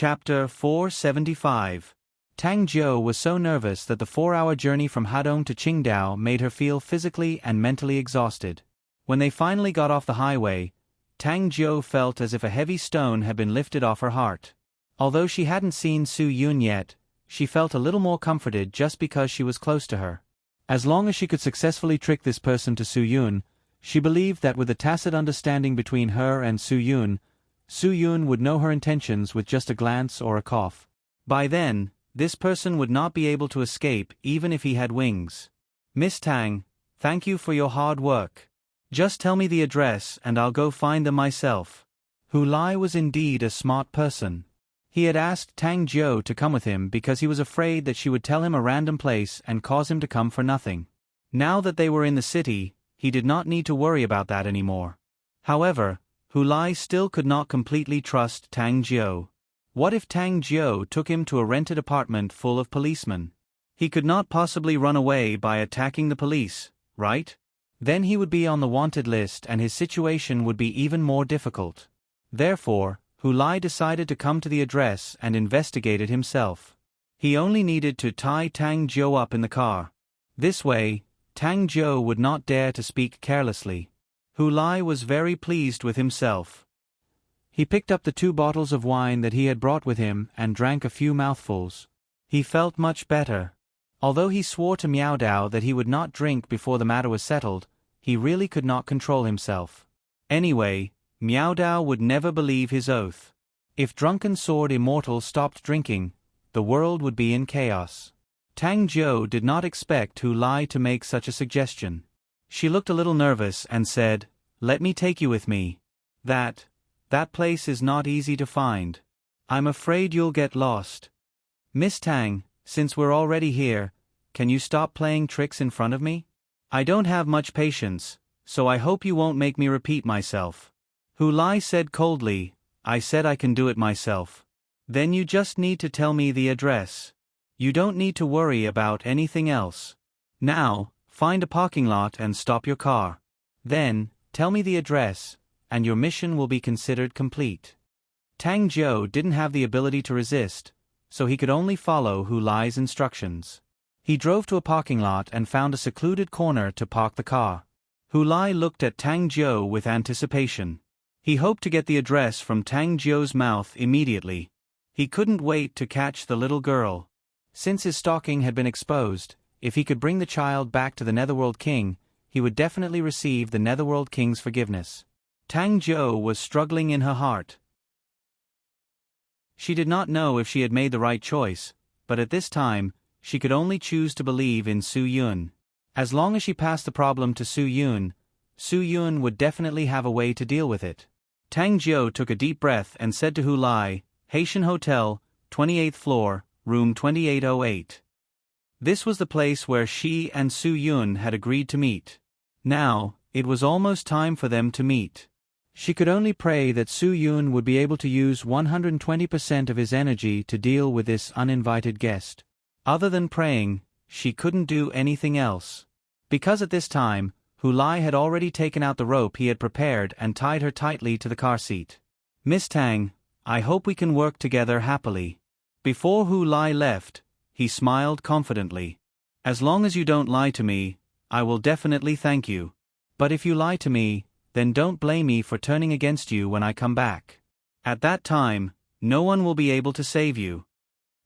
Chapter 475. Tang Jiu was so nervous that the 4-hour journey from Hadong to Qingdao made her feel physically and mentally exhausted. When they finally got off the highway, Tang Jiu felt as if a heavy stone had been lifted off her heart. Although she hadn't seen Su Yun yet, she felt a little more comforted just because she was close to her. As long as she could successfully trick this person to Su Yun, she believed that with a tacit understanding between her and Su Yun would know her intentions with just a glance or a cough. By then, this person would not be able to escape even if he had wings. "Miss Tang, thank you for your hard work. Just tell me the address and I'll go find them myself." Hu Lai was indeed a smart person. He had asked Tang Jiu to come with him because he was afraid that she would tell him a random place and cause him to come for nothing. Now that they were in the city, he did not need to worry about that anymore. However, Hu Lai still could not completely trust Tang Jiu. What if Tang Jiu took him to a rented apartment full of policemen? He could not possibly run away by attacking the police, right? Then he would be on the wanted list and his situation would be even more difficult. Therefore, Hu Lai decided to come to the address and investigate it himself. He only needed to tie Tang Jiu up in the car. This way, Tang Jiu would not dare to speak carelessly. Hu Lai was very pleased with himself. He picked up the 2 bottles of wine that he had brought with him and drank a few mouthfuls. He felt much better. Although he swore to Miao Dao that he would not drink before the matter was settled, he really could not control himself. Anyway, Miao Dao would never believe his oath. If Drunken Sword Immortal stopped drinking, the world would be in chaos. Tang Jiu did not expect Hu Lai to make such a suggestion. She looked a little nervous and said, "Let me take you with me. That place is not easy to find. I'm afraid you'll get lost. Miss Tang, since we're already here, can you stop playing tricks in front of me? I don't have much patience, so I hope you won't make me repeat myself." Hu Lai said coldly, "I said I can do it myself. Then you just need to tell me the address. You don't need to worry about anything else. Now, find a parking lot and stop your car. Then, tell me the address, and your mission will be considered complete." Tang Jiu didn't have the ability to resist, so he could only follow Hu Lai's instructions. He drove to a parking lot and found a secluded corner to park the car. Hu Lai looked at Tang Jiu with anticipation. He hoped to get the address from Tang Jiu's mouth immediately. He couldn't wait to catch the little girl. Since his stalking had been exposed, if he could bring the child back to the Netherworld King, he would definitely receive the Netherworld King's forgiveness. Tang Jiu was struggling in her heart. She did not know if she had made the right choice, but at this time, she could only choose to believe in Su Yun. As long as she passed the problem to Su Yun would definitely have a way to deal with it. Tang Jiu took a deep breath and said to Hu Lai, "Haitian Hotel, 28th floor, room 2808. This was the place where she and Su Yun had agreed to meet. Now, it was almost time for them to meet. She could only pray that Su Yun would be able to use 120% of his energy to deal with this uninvited guest. Other than praying, she couldn't do anything else. Because at this time, Hu Lai had already taken out the rope he had prepared and tied her tightly to the car seat. "Miss Tang, I hope we can work together happily." Before Hu Lai left, he smiled confidently. "As long as you don't lie to me, I will definitely thank you. But if you lie to me, then don't blame me for turning against you when I come back. At that time, no one will be able to save you."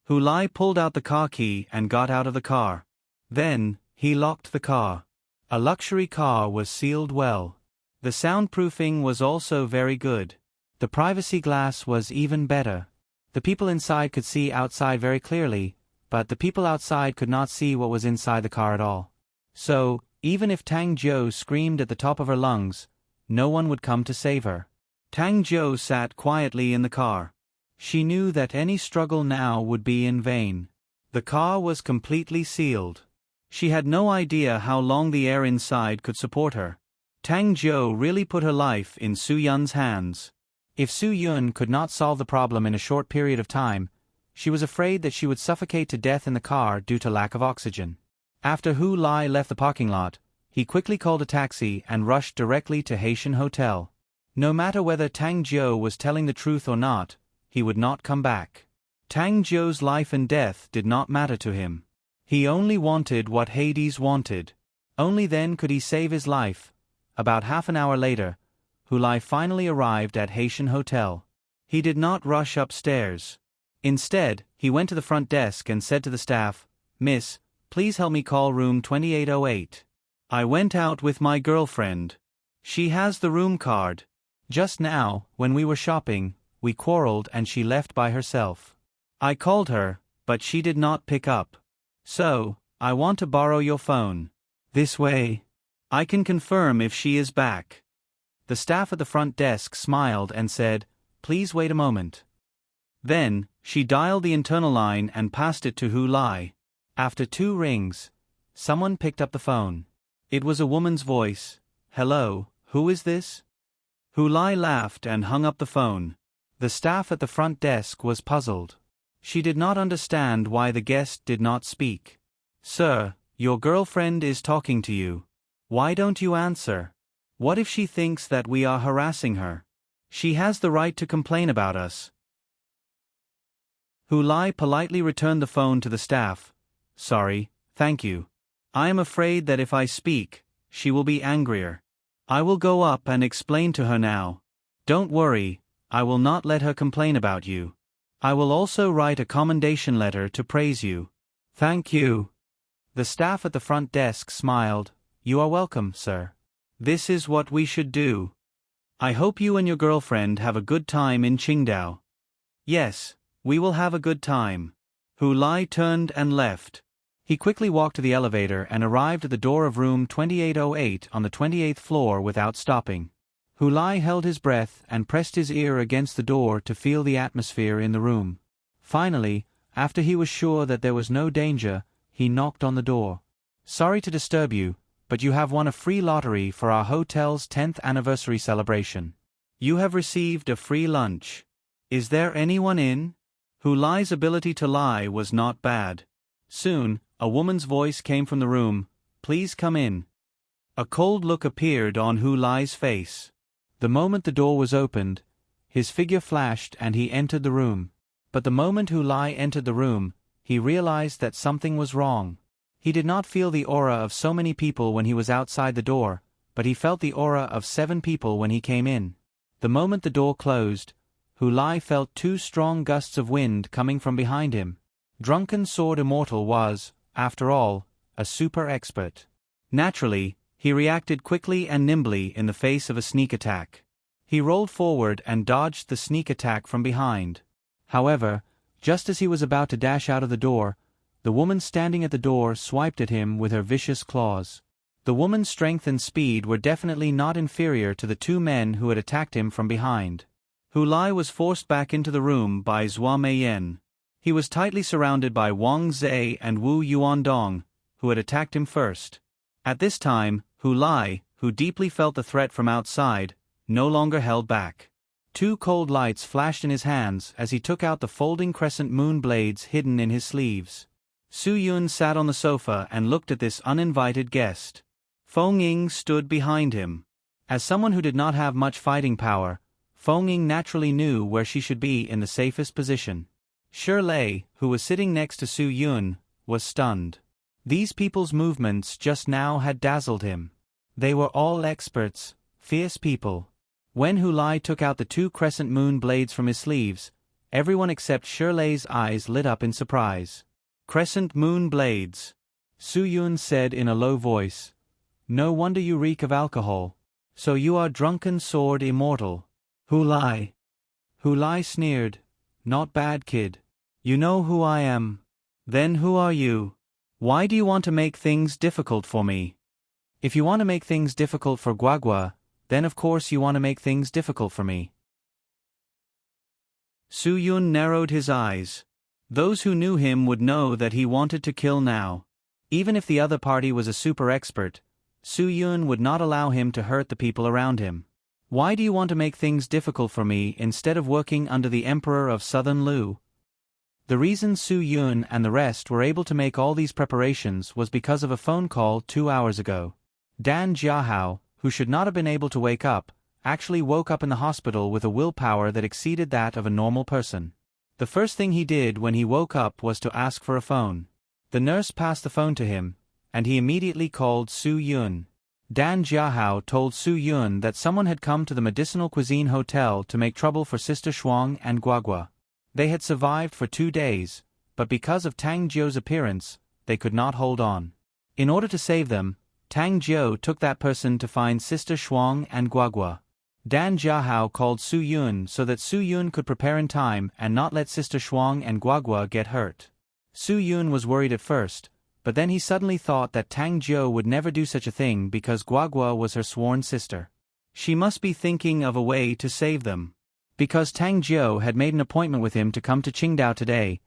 Hu Lai pulled out the car key and got out of the car. Then, he locked the car. A luxury car was sealed well. The soundproofing was also very good. The privacy glass was even better. The people inside could see outside very clearly, but the people outside could not see what was inside the car at all. So, even if Tang Jiu screamed at the top of her lungs, no one would come to save her. Tang Jiu sat quietly in the car. She knew that any struggle now would be in vain. The car was completely sealed. She had no idea how long the air inside could support her. Tang Jiu really put her life in Su Yun's hands. If Su Yun could not solve the problem in a short period of time, she was afraid that she would suffocate to death in the car due to lack of oxygen. After Hu Lai left the parking lot, he quickly called a taxi and rushed directly to Haitian Hotel. No matter whether Tang Jiu was telling the truth or not, he would not come back. Tang Zhou's life and death did not matter to him. He only wanted what Hades wanted. Only then could he save his life. About half an hour later, Hu Lai finally arrived at Haitian Hotel. He did not rush upstairs. Instead, he went to the front desk and said to the staff, "Miss, please help me call room 2808. I went out with my girlfriend. She has the room card. Just now, when we were shopping, we quarreled and she left by herself. I called her, but she did not pick up. So, I want to borrow your phone. This way, I can confirm if she is back." The staff at the front desk smiled and said, "Please wait a moment." Then, she dialed the internal line and passed it to Hu Lai. After 2 rings, someone picked up the phone. It was a woman's voice. "Hello, who is this?" Hu Lai laughed and hung up the phone. The staff at the front desk was puzzled. She did not understand why the guest did not speak. "Sir, your girlfriend is talking to you. Why don't you answer? What if she thinks that we are harassing her? She has the right to complain about us." Hu Lai politely returned the phone to the staff. "Sorry, thank you. I am afraid that if I speak, she will be angrier. I will go up and explain to her now. Don't worry, I will not let her complain about you. I will also write a commendation letter to praise you." "Thank you." The staff at the front desk smiled. "You are welcome, sir. This is what we should do. I hope you and your girlfriend have a good time in Qingdao." "Yes, we will have a good time." Hu Lai turned and left. He quickly walked to the elevator and arrived at the door of room 2808 on the 28th floor without stopping. Hu Lai held his breath and pressed his ear against the door to feel the atmosphere in the room. Finally, after he was sure that there was no danger, he knocked on the door. "Sorry to disturb you, but you have won a free lottery for our hotel's 10th anniversary celebration. You have received a free lunch. Is there anyone in?" Hu Lai's ability to lie was not bad. Soon, a woman's voice came from the room. "Please come in." A cold look appeared on Hu Lai's face. The moment the door was opened, his figure flashed and he entered the room. But the moment Hu Lai entered the room, he realized that something was wrong. He did not feel the aura of so many people when he was outside the door, but he felt the aura of 7 people when he came in. The moment the door closed, Hu Lai felt 2 strong gusts of wind coming from behind him. Drunken Sword Immortal was, after all, a super expert. Naturally, he reacted quickly and nimbly in the face of a sneak attack. He rolled forward and dodged the sneak attack from behind. However, just as he was about to dash out of the door, the woman standing at the door swiped at him with her vicious claws. The woman's strength and speed were definitely not inferior to the 2 men who had attacked him from behind. Hu Lai was forced back into the room by Zhua Meiyan. He was tightly surrounded by Wang Zhe and Wu Yuandong, who had attacked him first. At this time, Hu Lai, who deeply felt the threat from outside, no longer held back. 2 cold lights flashed in his hands as he took out the folding crescent moon blades hidden in his sleeves. Su Yun sat on the sofa and looked at this uninvited guest. Feng Ying stood behind him. As someone who did not have much fighting power, Feng Ying naturally knew where she should be in the safest position. Shi Lei, who was sitting next to Su Yun, was stunned. These people's movements just now had dazzled him. They were all experts, fierce people. When Hu Lai took out the 2 crescent moon blades from his sleeves, everyone except Shi Lei's eyes lit up in surprise. "Crescent moon blades," Su Yun said in a low voice. "No wonder you reek of alcohol. So you are Drunken Sword Immortal. Hu Lai." Hu Lai sneered. "Not bad, kid. You know who I am. Then who are you? Why do you want to make things difficult for me? If you want to make things difficult for Guagua, then of course you want to make things difficult for me." Su Yun narrowed his eyes. Those who knew him would know that he wanted to kill now. Even if the other party was a super expert, Su Yun would not allow him to hurt the people around him. "Why do you want to make things difficult for me instead of working under the Emperor of Southern Lu?" The reason Su Yun and the rest were able to make all these preparations was because of a phone call 2 hours ago. Dan Jiahao, who should not have been able to wake up, actually woke up in the hospital with a willpower that exceeded that of a normal person. The first thing he did when he woke up was to ask for a phone. The nurse passed the phone to him, and he immediately called Su Yun. Dan Jiahao told Su Yun that someone had come to the Medicinal Cuisine Hotel to make trouble for Sister Shuang and Guagua. They had survived for 2 days, but because of Tang Jiu's appearance, they could not hold on. In order to save them, Tang Jiu took that person to find Sister Shuang and Guagua. Dan Jiahao called Su Yun so that Su Yun could prepare in time and not let Sister Shuang and Guagua get hurt. Su Yun was worried at first, but then he suddenly thought that Tang Jiu would never do such a thing because Guagua was her sworn sister. She must be thinking of a way to save them. Because Tang Jiu had made an appointment with him to come to Qingdao today,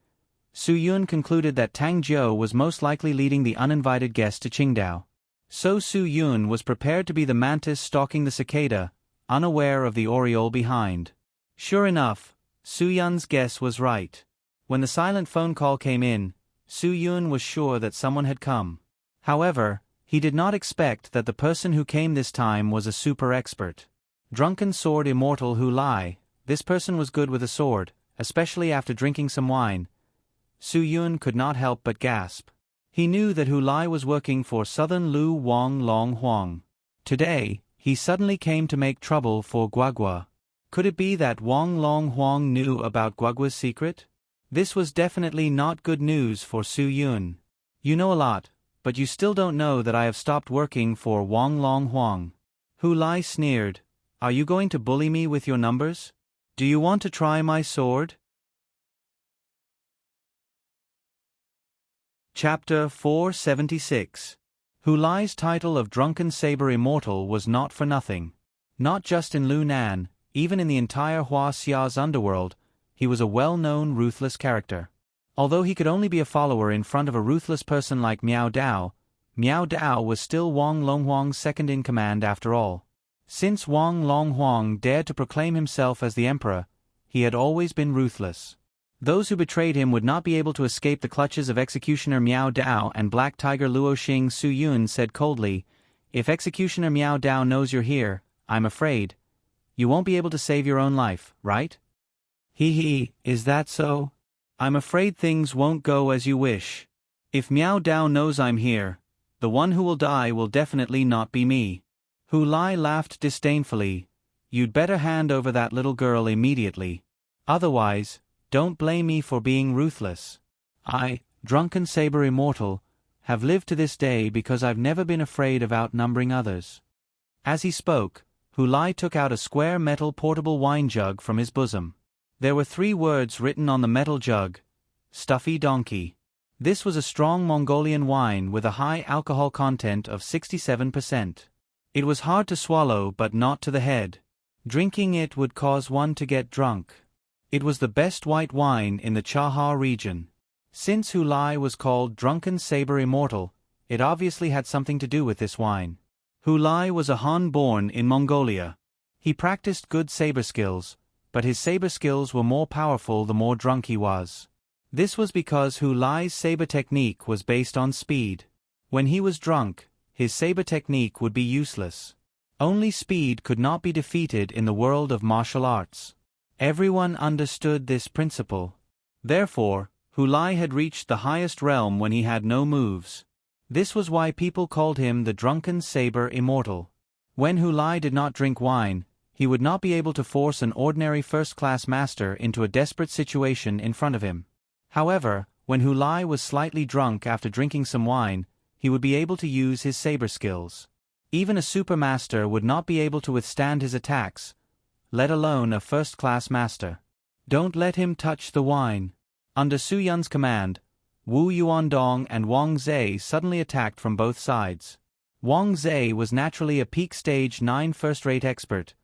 Su Yun concluded that Tang Jiu was most likely leading the uninvited guest to Qingdao. So Su Yun was prepared to be the mantis stalking the cicada, unaware of the oriole behind. Sure enough, Su Yun's guess was right. When the silent phone call came in, Su Yun was sure that someone had come. However, he did not expect that the person who came this time was a super expert. Drunken sword immortal Hu Lai. This person was good with a sword, especially after drinking some wine. Su Yun could not help but gasp. He knew that Hu Lai was working for Southern Lu Wang Long Huang. Today, he suddenly came to make trouble for Guagua. Could it be that Wang Long Huang knew about Guagua's secret? This was definitely not good news for Su Yun. You know a lot, but you still don't know that I have stopped working for Wang Long Huang. Hu Lai sneered. Are you going to bully me with your numbers? Do you want to try my sword? Chapter 476. Hu Lai's title of Drunken Saber Immortal was not for nothing. Not just in Lunan, even in the entire Hua Xia's underworld, he was a well-known ruthless character. Although he could only be a follower in front of a ruthless person like Miao Dao was still Wang Longhuang's second-in-command after all. Since Wang Longhuang dared to proclaim himself as the emperor, he had always been ruthless. Those who betrayed him would not be able to escape the clutches of Executioner Miao Dao and Black Tiger Luoxing. Su Yun said coldly, "If Executioner Miao Dao knows you're here, I'm afraid you won't be able to save your own life, right?" He, is that so? I'm afraid things won't go as you wish. If Miao Dao knows I'm here, the one who will die will definitely not be me. Hu Lai laughed disdainfully. You'd better hand over that little girl immediately. Otherwise, don't blame me for being ruthless. I, Drunken Saber Immortal, have lived to this day because I've never been afraid of outnumbering others. As he spoke, Hu Lai took out a square metal portable wine jug from his bosom. There were 3 words written on the metal jug: Stuffy Donkey. This was a strong Mongolian wine with a high alcohol content of 67%. It was hard to swallow but not to the head. Drinking it would cause one to get drunk. It was the best white wine in the Chaha region. Since Hu Lai was called Drunken Saber Immortal, it obviously had something to do with this wine. Hu Lai was a Han born in Mongolia. He practiced good saber skills, but his saber skills were more powerful the more drunk he was. This was because Hu Lai's saber technique was based on speed. When he was drunk, his saber technique would be useless. Only speed could not be defeated in the world of martial arts. Everyone understood this principle. Therefore, Hu Lai had reached the highest realm when he had no moves. This was why people called him the Drunken Saber Immortal. When Hu Lai did not drink wine, he would not be able to force an ordinary first-class master into a desperate situation in front of him. However, when Hu Lai was slightly drunk after drinking some wine, he would be able to use his saber skills. Even a super master would not be able to withstand his attacks, let alone a first-class master. Don't let him touch the wine. Under Su Yun's command, Wu Yuandong and Wang Zhe suddenly attacked from both sides. Wang Zhe was naturally a peak stage 9 first-rate expert,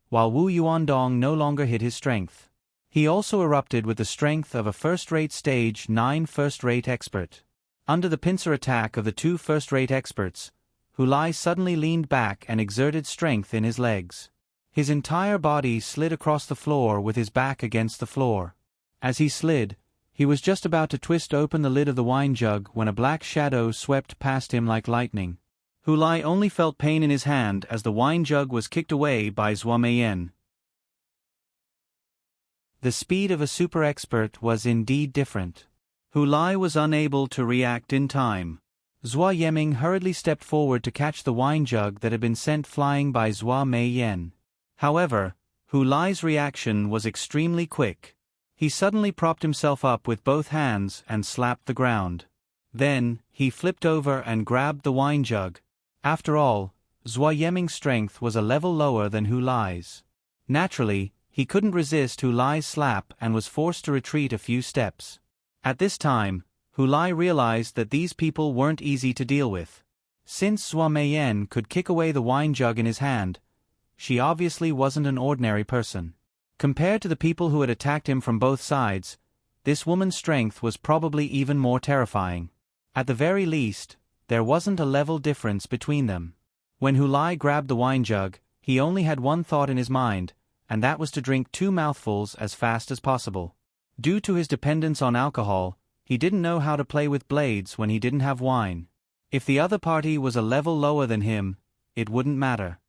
while Wu Yuandong no longer hid his strength. He also erupted with the strength of a first-rate stage 9 first-rate expert. Under the pincer attack of the 2 first-rate experts, Hu Lai suddenly leaned back and exerted strength in his legs. His entire body slid across the floor with his back against the floor. As he slid, he was just about to twist open the lid of the wine jug when a black shadow swept past him like lightning. Hu Lai only felt pain in his hand as the wine jug was kicked away by Zhua Meiyan. The speed of a super expert was indeed different. Hu Lai was unable to react in time. Zhua Yeming hurriedly stepped forward to catch the wine jug that had been sent flying by Zhua Meiyan. However, Hu Lai's reaction was extremely quick. He suddenly propped himself up with both hands and slapped the ground. Then, he flipped over and grabbed the wine jug. After all, Zhua Yeming's strength was a level lower than Hu Lai's. Naturally, he couldn't resist Hu Lai's slap and was forced to retreat a few steps. At this time, Hu Lai realized that these people weren't easy to deal with. Since Zhua Meiyan could kick away the wine jug in his hand, she obviously wasn't an ordinary person. Compared to the people who had attacked him from both sides, this woman's strength was probably even more terrifying. At the very least, there wasn't a level difference between them. When Hu Lai grabbed the wine jug, he only had one thought in his mind, and that was to drink 2 mouthfuls as fast as possible. Due to his dependence on alcohol, he didn't know how to play with blades when he didn't have wine. If the other party was a level lower than him, it wouldn't matter.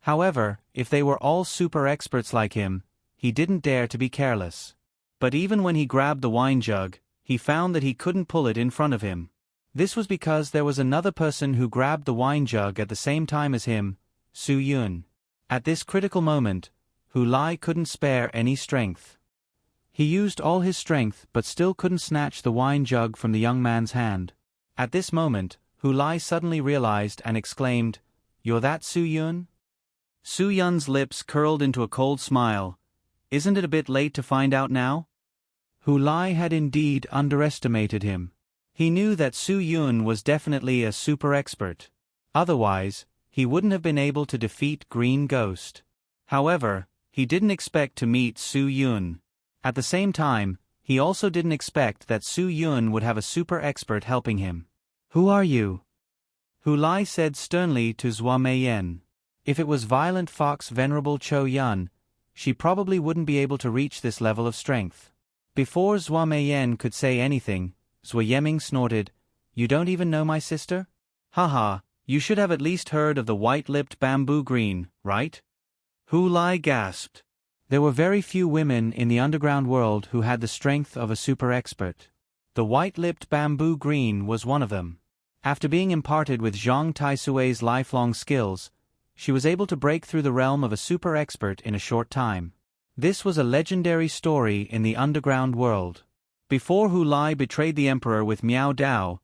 However, if they were all super experts like him, he didn't dare to be careless. But even when he grabbed the wine jug, he found that he couldn't pull it in front of him. This was because there was another person who grabbed the wine jug at the same time as him, Su Yun. At this critical moment, Hu Lai couldn't spare any strength. He used all his strength but still couldn't snatch the wine jug from the young man's hand. At this moment, Hu Lai suddenly realized and exclaimed, "You're that Su Yun?" Su Yun's lips curled into a cold smile. Isn't it a bit late to find out now? Hu Lai had indeed underestimated him. He knew that Su Yun was definitely a super expert. Otherwise, he wouldn't have been able to defeat Green Ghost. However, he didn't expect to meet Su Yun. At the same time, he also didn't expect that Su Yun would have a super expert helping him. "Who are you?" Hu Lai said sternly to Zhua Meiyan. If it was Violent Fox Venerable Cho Yun, she probably wouldn't be able to reach this level of strength. Before Zhua Meiyan could say anything, Zhua Yeming snorted, "You don't even know my sister? Haha, you should have at least heard of the white-lipped bamboo green, right?" Hu Lai gasped. There were very few women in the underground world who had the strength of a super expert. The white-lipped bamboo green was one of them. After being imparted with Zhang Taisui's lifelong skills, she was able to break through the realm of a super expert in a short time. This was a legendary story in the underground world. Before Hu Lai betrayed the emperor with Miao Dao,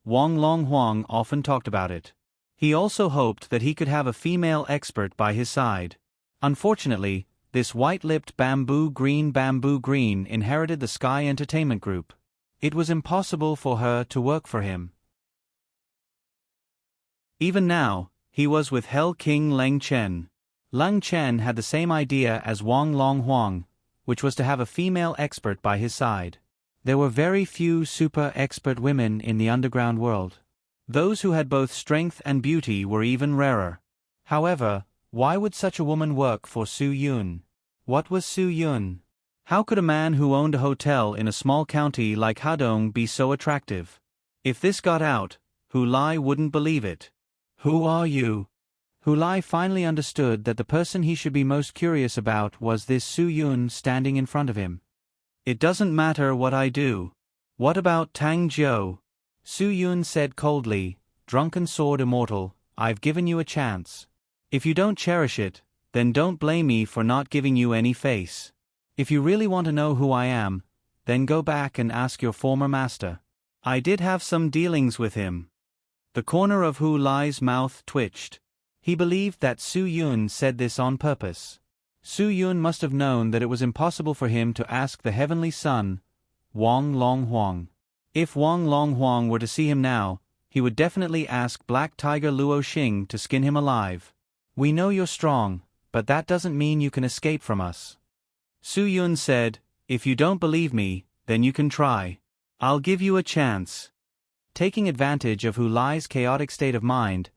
Wang Longhuang often talked about it. He also hoped that he could have a female expert by his side. Unfortunately, this white-lipped bamboo green inherited the Sky Entertainment Group. It was impossible for her to work for him. Even now, he was with Hell King Leng Chen. Leng Chen had the same idea as Wang Longhuang, which was to have a female expert by his side. There were very few super expert women in the underground world. Those who had both strength and beauty were even rarer. However, why would such a woman work for Su Yun? What was Su Yun? How could a man who owned a hotel in a small county like Hadong be so attractive? If this got out, Hu Lai wouldn't believe it. "Who are you?" Hu Lai finally understood that the person he should be most curious about was this Su Yun standing in front of him. "It doesn't matter what I do. What about Tang Jiu?" Su Yun said coldly, "Drunken Sword Immortal, I've given you a chance. If you don't cherish it, then don't blame me for not giving you any face. If you really want to know who I am, then go back and ask your former master. I did have some dealings with him." The corner of Hu Lai's mouth twitched. He believed that Su Yun said this on purpose. Su Yun must have known that it was impossible for him to ask the Heavenly Son, Wang Longhuang. If Wang Longhuang were to see him now, he would definitely ask Black Tiger Luo Xing to skin him alive. "We know you're strong, but that doesn't mean you can escape from us." Su Yun said, "If you don't believe me, then you can try. I'll give you a chance." Taking advantage of Hu Lai's chaotic state of mind,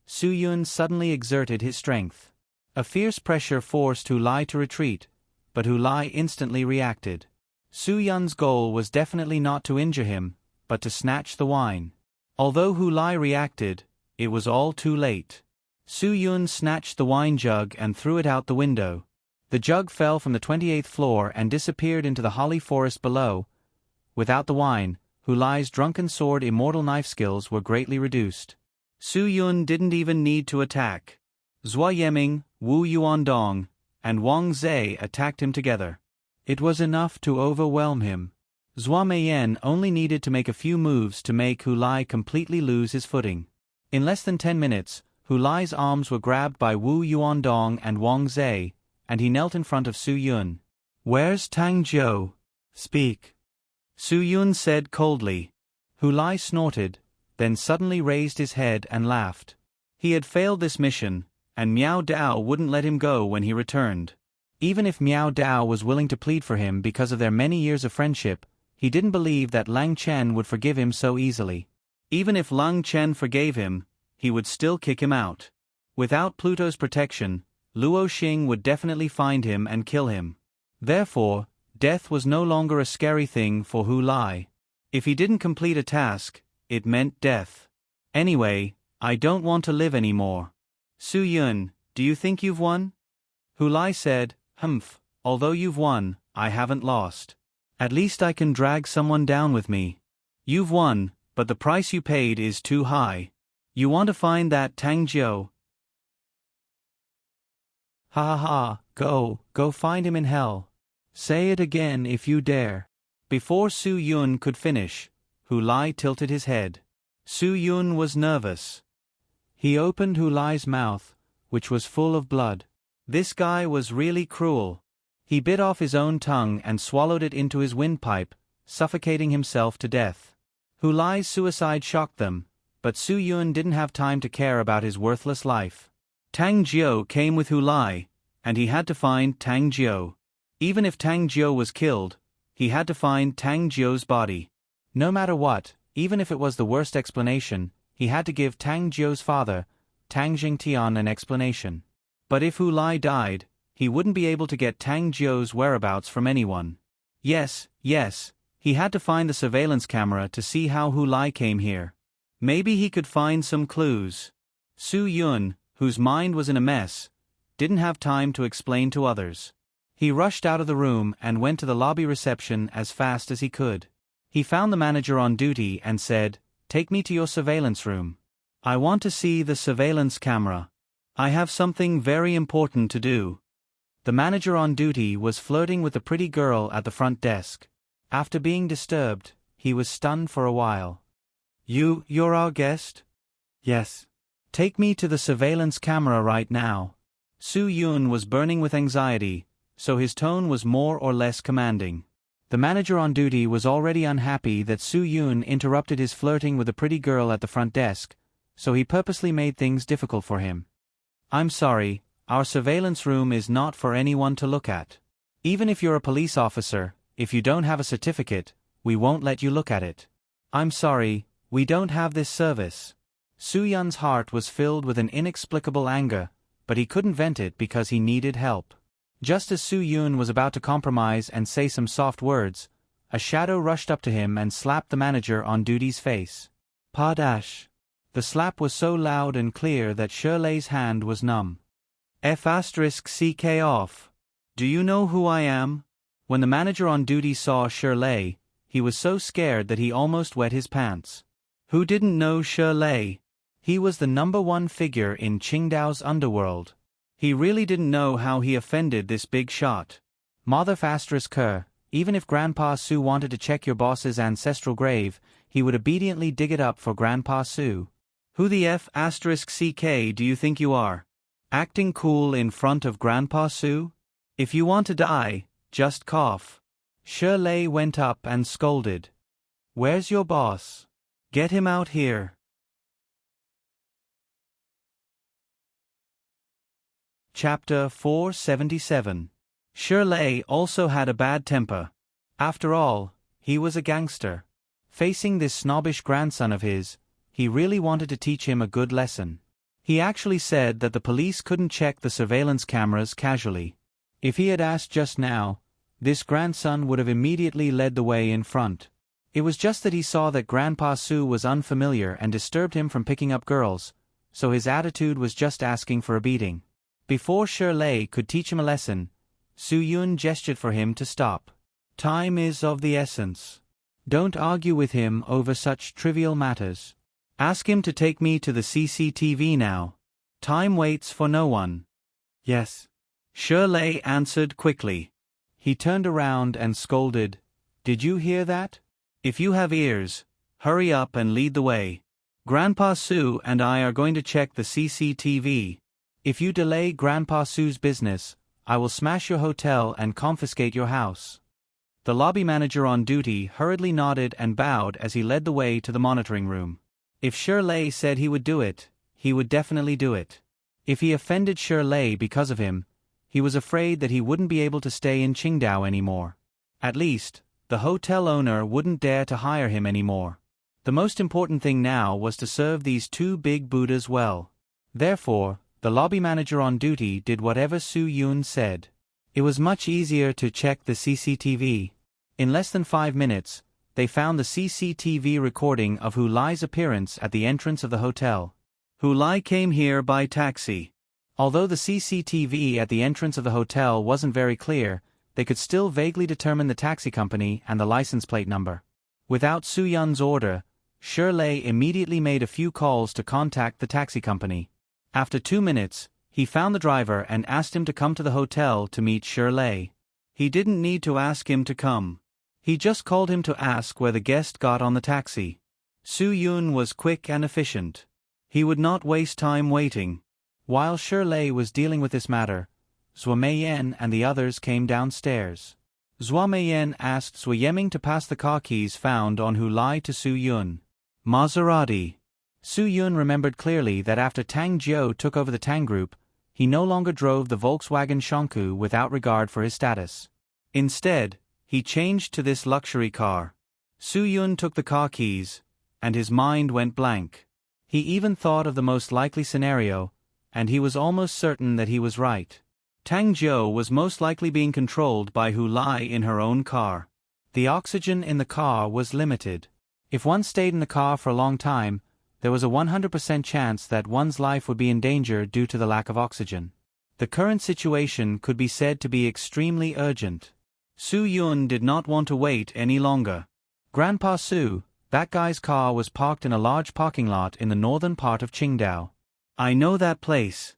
Su Yun suddenly exerted his strength. A fierce pressure forced Hu Lai to retreat, but Hu Lai instantly reacted. Su Yun's goal was definitely not to injure him, but to snatch the wine. Although Hu Lai reacted, it was all too late. Su Yun snatched the wine jug and threw it out the window. The jug fell from the 28th floor and disappeared into the holly forest below. Without the wine, Hu Lai's drunken sword immortal knife skills were greatly reduced. Su Yun didn't even need to attack. Zhua Yeming, Wu Yuandong, and Wang Zhe attacked him together. It was enough to overwhelm him. Zhua Meiyan only needed to make a few moves to make Hu Lai completely lose his footing. In less than 10 minutes, Hu Lai's arms were grabbed by Wu Yuandong and Wang Zhe, and he knelt in front of Su Yun. "Where's Tang Jiu? Speak." Su Yun said coldly. Hu Lai snorted, then suddenly raised his head and laughed. He had failed this mission, and Miao Dao wouldn't let him go when he returned. Even if Miao Dao was willing to plead for him because of their many years of friendship, he didn't believe that Lang Chen would forgive him so easily. Even if Lang Chen forgave him, he would still kick him out. Without Pluto's protection, Luo Xing would definitely find him and kill him. Therefore, death was no longer a scary thing for Hu Lai. If he didn't complete a task, it meant death. "Anyway, I don't want to live anymore. Su Yun, do you think you've won?" Hu Lai said, "Humph, although you've won, I haven't lost. At least I can drag someone down with me. You've won, but the price you paid is too high. You want to find that Tang Jiu? Ha ha ha, go find him in hell. Say it again if you dare." Before Su Yun could finish, Hu Lai tilted his head. Su Yun was nervous. He opened Hu Lai's mouth, which was full of blood. This guy was really cruel. He bit off his own tongue and swallowed it into his windpipe, suffocating himself to death. Hu Lai's suicide shocked them, but Su Yun didn't have time to care about his worthless life. Tang Jiu came with Hu Lai, and he had to find Tang Jiu. Even if Tang Jiu was killed, he had to find Tang Jiu's body. No matter what, even if it was the worst explanation, he had to give Tang Jiu's father, Tang Jingtian, an explanation. But if Hu Lai died, he wouldn't be able to get Tang Jiu's whereabouts from anyone. Yes, he had to find the surveillance camera to see how Hu Lai came here. Maybe he could find some clues. Su Yun, whose mind was in a mess, didn't have time to explain to others. He rushed out of the room and went to the lobby reception as fast as he could. He found the manager on duty and said, "Take me to your surveillance room. I want to see the surveillance camera. I have something very important to do." The manager on duty was flirting with the pretty girl at the front desk. After being disturbed, he was stunned for a while. You're our guest?" "Yes." "Take me to the surveillance camera right now." Su Yun was burning with anxiety, so his tone was more or less commanding. The manager on duty was already unhappy that Su Yun interrupted his flirting with the pretty girl at the front desk, so he purposely made things difficult for him. "I'm sorry, our surveillance room is not for anyone to look at. Even if you're a police officer, if you don't have a certificate, we won't let you look at it. I'm sorry, we don't have this service." Su Yun's heart was filled with an inexplicable anger, but he couldn't vent it because he needed help. Just as Su Yun was about to compromise and say some soft words, a shadow rushed up to him and slapped the manager on duty's face. Padash. The slap was so loud and clear that Shirley's hand was numb. F***ck off. "Do you know who I am?" When the manager on duty saw Shirley, he was so scared that he almost wet his pants. Who didn't know Shirley? He was the #1 figure in Qingdao's underworld. He really didn't know how he offended this big shot. Mother ***, even if Grandpa Su wanted to check your boss's ancestral grave, he would obediently dig it up for Grandpa Su. Who the F***ck do you think you are? Acting cool in front of Grandpa Su? If you want to die, just cough. Shirley went up and scolded. "Where's your boss? Get him out here." Chapter 477. Shirley also had a bad temper. After all, he was a gangster. Facing this snobbish grandson of his, he really wanted to teach him a good lesson. He actually said that the police couldn't check the surveillance cameras casually. If he had asked just now, this grandson would have immediately led the way in front. It was just that he saw that Grandpa Su was unfamiliar and disturbed him from picking up girls, so his attitude was just asking for a beating. Before Shirley could teach him a lesson, Su-yun gestured for him to stop. Time is of the essence. Don't argue with him over such trivial matters. Ask him to take me to the CCTV now. Time waits for no one. Yes. Shirley answered quickly. He turned around and scolded, Did you hear that? If you have ears, hurry up and lead the way. Grandpa Su and I are going to check the CCTV. If you delay Grandpa Su's business, I will smash your hotel and confiscate your house. The lobby manager on duty hurriedly nodded and bowed as he led the way to the monitoring room. If Shirley said he would do it, he would definitely do it. If he offended Shirley because of him, he was afraid that he wouldn't be able to stay in Qingdao anymore. At least, the hotel owner wouldn't dare to hire him anymore. The most important thing now was to serve these two big Buddhas well. Therefore, the lobby manager on duty did whatever Su-yun said. It was much easier to check the CCTV. In less than 5 minutes, they found the CCTV recording of Hu Lai's appearance at the entrance of the hotel. Hu Lai came here by taxi. Although the CCTV at the entrance of the hotel wasn't very clear, they could still vaguely determine the taxi company and the license plate number. Without Su-yun's order, Shirley immediately made a few calls to contact the taxi company. After 2 minutes, he found the driver and asked him to come to the hotel to meet Shirley. He didn't need to ask him to come. He just called him to ask where the guest got on the taxi. Su-yun was quick and efficient. He would not waste time waiting. While Shirley was dealing with this matter, Zhou Meiyan and the others came downstairs. Zhou Meiyan asked Zhou Yeming to pass the car keys found on Hu Lai to Su-yun. Maserati. Su-yun remembered clearly that after Tang Jiu took over the Tang Group, he no longer drove the Volkswagen Shangku without regard for his status. Instead, he changed to this luxury car. Su-yun took the car keys, and his mind went blank. He even thought of the most likely scenario, and he was almost certain that he was right. Tang Jiu was most likely being controlled by Hu Lai in her own car. The oxygen in the car was limited. If one stayed in the car for a long time, there was a 100% chance that one's life would be in danger due to the lack of oxygen. The current situation could be said to be extremely urgent. Su-yun did not want to wait any longer. Grandpa Su, that guy's car was parked in a large parking lot in the northern part of Qingdao. I know that place.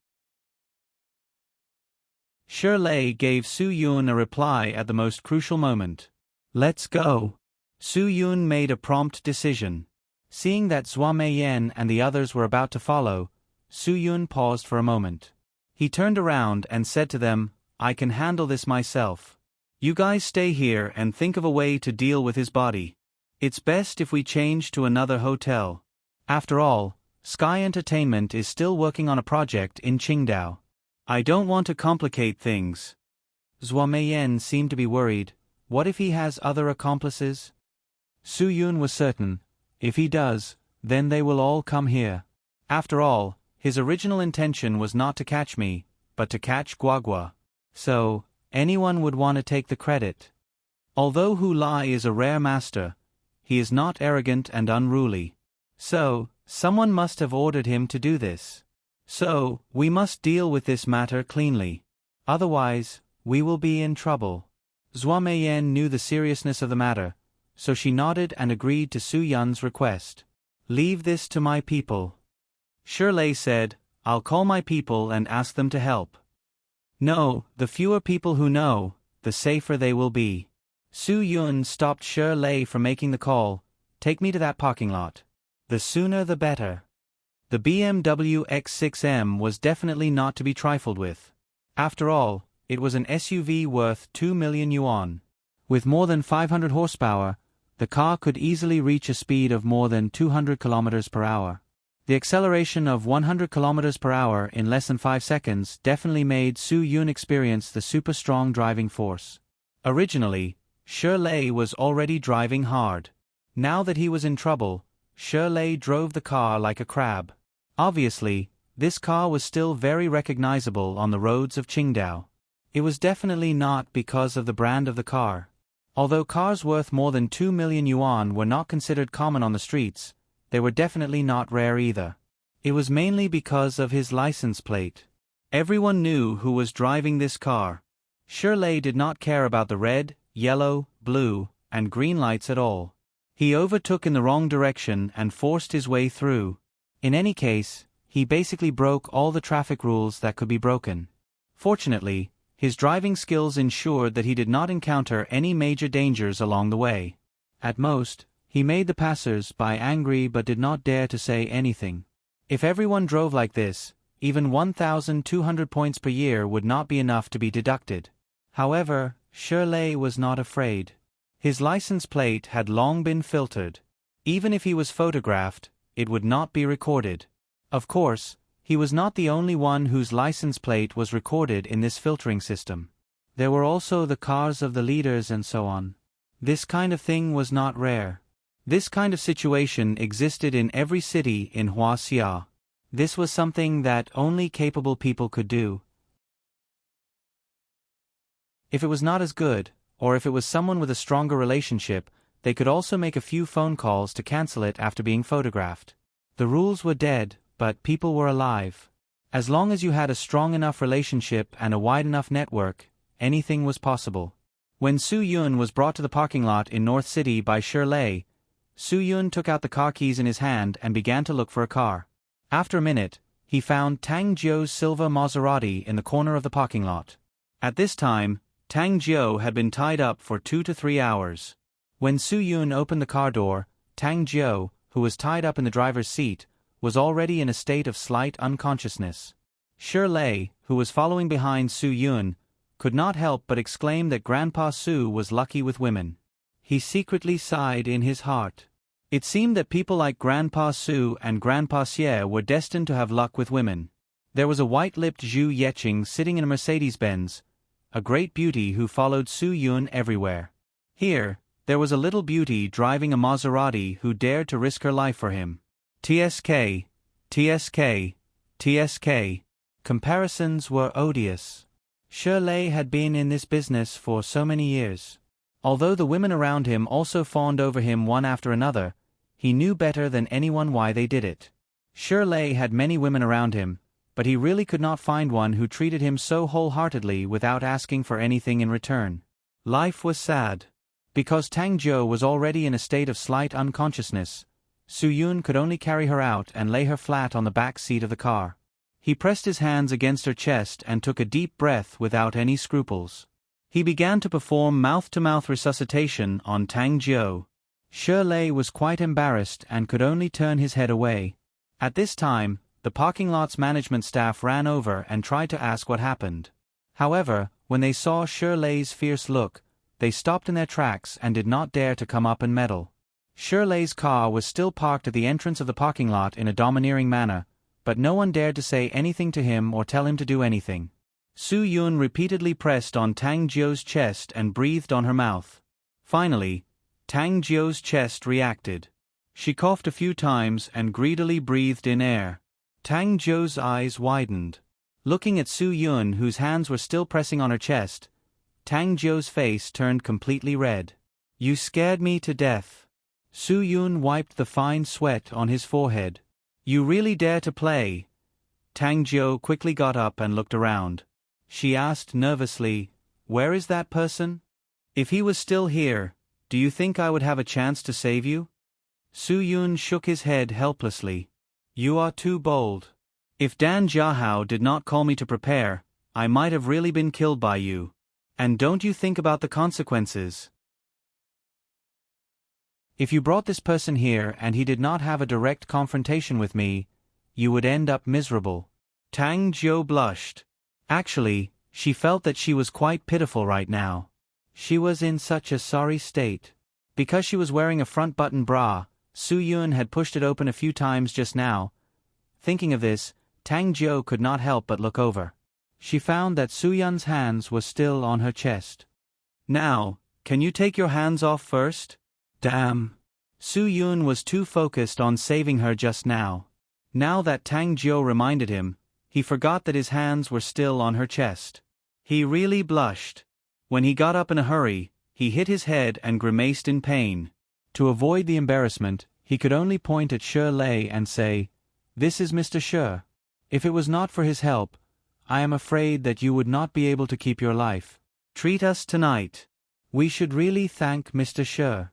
Shirley gave Su-yun a reply at the most crucial moment. Let's go. Su-yun made a prompt decision. Seeing that Zhou Meiyan and the others were about to follow, Su-yun paused for a moment. He turned around and said to them, I can handle this myself. You guys stay here and think of a way to deal with his body. It's best if we change to another hotel. After all, Sky Entertainment is still working on a project in Qingdao. I don't want to complicate things. Zhou Meiyan seemed to be worried. What if he has other accomplices? Su-yun was certain. If he does, then they will all come here. After all, his original intention was not to catch me, but to catch Guagua. So, anyone would want to take the credit. Although Hu Lai is a rare master, he is not arrogant and unruly. So, someone must have ordered him to do this. So, we must deal with this matter cleanly. Otherwise, we will be in trouble. Zhou Meiyan knew the seriousness of the matter, so she nodded and agreed to Su-yun's request. Leave this to my people. Shirley said, I'll call my people and ask them to help. No, the fewer people who know, the safer they will be. Su-yun stopped Shirley from making the call. Take me to that parking lot. The sooner the better. The BMW X6M was definitely not to be trifled with. After all, it was an SUV worth 2 million yuan. With more than 500 horsepower, the car could easily reach a speed of more than 200 km per hour. The acceleration of 100 km per hour in less than 5 seconds definitely made Su-yun experience the super strong driving force. Originally, Shirley was already driving hard. Now that he was in trouble, Shirley drove the car like a crab. Obviously, this car was still very recognizable on the roads of Qingdao. It was definitely not because of the brand of the car. Although cars worth more than 2 million yuan were not considered common on the streets, they were definitely not rare either. It was mainly because of his license plate. Everyone knew who was driving this car. Shirley did not care about the red, yellow, blue, and green lights at all. He overtook in the wrong direction and forced his way through. In any case, he basically broke all the traffic rules that could be broken. Fortunately, his driving skills ensured that he did not encounter any major dangers along the way. At most, he made the passers-by angry but did not dare to say anything. If everyone drove like this, even 1,200 points per year would not be enough to be deducted. However, Shirley was not afraid. His license plate had long been filtered. Even if he was photographed, it would not be recorded. Of course, he was not the only one whose license plate was recorded in this filtering system. There were also the cars of the leaders and so on. This kind of thing was not rare. This kind of situation existed in every city in Huaxia. This was something that only capable people could do. If it was not as good, or if it was someone with a stronger relationship, they could also make a few phone calls to cancel it after being photographed. The rules were dead, but people were alive. As long as you had a strong enough relationship and a wide enough network, anything was possible. When Su Yun was brought to the parking lot in North City by Shirley, Su Yun took out the car keys in his hand and began to look for a car. After a minute, he found Tang Jiu's silver Maserati in the corner of the parking lot. At this time, Tang Jiu had been tied up for 2 to 3 hours. When Su Yun opened the car door, Tang Jiu, who was tied up in the driver's seat, was already in a state of slight unconsciousness. Shirley, who was following behind Su Yun, could not help but exclaim that Grandpa Su was lucky with women. He secretly sighed in his heart. It seemed that people like Grandpa Su and Grandpa Xie were destined to have luck with women. There was a white-lipped Zhu Yeqing sitting in a Mercedes-Benz, a great beauty who followed Su Yun everywhere. Here, there was a little beauty driving a Maserati who dared to risk her life for him. TSK, TSK, TSK. Comparisons were odious. Shirley had been in this business for so many years. Although the women around him also fawned over him one after another, he knew better than anyone why they did it. Shirley had many women around him, but he really could not find one who treated him so wholeheartedly without asking for anything in return. Life was sad. Because Tang Jiu was already in a state of slight unconsciousness, Su Yun could only carry her out and lay her flat on the back seat of the car. He pressed his hands against her chest and took a deep breath without any scruples. He began to perform mouth-to-mouth resuscitation on Tang Jiu. Shirley was quite embarrassed and could only turn his head away. At this time, the parking lot's management staff ran over and tried to ask what happened. However, when they saw Shirley's fierce look, they stopped in their tracks and did not dare to come up and meddle. Shirley's car was still parked at the entrance of the parking lot in a domineering manner, but no one dared to say anything to him or tell him to do anything. Su Yun repeatedly pressed on Tang Jiu's chest and breathed on her mouth. Finally, Tang Jiu's chest reacted. She coughed a few times and greedily breathed in air. Tang Jiu's eyes widened. Looking at Su Yun, whose hands were still pressing on her chest, Tang Jiu's face turned completely red. "You scared me to death." Su Yun wiped the fine sweat on his forehead. "You really dare to play?" Tang Jiu quickly got up and looked around. She asked nervously, "Where is that person? If he was still here, do you think I would have a chance to save you?" Su Yun shook his head helplessly. "You are too bold. If Dan Jiahao did not call me to prepare, I might have really been killed by you. And don't you think about the consequences? If you brought this person here and he did not have a direct confrontation with me, you would end up miserable." Tang Jiu blushed. Actually, she felt that she was quite pitiful right now. She was in such a sorry state. Because she was wearing a front-button bra, Su Yun had pushed it open a few times just now. Thinking of this, Tang Jiu could not help but look over. She found that Su Yun's hands were still on her chest. "Now, can you take your hands off first?" Damn. Su Yun was too focused on saving her just now. Now that Tang Jiu reminded him, he forgot that his hands were still on her chest. He really blushed. When he got up in a hurry, he hit his head and grimaced in pain. To avoid the embarrassment, he could only point at Shirley and say, This is Mr. She. If it was not for his help, I am afraid that you would not be able to keep your life. Treat us tonight. We should really thank Mr. She.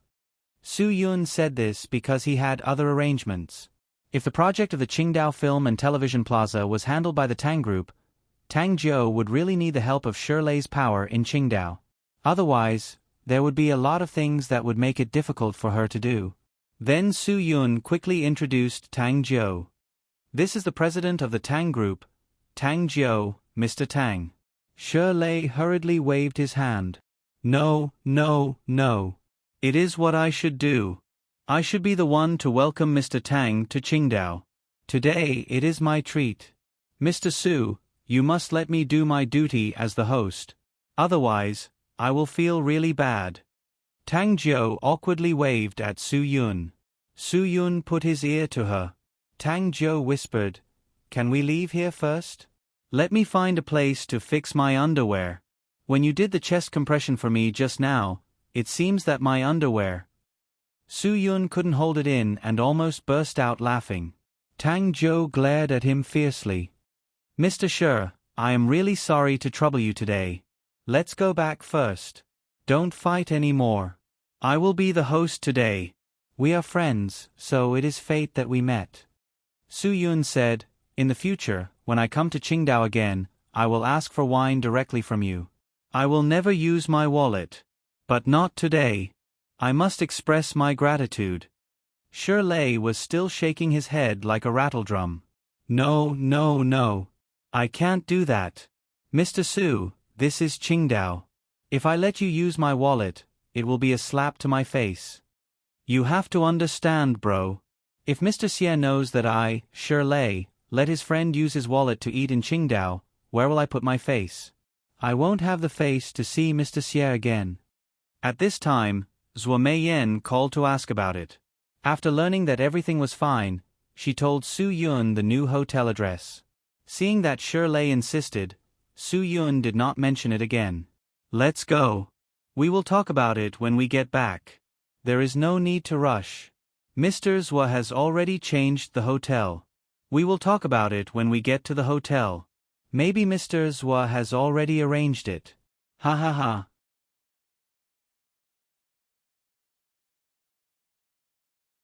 Su Yun said this because he had other arrangements. If the project of the Qingdao Film and Television Plaza was handled by the Tang Group, Tang Jiu would really need the help of Shirley's power in Qingdao. Otherwise, there would be a lot of things that would make it difficult for her to do. Then Su Yun quickly introduced Tang Jiu. This is the president of the Tang Group, Tang Jiu, Mr. Tang. Shirley hurriedly waved his hand. No, no, no. It is what I should do. I should be the one to welcome Mr. Tang to Qingdao. Today it is my treat. Mr. Su, you must let me do my duty as the host. Otherwise, I will feel really bad. Tang Jiu awkwardly waved at Su Yun. Su Yun put his ear to her. Tang Jiu whispered, "Can we leave here first? Let me find a place to fix my underwear. When you did the chest compression for me just now, it seems that my underwear..." Su Yun couldn't hold it in and almost burst out laughing. Tang Jiu glared at him fiercely. "Mr. She, I am really sorry to trouble you today. Let's go back first. Don't fight any more. I will be the host today. We are friends, so it is fate that we met." Su Yun said, "In the future, when I come to Qingdao again, I will ask for wine directly from you. I will never use my wallet. But not today. I must express my gratitude." Shirley was still shaking his head like a rattledrum. "No, no, no. I can't do that. Mr. Su, this is Qingdao. If I let you use my wallet, it will be a slap to my face. You have to understand, bro. If Mr. Xie knows that I, Shirley, let his friend use his wallet to eat in Qingdao, where will I put my face? I won't have the face to see Mr. Xie again." At this time, Zhuo Meiyan called to ask about it. After learning that everything was fine, she told Su Yun the new hotel address. Seeing that Shirley insisted, Su Yun did not mention it again. "Let's go. We will talk about it when we get back. There is no need to rush. Mr. Zhuo has already changed the hotel. We will talk about it when we get to the hotel. Maybe Mr. Zhuo has already arranged it. Ha ha ha."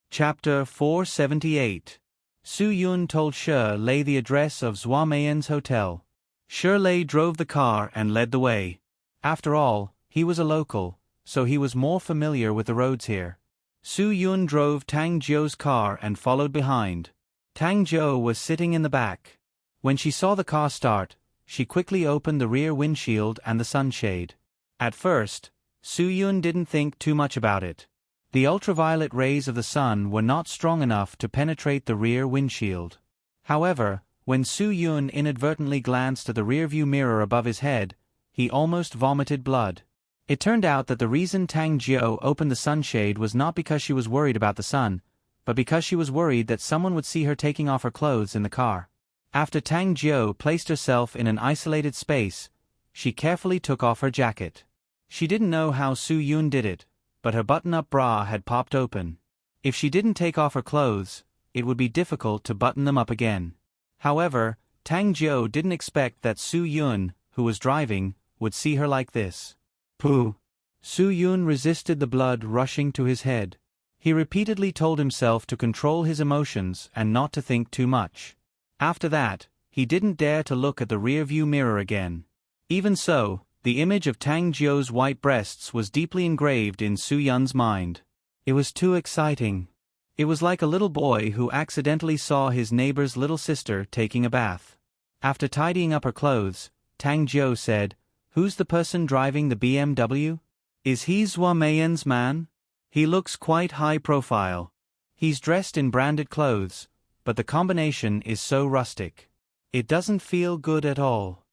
Chapter 478. Su Yun told Shirley the address of Zhuo Meiyan's hotel. Shirley drove the car and led the way. After all, he was a local, so he was more familiar with the roads here. Su Yun drove Tang Jiu's car and followed behind. Tang Jiu was sitting in the back. When she saw the car start, she quickly opened the rear windshield and the sunshade. At first, Su Yun didn't think too much about it. The ultraviolet rays of the sun were not strong enough to penetrate the rear windshield. However, when Su Yun inadvertently glanced at the rearview mirror above his head, he almost vomited blood. It turned out that the reason Tang Jiu opened the sunshade was not because she was worried about the sun, but because she was worried that someone would see her taking off her clothes in the car. After Tang Jiu placed herself in an isolated space, she carefully took off her jacket. She didn't know how Su Yun did it, but her button-up bra had popped open. If she didn't take off her clothes, it would be difficult to button them up again. However, Tang Jiu didn't expect that Su Yun, who was driving, would see her like this. Pooh! Su Yun resisted the blood rushing to his head. He repeatedly told himself to control his emotions and not to think too much. After that, he didn't dare to look at the rear-view mirror again. Even so, the image of Tang Jiu's white breasts was deeply engraved in Su Yun's mind. It was too exciting. It was like a little boy who accidentally saw his neighbor's little sister taking a bath. After tidying up her clothes, Tang Jiu said, "Who's the person driving the BMW? Is he Zhuo Meiyan's man? He looks quite high profile. He's dressed in branded clothes, but the combination is so rustic. It doesn't feel good at all."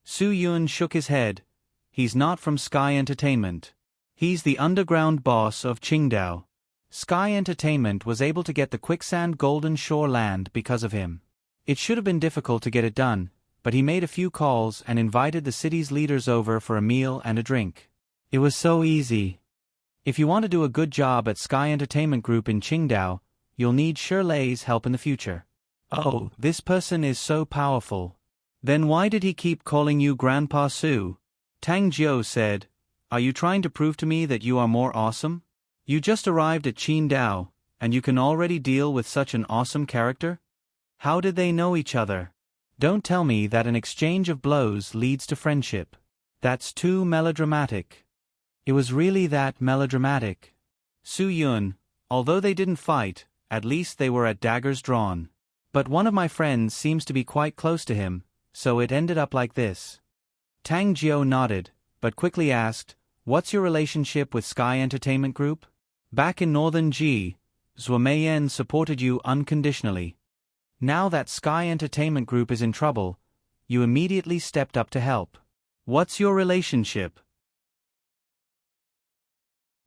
Su Yun shook his head. "He's not from Sky Entertainment. He's the underground boss of Qingdao. Sky Entertainment was able to get the Quicksand Golden Shore land because of him. It should have been difficult to get it done, but he made a few calls and invited the city's leaders over for a meal and a drink. It was so easy. If you want to do a good job at Sky Entertainment Group in Qingdao, you'll need Shirley's help in the future. Oh, this person is so powerful. Then why did he keep calling you Grandpa Su? Tang Jiu said, Are you trying to prove to me that you are more awesome? You just arrived at Qingdao, and you can already deal with such an awesome character? How did they know each other? Don't tell me that an exchange of blows leads to friendship. That's too melodramatic. It was really that melodramatic. Su Yun, although they didn't fight, at least they were at daggers drawn. But one of my friends seems to be quite close to him, so it ended up like this. Tang Jiu nodded, but quickly asked, What's your relationship with Sky Entertainment Group? Back in Northern Ji, Zhuo Meiyan supported you unconditionally. Now that Sky Entertainment Group is in trouble, you immediately stepped up to help. What's your relationship?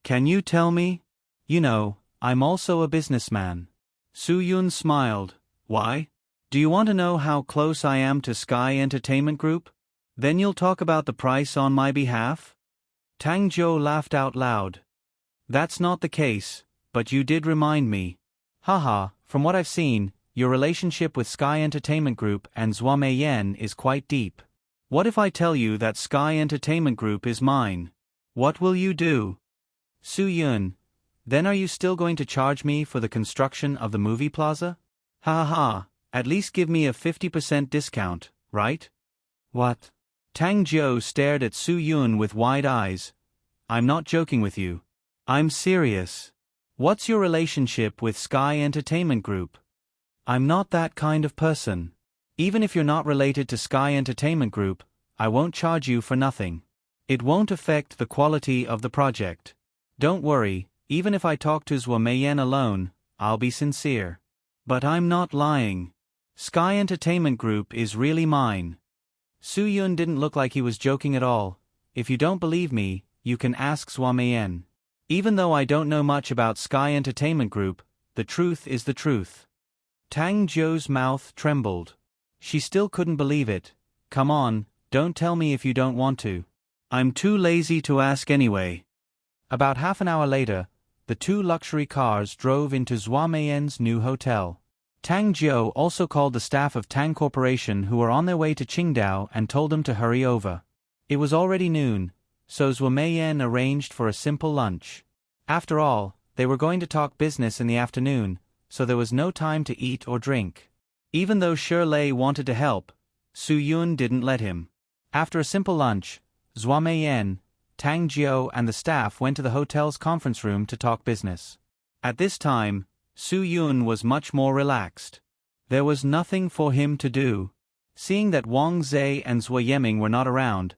Can you tell me? You know, I'm also a businessman. Su Yun smiled. Why? Do you want to know how close I am to Sky Entertainment Group? Then you'll talk about the price on my behalf? Tang Jiu laughed out loud. That's not the case, but you did remind me. Haha, from what I've seen, your relationship with Sky Entertainment Group and Zhuo Meiyan is quite deep. What if I tell you that Sky Entertainment Group is mine? What will you do? Su Yun, then are you still going to charge me for the construction of the movie plaza? Ha ha ha, at least give me a 50% discount, right? What? Tang Jiu stared at Su Yun with wide eyes. I'm not joking with you. I'm serious. What's your relationship with Sky Entertainment Group? I'm not that kind of person. Even if you're not related to Sky Entertainment Group, I won't charge you for nothing. It won't affect the quality of the project. Don't worry, even if I talk to Zhuo Meiyan alone, I'll be sincere. But I'm not lying. Sky Entertainment Group is really mine. Su Yun didn't look like he was joking at all. If you don't believe me, you can ask Zhuo Meiyan. Even though I don't know much about Sky Entertainment Group, the truth is the truth. Tang Jiu's mouth trembled. She still couldn't believe it. Come on, don't tell me if you don't want to. I'm too lazy to ask anyway. About half an hour later, the two luxury cars drove into Zhuo Meiyan's new hotel. Tang Jiu also called the staff of Tang Corporation who were on their way to Qingdao and told them to hurry over. It was already noon, so Zhuo Meiyan arranged for a simple lunch. After all, they were going to talk business in the afternoon, so there was no time to eat or drink. Even though Shirley wanted to help, Su Yun didn't let him. After a simple lunch, Zhuo Meiyan, Tang Jiu and the staff went to the hotel's conference room to talk business. At this time, Su Yun was much more relaxed. There was nothing for him to do. Seeing that Wang Zhe and Zhuo Yeming were not around,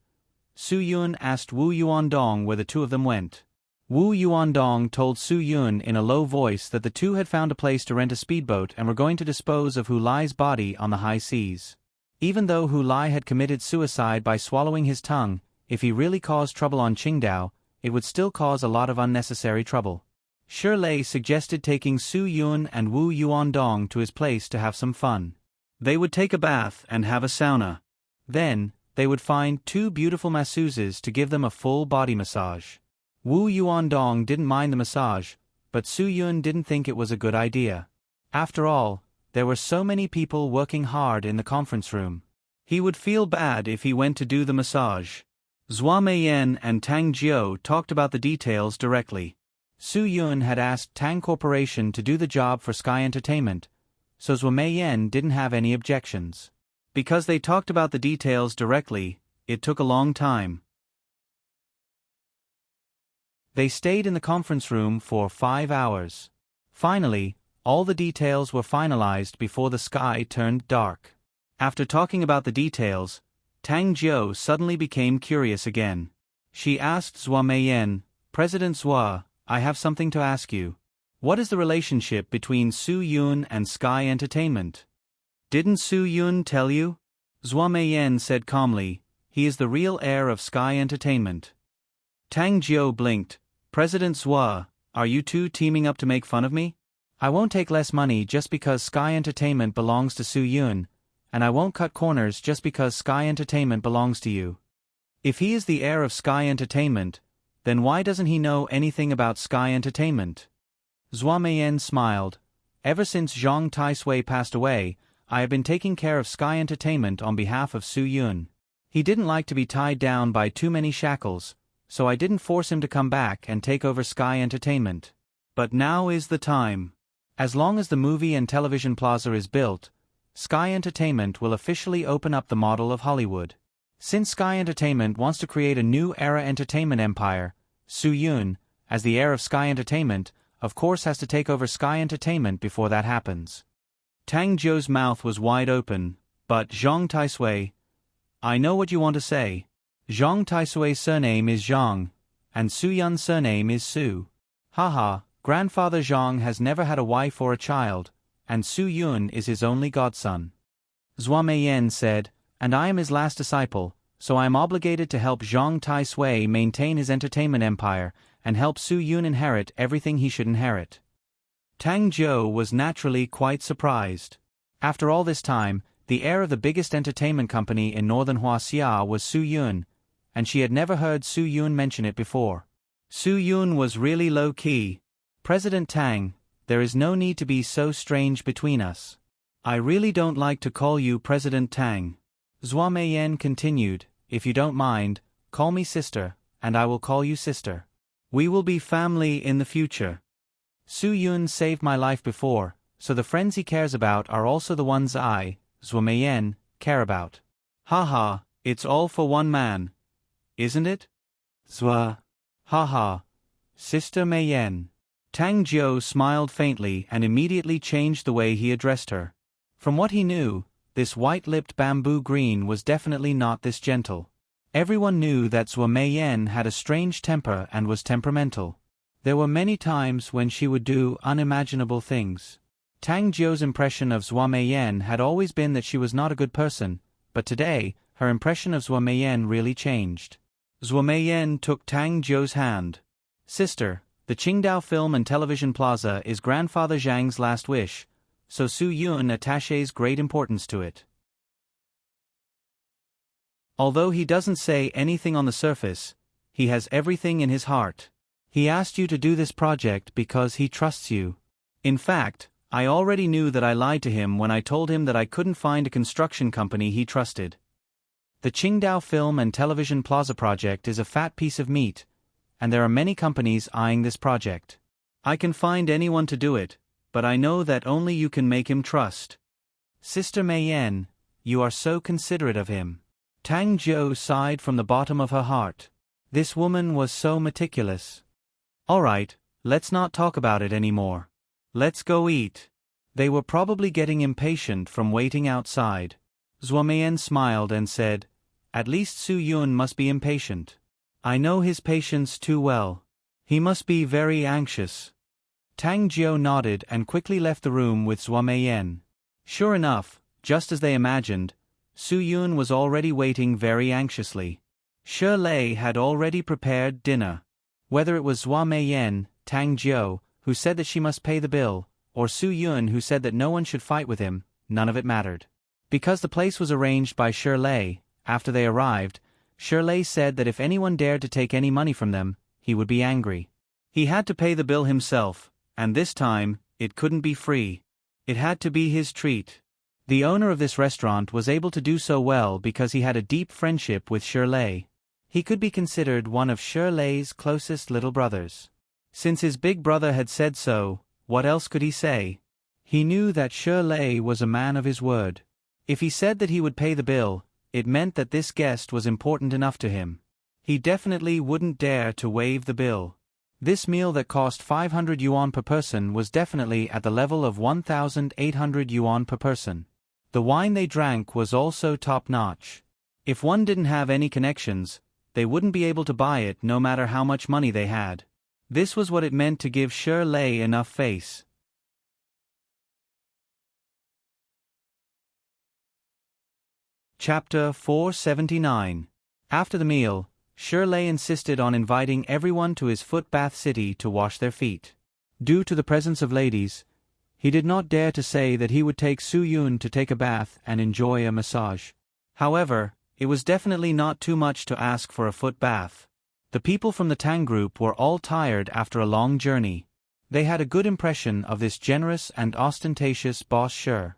Su Yun asked Wu Yuandong where the two of them went. Wu Yuandong told Su Yun in a low voice that the two had found a place to rent a speedboat and were going to dispose of Hu Lai's body on the high seas. Even though Hu Lai had committed suicide by swallowing his tongue, if he really caused trouble on Qingdao, it would still cause a lot of unnecessary trouble. Shirley suggested taking Su Yun and Wu Yuandong to his place to have some fun. They would take a bath and have a sauna. Then, they would find two beautiful masseuses to give them a full body massage. Wu Yuandong didn't mind the massage, but Su Yun didn't think it was a good idea. After all, there were so many people working hard in the conference room. He would feel bad if he went to do the massage. Zhuo Meiyan and Tang Jiu talked about the details directly. Su Yun had asked Tang Corporation to do the job for Sky Entertainment, so Zhuo Meiyan didn't have any objections. Because they talked about the details directly, it took a long time. They stayed in the conference room for 5 hours. Finally, all the details were finalized before the sky turned dark. After talking about the details, Tang Jiu suddenly became curious again. She asked Zhuo Meiyan, President Zhuo, I have something to ask you. What is the relationship between Su Yun and Sky Entertainment? Didn't Su Yun tell you? Zhuo Meiyan said calmly, he is the real heir of Sky Entertainment. Tang Jiu blinked. President Zhuo, are you two teaming up to make fun of me? I won't take less money just because Sky Entertainment belongs to Su Yun, and I won't cut corners just because Sky Entertainment belongs to you. If he is the heir of Sky Entertainment, then why doesn't he know anything about Sky Entertainment? Zhuo Meiyan smiled. Ever since Zhang Taisui passed away, I have been taking care of Sky Entertainment on behalf of Su Yun. He didn't like to be tied down by too many shackles, so I didn't force him to come back and take over Sky Entertainment. But now is the time. As long as the movie and television plaza is built, Sky Entertainment will officially open up the model of Hollywood. Since Sky Entertainment wants to create a new era entertainment empire, Su Yun, as the heir of Sky Entertainment, of course has to take over Sky Entertainment before that happens. Tang Zhou's mouth was wide open, but Zhang Taisui, I know what you want to say. Zhang Taisui's surname is Zhang, and Su Yun's surname is Su. Haha, grandfather Zhang has never had a wife or a child, and Su Yun is his only godson. Zhua Meiyan said, and I am his last disciple, so I am obligated to help Zhang Taisui maintain his entertainment empire and help Su Yun inherit everything he should inherit. Tang Zhou was naturally quite surprised. After all this time, the heir of the biggest entertainment company in northern Huaxia was Su Yun, and she had never heard Su Yun mention it before. Su Yun was really low-key. President Tang, there is no need to be so strange between us. I really don't like to call you President Tang. Zhua Meiyan continued, if you don't mind, call me sister, and I will call you sister. We will be family in the future. Su Yun saved my life before, so the friends he cares about are also the ones I, Zhua Meiyan, care about. Haha, it's all for one man. Isn't it? Zhua. Haha. Sister Meiyan. Tang Zhou smiled faintly and immediately changed the way he addressed her. From what he knew, this white-lipped bamboo green was definitely not this gentle. Everyone knew that Zhua Meiyan had a strange temper and was temperamental. There were many times when she would do unimaginable things. Tang Zhou's impression of Zhua Meiyan had always been that she was not a good person, but today, her impression of Zhua Meiyan really changed. Zhua Meiyan took Tang Zhou's hand. Sister, the Qingdao Film and Television Plaza is Grandfather Zhang's last wish, so Su Yun attaches great importance to it. Although he doesn't say anything on the surface, he has everything in his heart. He asked you to do this project because he trusts you. In fact, I already knew that I lied to him when I told him that I couldn't find a construction company he trusted. The Qingdao Film and Television Plaza project is a fat piece of meat, and there are many companies eyeing this project. I can find anyone to do it, but I know that only you can make him trust. Sister Meiyan, you are so considerate of him. Tang Zhou sighed from the bottom of her heart. This woman was so meticulous. All right, let's not talk about it anymore. Let's go eat. They were probably getting impatient from waiting outside. Zhua Meiyan smiled and said, at least Su Yun must be impatient. I know his patience too well. He must be very anxious. Tang Zhou nodded and quickly left the room with Zhua Meiyan. Sure enough, just as they imagined, Su Yun was already waiting very anxiously. Shi Lei had already prepared dinner. Whether it was Zhua Meiyan, Tang Zhou, who said that she must pay the bill, or Su Yun who said that no one should fight with him, none of it mattered. Because the place was arranged by Shi Lei, after they arrived, Shi Lei said that if anyone dared to take any money from them, he would be angry. He had to pay the bill himself, and this time, it couldn't be free. It had to be his treat. The owner of this restaurant was able to do so well because he had a deep friendship with Shi Lei. He could be considered one of Shi Lei's closest little brothers. Since his big brother had said so, what else could he say? He knew that Shi Lei was a man of his word. If he said that he would pay the bill, it meant that this guest was important enough to him. He definitely wouldn't dare to waive the bill. This meal that cost 500 yuan per person was definitely at the level of 1,800 yuan per person. The wine they drank was also top-notch. If one didn't have any connections, they wouldn't be able to buy it no matter how much money they had. This was what it meant to give Shi Lei enough face. Chapter 479. After the meal, Shi Lei insisted on inviting everyone to his foot bath city to wash their feet. Due to the presence of ladies, he did not dare to say that he would take Su Yun to take a bath and enjoy a massage. However, it was definitely not too much to ask for a foot bath. The people from the Tang group were all tired after a long journey. They had a good impression of this generous and ostentatious boss Shi.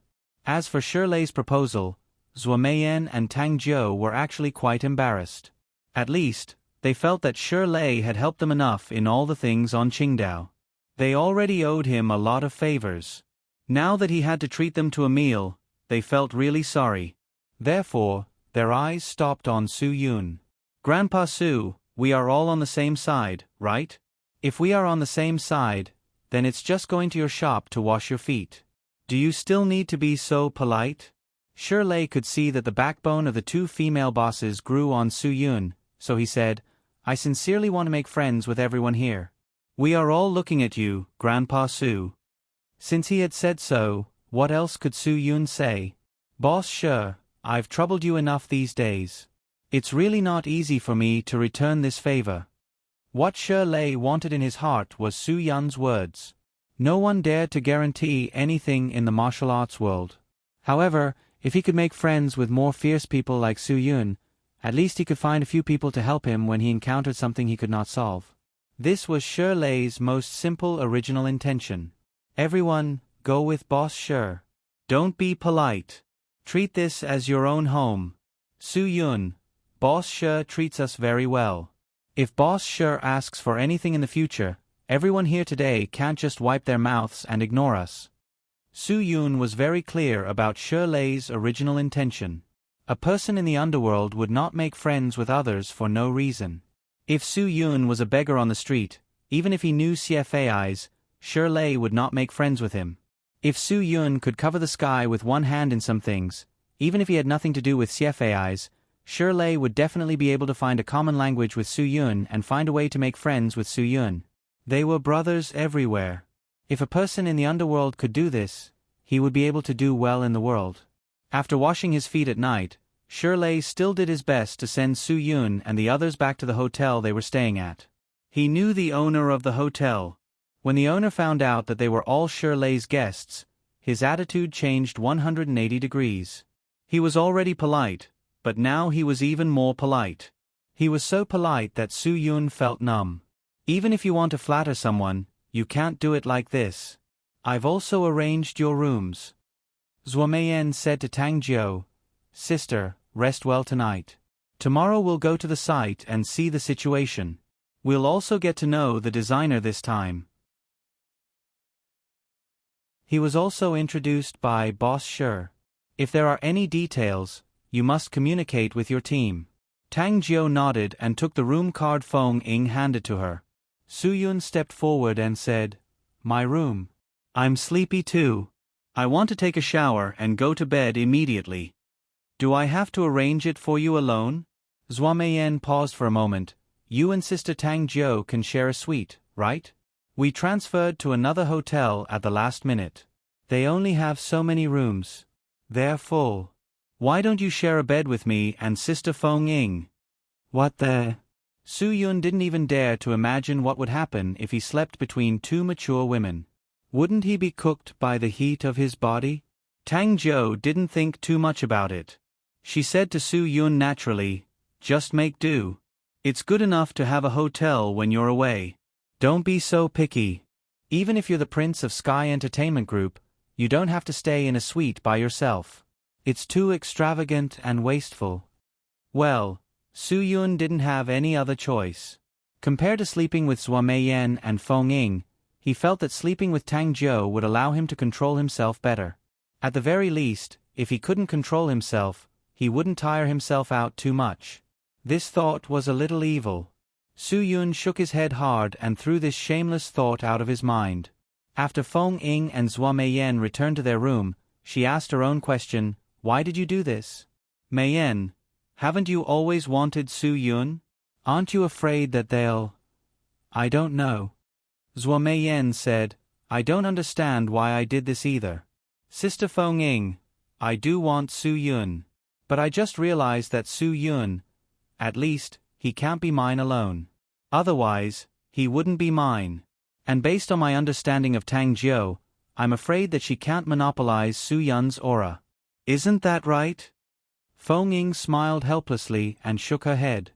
As for Shirley's proposal, Zhuo Meiyan and Tang Jiu were actually quite embarrassed. At least, they felt that Shirley had helped them enough in all the things on Qingdao. They already owed him a lot of favors. Now that he had to treat them to a meal, they felt really sorry. Therefore, their eyes stopped on Su Yun. Grandpa Su, we are all on the same side, right? If we are on the same side, then it's just going to your shop to wash your feet. Do you still need to be so polite? Shirley could see that the backbone of the two female bosses grew on Su Yun, so he said, I sincerely want to make friends with everyone here. We are all looking at you, Grandpa Su. Since he had said so, what else could Su Yun say? Boss Shi, I've troubled you enough these days. It's really not easy for me to return this favor. What Shirley wanted in his heart was Su Yun's words. No one dared to guarantee anything in the martial arts world. However, if he could make friends with more fierce people like Su Yun, at least he could find a few people to help him when he encountered something he could not solve. This was Shirley's most simple original intention. Everyone, go with Boss Shi. Don't be polite. Treat this as your own home. Su Yun, Boss Shi treats us very well. If Boss Shi asks for anything in the future, everyone here today can't just wipe their mouths and ignore us. Su Yun was very clear about Shirley's original intention. A person in the underworld would not make friends with others for no reason. If Su Yun was a beggar on the street, even if he knew CFAIs, Shirley would not make friends with him. If Su Yun could cover the sky with one hand in some things, even if he had nothing to do with CFAIs, Shirley would definitely be able to find a common language with Su Yun and find a way to make friends with Su Yun. They were brothers everywhere. If a person in the underworld could do this, he would be able to do well in the world. After washing his feet at night, Shirley still did his best to send Su Yun and the others back to the hotel they were staying at. He knew the owner of the hotel. When the owner found out that they were all Shirley's guests, his attitude changed 180 degrees. He was already polite, but now he was even more polite. He was so polite that Su Yun felt numb. Even if you want to flatter someone, you can't do it like this. I've also arranged your rooms. Zhuo Meiyan said to Tang Jiu, Sister, rest well tonight. Tomorrow we'll go to the site and see the situation. We'll also get to know the designer this time. He was also introduced by Boss Shi. If there are any details, you must communicate with your team. Tang Jiu nodded and took the room card Feng Ying handed to her. Su Yun stepped forward and said, My room. I'm sleepy too. I want to take a shower and go to bed immediately. Do I have to arrange it for you alone? Zhuo Meiyan paused for a moment. You and Sister Tang Jiu can share a suite, right? We transferred to another hotel at the last minute. They only have so many rooms. They're full. Why don't you share a bed with me and Sister Feng Ying? What the? Su Yun didn't even dare to imagine what would happen if he slept between two mature women. Wouldn't he be cooked by the heat of his body? Tang Jiu didn't think too much about it. She said to Su Yun naturally, Just make do. It's good enough to have a hotel when you're away. Don't be so picky. Even if you're the prince of Sky Entertainment Group, you don't have to stay in a suite by yourself. It's too extravagant and wasteful. Well, Su Yun didn't have any other choice. Compared to sleeping with Zhuo Meiyan and Feng Ying, he felt that sleeping with Tang Jiu would allow him to control himself better. At the very least, if he couldn't control himself, he wouldn't tire himself out too much. This thought was a little evil. Su Yun shook his head hard and threw this shameless thought out of his mind. After Feng Ying and Zhuo Meiyan returned to their room, she asked her own question, Why did you do this? Meiyan, haven't you always wanted Su Yun? Aren't you afraid that they'll... I don't know. Zhuo Meiyan said, I don't understand why I did this either. Sister Feng Ying, I do want Su Yun. But I just realized that Su Yun, at least, he can't be mine alone. Otherwise, he wouldn't be mine. And based on my understanding of Tang Jiu, I'm afraid that she can't monopolize Su Yun's aura. Isn't that right? Feng Ying smiled helplessly and shook her head.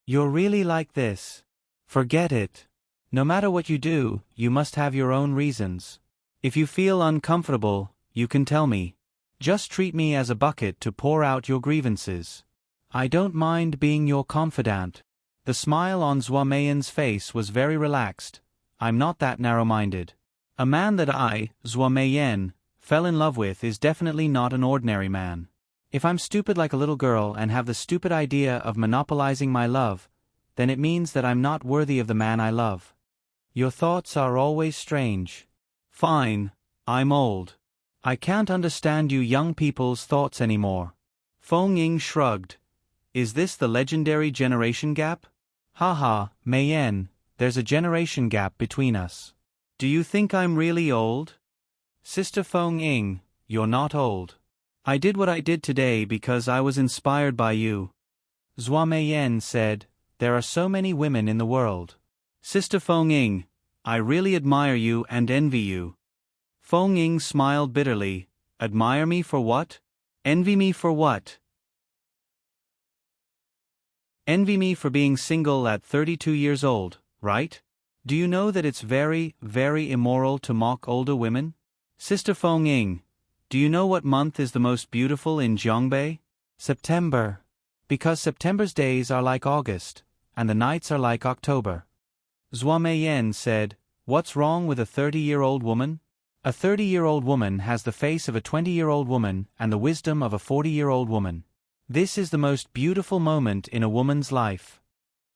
You're really like this. Forget it. No matter what you do, you must have your own reasons. If you feel uncomfortable, you can tell me. Just treat me as a bucket to pour out your grievances. I don't mind being your confidant. The smile on Zhua Meiyan's face was very relaxed. I'm not that narrow-minded. A man that I, Zhua Meiyan, fell in love with is definitely not an ordinary man. If I'm stupid like a little girl and have the stupid idea of monopolizing my love, then it means that I'm not worthy of the man I love. Your thoughts are always strange. Fine, I'm old. I can't understand you young people's thoughts anymore. Feng Ying shrugged. Is this the legendary generation gap? Haha, Meiyan, there's a generation gap between us. Do you think I'm really old? Sister Feng Ying, you're not old. I did what I did today because I was inspired by you. Zhua Meiyan said, there are so many women in the world. Sister Feng Ying, I really admire you and envy you. Feng Ying smiled bitterly. Admire me for what? Envy me for what? Envy me for being single at 32 years old, right? Do you know that it's very, very immoral to mock older women? Sister Feng Ying, do you know what month is the most beautiful in Jiangbei? September. Because September's days are like August, and the nights are like October. Zhua Meiyan said, what's wrong with a 30-year-old woman? A 30-year-old woman has the face of a 20-year-old woman and the wisdom of a 40-year-old woman. This is the most beautiful moment in a woman's life.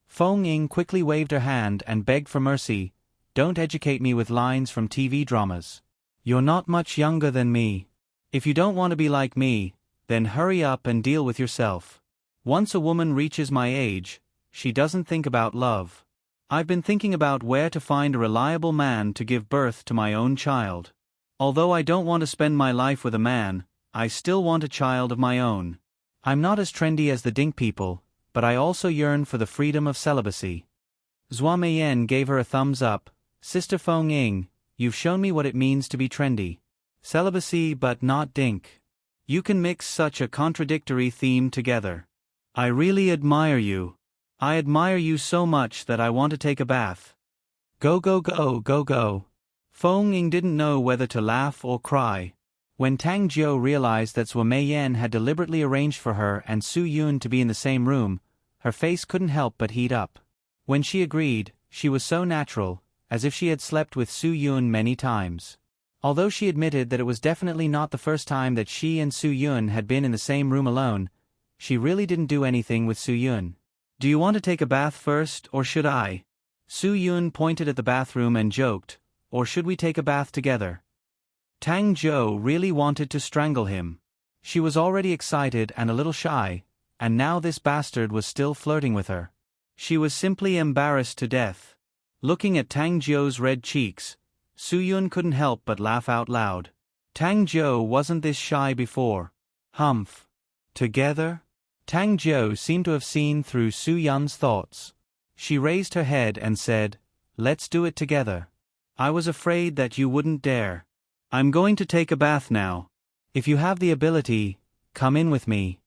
Feng Ying quickly waved her hand and begged for mercy. Don't educate me with lines from TV dramas. You're not much younger than me. If you don't want to be like me, then hurry up and deal with yourself. Once a woman reaches my age, she doesn't think about love. I've been thinking about where to find a reliable man to give birth to my own child. Although I don't want to spend my life with a man, I still want a child of my own. I'm not as trendy as the Dink people, but I also yearn for the freedom of celibacy. Zhua Meiyan gave her a thumbs up. Sister Feng Ying, you've shown me what it means to be trendy. Celibacy but not Dink. You can mix such a contradictory theme together. I really admire you. I admire you so much that I want to take a bath. Go go go go go. Feng Ying didn't know whether to laugh or cry. When Tang Jiu realized that Zhua Meiyan had deliberately arranged for her and Su Yun to be in the same room, her face couldn't help but heat up. When she agreed, she was so natural, as if she had slept with Su Yun many times. Although she admitted that it was definitely not the first time that she and Su Yun had been in the same room alone, she really didn't do anything with Su Yun. Do you want to take a bath first, or should I? Su Yun pointed at the bathroom and joked, or should we take a bath together? Tang Jiu really wanted to strangle him. She was already excited and a little shy, and now this bastard was still flirting with her. She was simply embarrassed to death. Looking at Tang Jiu's red cheeks, Su Yun couldn't help but laugh out loud. Tang Jiu wasn't this shy before. Humph. Together? Tang Jiu seemed to have seen through Su Yun's thoughts. She raised her head and said, let's do it together. I was afraid that you wouldn't dare. I'm going to take a bath now. If you have the ability, come in with me.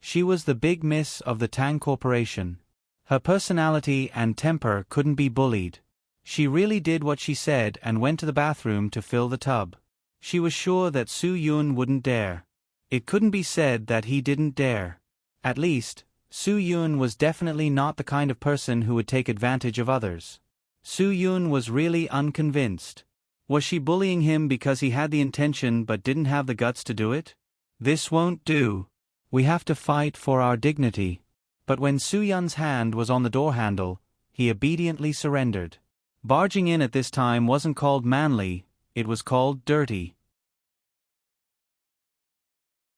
She was the big miss of the Tang Corporation. Her personality and temper couldn't be bullied. She really did what she said and went to the bathroom to fill the tub. She was sure that Su Yun wouldn't dare. It couldn't be said that he didn't dare. At least, Su Yun was definitely not the kind of person who would take advantage of others. Su Yun was really unconvinced. Was she bullying him because he had the intention but didn't have the guts to do it? This won't do. We have to fight for our dignity. But when Su Yun's hand was on the door handle, he obediently surrendered. Barging in at this time wasn't called manly, it was called dirty.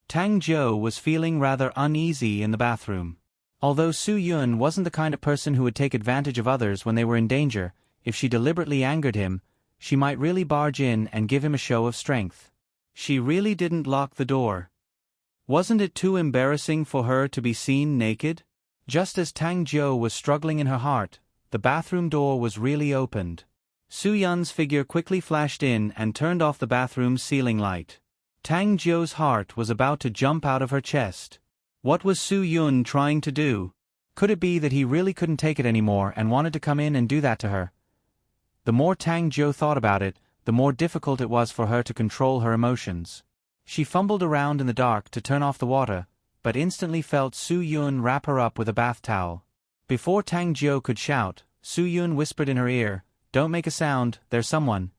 Tang Jiu was feeling rather uneasy in the bathroom. Although Su Yun wasn't the kind of person who would take advantage of others when they were in danger, if she deliberately angered him, she might really barge in and give him a show of strength. She really didn't lock the door. Wasn't it too embarrassing for her to be seen naked? Just as Tang Jiu was struggling in her heart, the bathroom door was really opened. Su Yun's figure quickly flashed in and turned off the bathroom's ceiling light. Tang Jiu's heart was about to jump out of her chest. What was Su Yun trying to do? Could it be that he really couldn't take it anymore and wanted to come in and do that to her? The more Tang Jiu thought about it, the more difficult it was for her to control her emotions. She fumbled around in the dark to turn off the water, but instantly felt Su Yun wrap her up with a bath towel. Before Tang Jiu could shout, Su Yun whispered in her ear, "Don't make a sound, there's someone."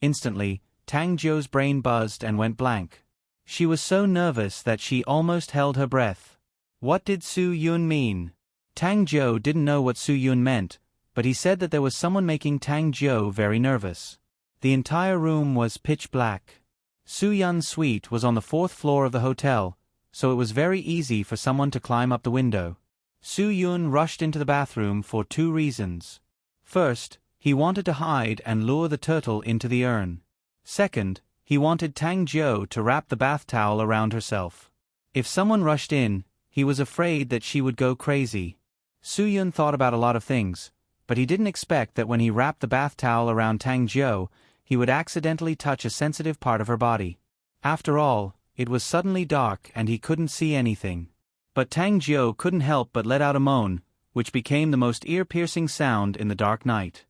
Instantly, Tang Jiu's brain buzzed and went blank. She was so nervous that she almost held her breath. What did Su Yun mean? Tang Jiu didn't know what Su Yun meant, but he said that there was someone making Tang Jiu very nervous. The entire room was pitch black. Su Yun's suite was on the 4th floor of the hotel, so it was very easy for someone to climb up the window. Su Yun rushed into the bathroom for 2 reasons. First, he wanted to hide and lure the turtle into the urn. Second, he wanted Tang Jiu to wrap the bath towel around herself. If someone rushed in, he was afraid that she would go crazy. Su Yun thought about a lot of things, but he didn't expect that when he wrapped the bath towel around Tang Jiu, he would accidentally touch a sensitive part of her body. After all, it was suddenly dark and he couldn't see anything. But Tang Jiu couldn't help but let out a moan, which became the most ear-piercing sound in the dark night.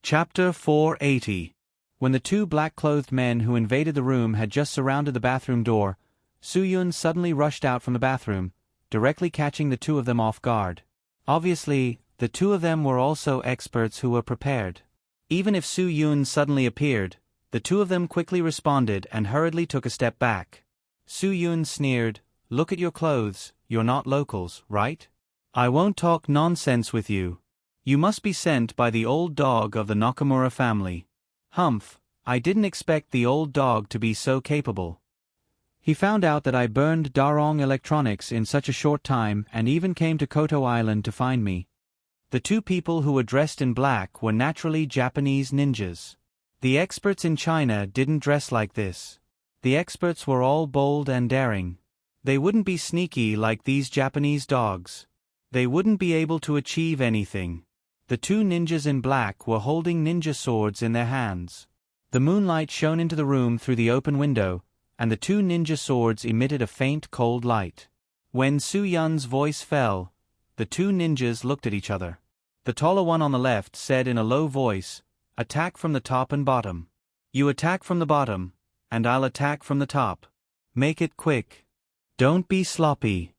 Chapter 480. When the 2 black-clothed men who invaded the room had just surrounded the bathroom door, Su Yun suddenly rushed out from the bathroom, directly catching the 2 of them off guard. Obviously, the 2 of them were also experts who were prepared. Even if Su Yun suddenly appeared, the 2 of them quickly responded and hurriedly took a step back. Su Yun sneered, "Look at your clothes, you're not locals, right? I won't talk nonsense with you. You must be sent by the old dog of the Nakamura family." Humph, I didn't expect the old dog to be so capable. He found out that I burned Darong Electronics in such a short time and even came to Koto Island to find me. The 2 people who were dressed in black were naturally Japanese ninjas. The experts in China didn't dress like this. The experts were all bold and daring. They wouldn't be sneaky like these Japanese dogs. They wouldn't be able to achieve anything. The 2 ninjas in black were holding ninja swords in their hands. The moonlight shone into the room through the open window, and the 2 ninja swords emitted a faint cold light. When Su Yun's voice fell, the 2 ninjas looked at each other. The taller one on the left said in a low voice, "Attack from the top and bottom. You attack from the bottom, and I'll attack from the top. Make it quick. Don't be sloppy."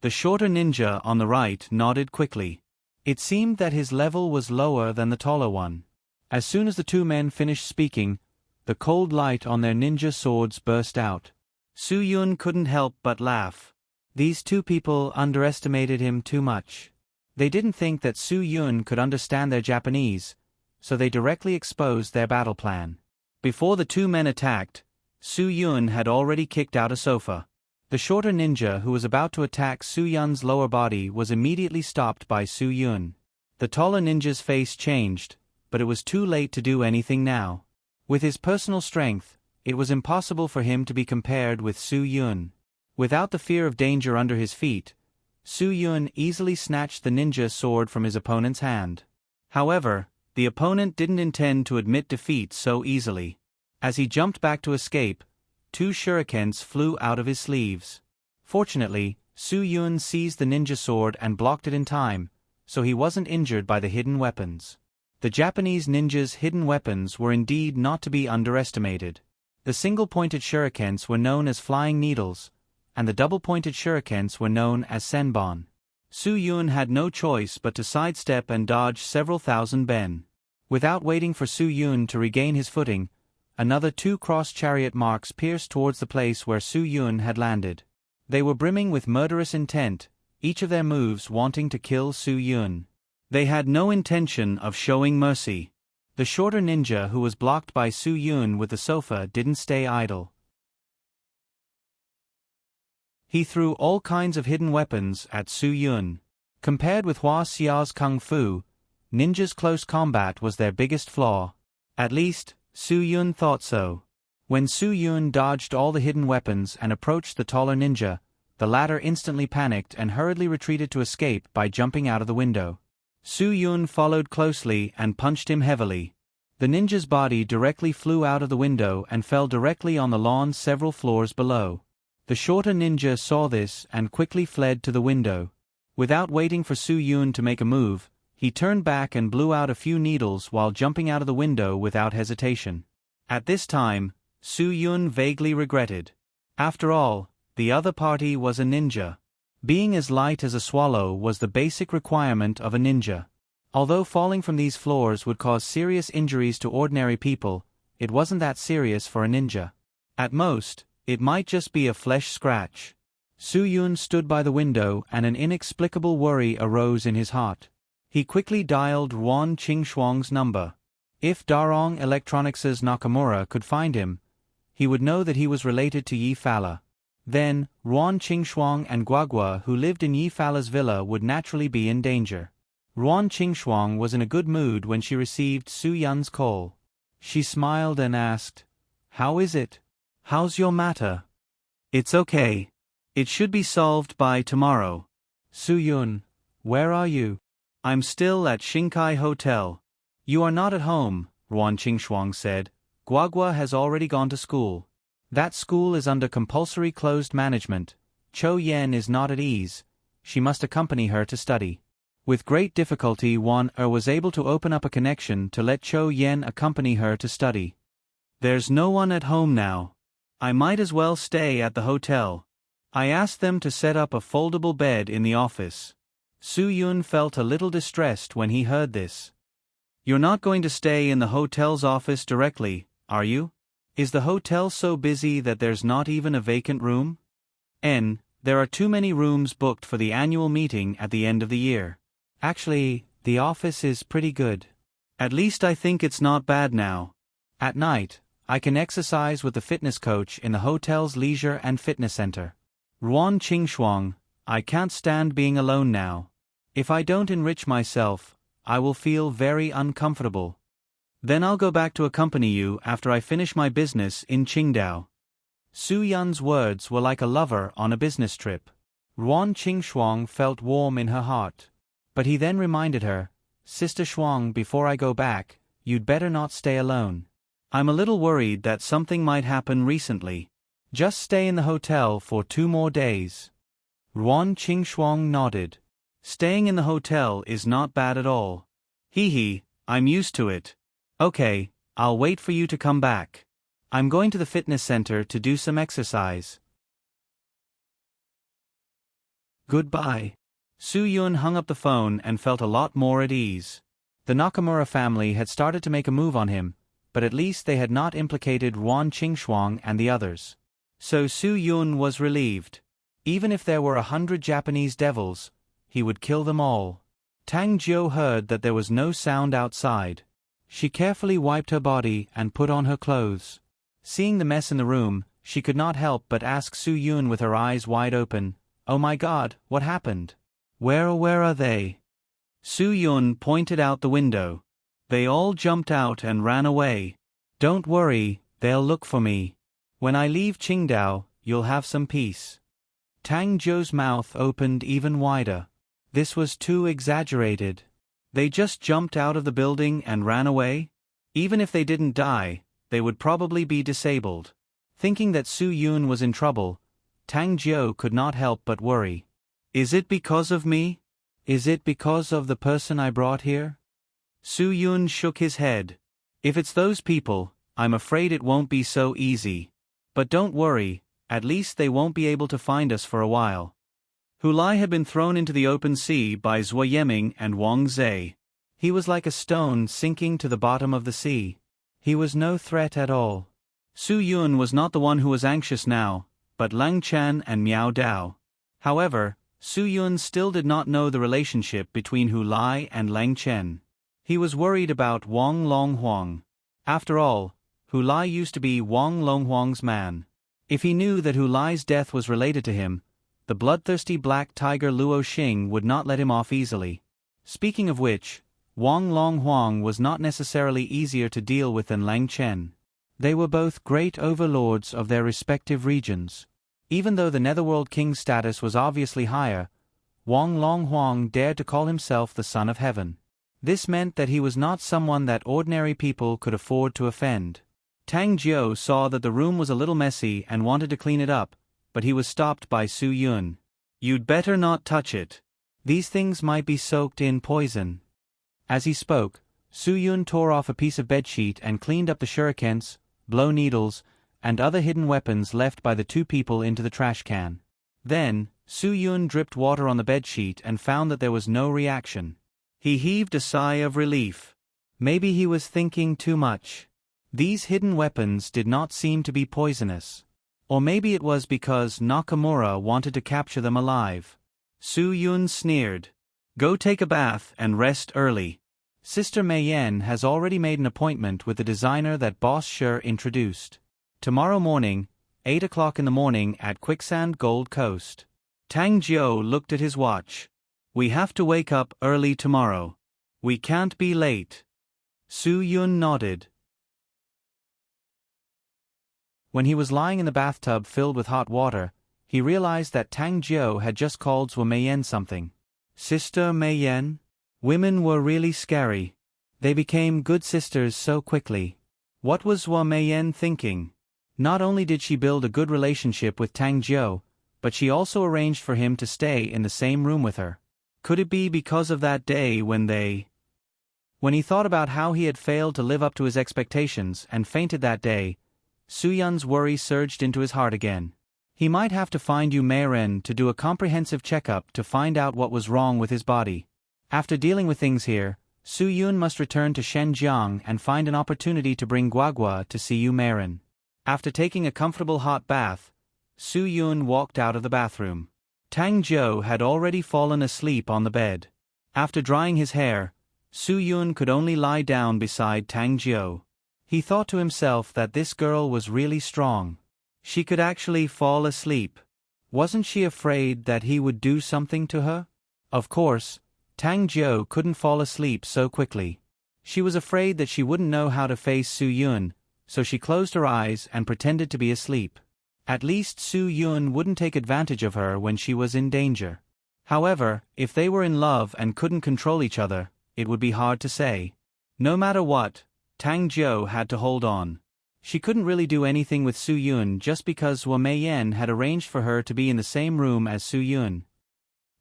The shorter ninja on the right nodded quickly. It seemed that his level was lower than the taller one. As soon as the 2 men finished speaking, the cold light on their ninja swords burst out. Su Yun couldn't help but laugh. These 2 people underestimated him too much. They didn't think that Su Yun could understand their Japanese, so they directly exposed their battle plan. Before the 2 men attacked, Su Yun had already kicked out a sofa. The shorter ninja who was about to attack Su Yun's lower body was immediately stopped by Su Yun. The taller ninja's face changed, but it was too late to do anything now. With his personal strength, it was impossible for him to be compared with Su Yun. Without the fear of danger under his feet, Su Yun easily snatched the ninja sword from his opponent's hand. However, the opponent didn't intend to admit defeat so easily. As he jumped back to escape, 2 shurikens flew out of his sleeves. Fortunately, Su Yun seized the ninja sword and blocked it in time, so he wasn't injured by the hidden weapons. The Japanese ninjas' hidden weapons were indeed not to be underestimated. The single-pointed shurikens were known as flying needles, and the double-pointed shurikens were known as senbon. Su Yun had no choice but to sidestep and dodge several thousand ben. Without waiting for Su Yun to regain his footing, another 2 cross-chariot marks pierced towards the place where Su Yun had landed. They were brimming with murderous intent, each of their moves wanting to kill Su Yun. They had no intention of showing mercy. The shorter ninja who was blocked by Su Yun with the sofa didn't stay idle. He threw all kinds of hidden weapons at Su Yun. Compared with Hua Xiao's kung fu, ninjas' close combat was their biggest flaw. At least, Su Yun thought so. When Su Yun dodged all the hidden weapons and approached the taller ninja, the latter instantly panicked and hurriedly retreated to escape by jumping out of the window. Su Yun followed closely and punched him heavily. The ninja's body directly flew out of the window and fell directly on the lawn several floors below. The shorter ninja saw this and quickly fled to the window. Without waiting for Su Yun to make a move, He turned back and blew out a few needles while jumping out of the window without hesitation. At this time, Su Yun vaguely regretted. After all, the other party was a ninja. Being as light as a swallow was the basic requirement of a ninja. Although falling from these floors would cause serious injuries to ordinary people, it wasn't that serious for a ninja. At most, it might just be a flesh scratch. Su Yun stood by the window and an inexplicable worry arose in his heart. He quickly dialed Ruan Qingxuang's number. If Darong Electronics' Nakamura could find him, he would know that he was related to Yi Fala. Then, Ruan Qingxuang and Guagua who lived in Yi Fala's villa would naturally be in danger. Ruan Qingxuang was in a good mood when she received Su Yun's call. She smiled and asked, "How is it? How's your matter?" "It's okay. It should be solved by tomorrow." "Su Yun, where are you?" "I'm still at Xingkai Hotel." "You are not at home," Ruan Qingxuang said. "Guagua has already gone to school. That school is under compulsory closed management. Chou Yen is not at ease. She must accompany her to study." With great difficulty Wan was able to open up a connection to let Chou Yen accompany her to study. "There's no one at home now. I might as well stay at the hotel. I asked them to set up a foldable bed in the office." Su Yun felt a little distressed when he heard this. "You're not going to stay in the hotel's office directly, are you? Is the hotel so busy that there's not even a vacant room?" There are too many rooms booked for the annual meeting at the end of the year. Actually, the office is pretty good. At least I think it's not bad now. At night, I can exercise with the fitness coach in the hotel's leisure and fitness center. Ruan Qingxuang, I can't stand being alone now. If I don't enrich myself, I will feel very uncomfortable. Then I'll go back to accompany you after I finish my business in Qingdao." Su Yun's words were like a lover on a business trip. Ruan Qingxuang felt warm in her heart. But he then reminded her, "Sister Shuang, before I go back, you'd better not stay alone. I'm a little worried that something might happen recently. Just stay in the hotel for 2 more days." Ruan Qingxuang nodded. "Staying in the hotel is not bad at all. Hee, I'm used to it. Okay, I'll wait for you to come back. I'm going to the fitness center to do some exercise." Goodbye. Su Yun hung up the phone and felt a lot more at ease. The Nakamura family had started to make a move on him, but at least they had not implicated Ruan Qingxuang and the others. So Su Yun was relieved. Even if there were 100 Japanese devils, he would kill them all. Tang Jiu heard that there was no sound outside. She carefully wiped her body and put on her clothes. Seeing the mess in the room, she could not help but ask Su Yun with her eyes wide open, "Oh my God, what happened? Where are they?" Su Yun pointed out the window. "They all jumped out and ran away. Don't worry, they'll look for me. When I leave Qingdao, you'll have some peace." Tang Jiu's mouth opened even wider. This was too exaggerated. They just jumped out of the building and ran away? Even if they didn't die, they would probably be disabled. Thinking that Su Yun was in trouble, Tang Jiu could not help but worry. "Is it because of me? Is it because of the person I brought here?" Su Yun shook his head. "If it's those people, I'm afraid it won't be so easy. But don't worry, at least they won't be able to find us for a while." Hulai had been thrown into the open sea by Zhuo Yeming and Wang Zhe. He was like a stone sinking to the bottom of the sea. He was no threat at all. Su Yun was not the one who was anxious now, but Lang Chen and Miao Dao. However, Su Yun still did not know the relationship between Hulai and Lang Chen. He was worried about Wang Longhuang. After all, Hulai used to be Wang Longhuang's man. If he knew that Hulai's death was related to him, the bloodthirsty black tiger Luo Xing would not let him off easily. Speaking of which, Wang Longhuang was not necessarily easier to deal with than Lang Chen. They were both great overlords of their respective regions. Even though the Netherworld King's status was obviously higher, Wang Longhuang dared to call himself the Son of Heaven. This meant that he was not someone that ordinary people could afford to offend. Tang Jiu saw that the room was a little messy and wanted to clean it up, but he was stopped by Su Yun. "You'd better not touch it. These things might be soaked in poison." As he spoke, Su-yun tore off a piece of bedsheet and cleaned up the shurikens, blow needles, and other hidden weapons left by the two people into the trash can. Then, Su-yun dripped water on the bedsheet and found that there was no reaction. He heaved a sigh of relief. Maybe he was thinking too much. These hidden weapons did not seem to be poisonous. Or maybe it was because Nakamura wanted to capture them alive. Su-yun sneered. Go take a bath and rest early. Sister Mei-yen has already made an appointment with the designer that Boss Sher introduced. Tomorrow morning, 8 o'clock in the morning at Quicksand Gold Coast. Tang Jiu looked at his watch. We have to wake up early tomorrow. We can't be late. Su-yun nodded. When he was lying in the bathtub filled with hot water, he realized that Tang Jiu had just called Zhou Meiyen something. Sister Mei-yen? Women were really scary. They became good sisters so quickly. What was Zhou Meiyen thinking? Not only did she build a good relationship with Tang Jiu, but she also arranged for him to stay in the same room with her. Could it be because of that day when he thought about how he had failed to live up to his expectations and fainted that day, Su-yun's worry surged into his heart again. He might have to find Yu Meiren to do a comprehensive checkup to find out what was wrong with his body. After dealing with things here, Su-yun must return to Shenjiang and find an opportunity to bring Guagua to see Yu Meiren. After taking a comfortable hot bath, Su-yun walked out of the bathroom. Tang Jiu had already fallen asleep on the bed. After drying his hair, Su-yun could only lie down beside Tang Jiu. He thought to himself that this girl was really strong. She could actually fall asleep. Wasn't she afraid that he would do something to her? Of course, Tang Jiu couldn't fall asleep so quickly. She was afraid that she wouldn't know how to face Su-yun, so she closed her eyes and pretended to be asleep. At least Su-yun wouldn't take advantage of her when she was in danger. However, if they were in love and couldn't control each other, it would be hard to say. No matter what, Tang Jiu had to hold on. She couldn't really do anything with Su-yun just because Zhou Meiyen had arranged for her to be in the same room as Su-yun.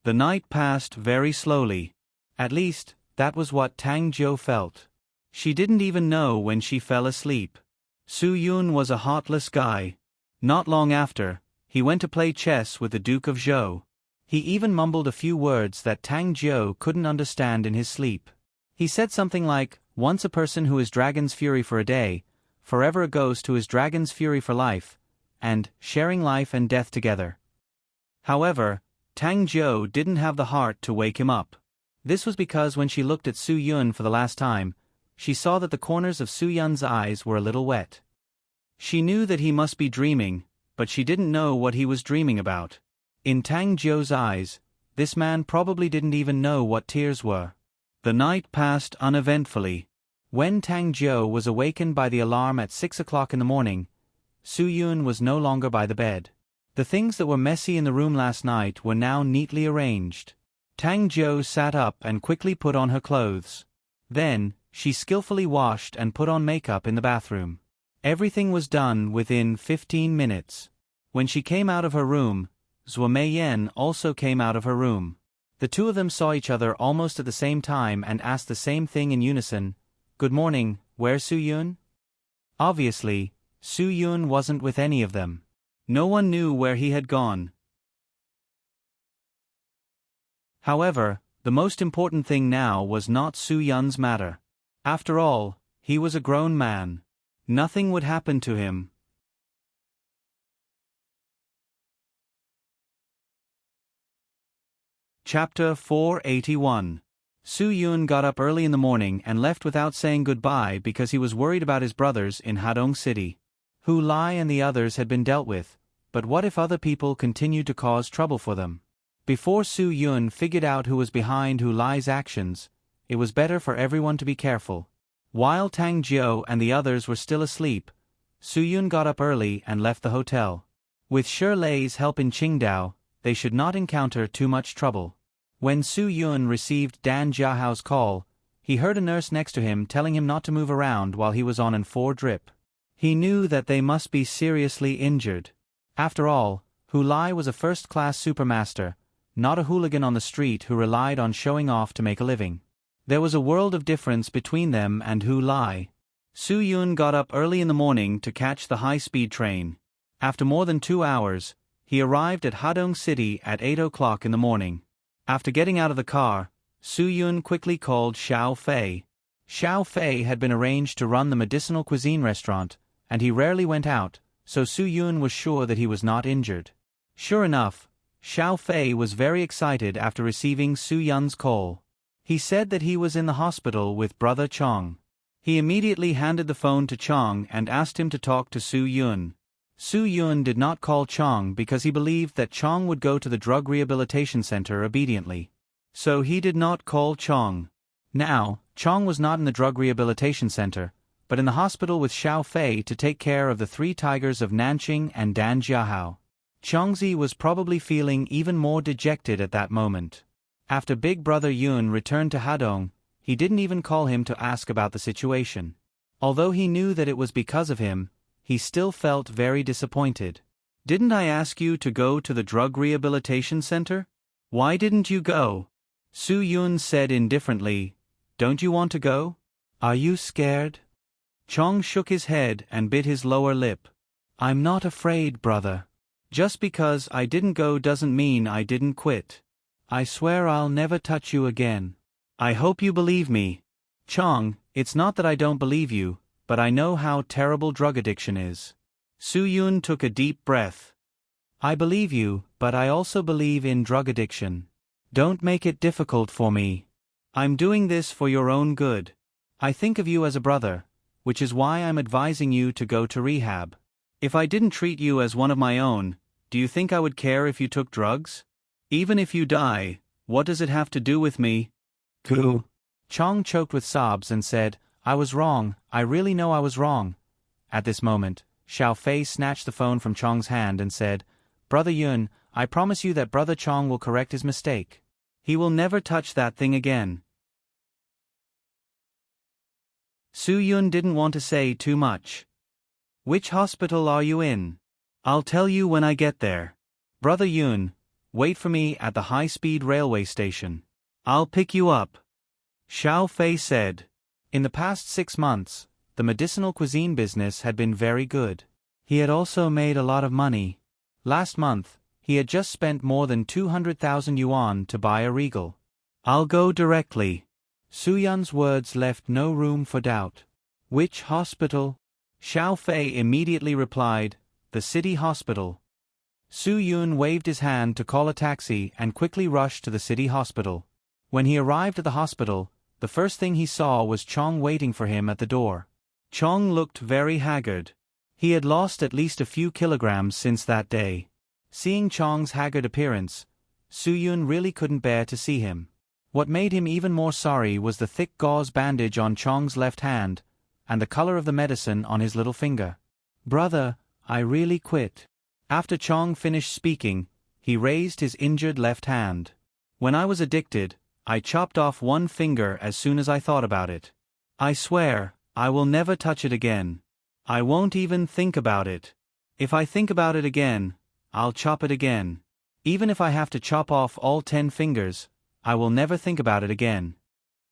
The night passed very slowly. At least, that was what Tang Jiu felt. She didn't even know when she fell asleep. Su-yun was a heartless guy. Not long after, he went to play chess with the Duke of Zhou. He even mumbled a few words that Tang Jiu couldn't understand in his sleep. He said something like, once a person who is dragon's fury for a day, forever a ghost who is dragon's fury for life, and sharing life and death together. However, Tang Jiu didn't have the heart to wake him up. This was because when she looked at Su-yun for the last time, she saw that the corners of Su-yun's eyes were a little wet. She knew that he must be dreaming, but she didn't know what he was dreaming about. In Tang Jiu's eyes, this man probably didn't even know what tears were. The night passed uneventfully. When Tang Jiu was awakened by the alarm at 6 o'clock in the morning, Su-yun was no longer by the bed. The things that were messy in the room last night were now neatly arranged. Tang Jiu sat up and quickly put on her clothes. Then, she skillfully washed and put on makeup in the bathroom. Everything was done within 15 minutes. When she came out of her room, Zhou Meiyen also came out of her room. The two of them saw each other almost at the same time and asked the same thing in unison. Good morning, where's Su-yun? Obviously, Su-yun wasn't with any of them. No one knew where he had gone. However, the most important thing now was not Su-yun's matter. After all, he was a grown man. Nothing would happen to him. Chapter 481. Su-yun got up early in the morning and left without saying goodbye because he was worried about his brothers in Hadong City. Hu Lai and the others had been dealt with, but what if other people continued to cause trouble for them? Before Su-yun figured out who was behind Hu Lai's actions, it was better for everyone to be careful. While Tang Jiu and the others were still asleep, Su-yun got up early and left the hotel. With Shi Lei's help in Qingdao, they should not encounter too much trouble. When Su-yun received Dan Jiahao's call, he heard a nurse next to him telling him not to move around while he was on an 4 drip. He knew that they must be seriously injured. After all, Hu Lai was a first-class supermaster, not a hooligan on the street who relied on showing off to make a living. There was a world of difference between them and Hu Lai. Su Yun got up early in the morning to catch the high-speed train. After more than 2 hours, he arrived at Hadong City at 8 o'clock in the morning. After getting out of the car, Su Yun quickly called Xiao Fei. Xiao Fei had been arranged to run the medicinal cuisine restaurant, and he rarely went out, so Su Yun was sure that he was not injured. Sure enough, Xiao Fei was very excited after receiving Su Yun's call. He said that he was in the hospital with Brother Chong. He immediately handed the phone to Chong and asked him to talk to Su Yun. Su Yun did not call Chong because he believed that Chong would go to the drug rehabilitation center obediently. So he did not call Chong. Now, Chong was not in the drug rehabilitation center, but in the hospital with Xiao Fei to take care of the 3 tigers of Nanqing and Dan Jiahao. Chongzi was probably feeling even more dejected at that moment. After Big Brother Yun returned to Hadong, he didn't even call him to ask about the situation. Although he knew that it was because of him, he still felt very disappointed. "Didn't I ask you to go to the drug rehabilitation center? Why didn't you go?" Su Yun said indifferently, "Don't you want to go? Are you scared?" Chong shook his head and bit his lower lip. "I'm not afraid, brother. Just because I didn't go doesn't mean I didn't quit. I swear I'll never touch you again. I hope you believe me." "Chong, it's not that I don't believe you, but I know how terrible drug addiction is." Su Yun took a deep breath. "I believe you, but I also believe in drug addiction. Don't make it difficult for me. I'm doing this for your own good. I think of you as a brother, which is why I'm advising you to go to rehab. If I didn't treat you as one of my own, do you think I would care if you took drugs? Even if you die, what does it have to do with me?" "Goo." Chong choked with sobs and said, "I was wrong, I really know I was wrong." At this moment, Xiao Fei snatched the phone from Chong's hand and said, "Brother Yun, I promise you that Brother Chong will correct his mistake. He will never touch that thing again." Su Yun didn't want to say too much. "Which hospital are you in? I'll tell you when I get there. Brother Yun, wait for me at the high-speed railway station. I'll pick you up," Xiao Fei said. In the past 6 months, the medicinal cuisine business had been very good. He had also made a lot of money. Last month, he had just spent more than 200,000 yuan to buy a Regal. "I'll go directly." Su Yun's words left no room for doubt. "Which hospital?" Xiao Fei immediately replied, "The city hospital." Su Yun waved his hand to call a taxi and quickly rushed to the city hospital. When he arrived at the hospital, the first thing he saw was Chong waiting for him at the door. Chong looked very haggard. He had lost at least a few kilograms since that day. Seeing Chong's haggard appearance, Su Yun really couldn't bear to see him. What made him even more sorry was the thick gauze bandage on Chong's left hand, and the color of the medicine on his little finger. "Brother, I really quit." After Chong finished speaking, he raised his injured left hand. "When I was addicted, I chopped off one finger as soon as I thought about it. I swear, I will never touch it again. I won't even think about it. If I think about it again, I'll chop it again. Even if I have to chop off all 10 fingers, I will never think about it again."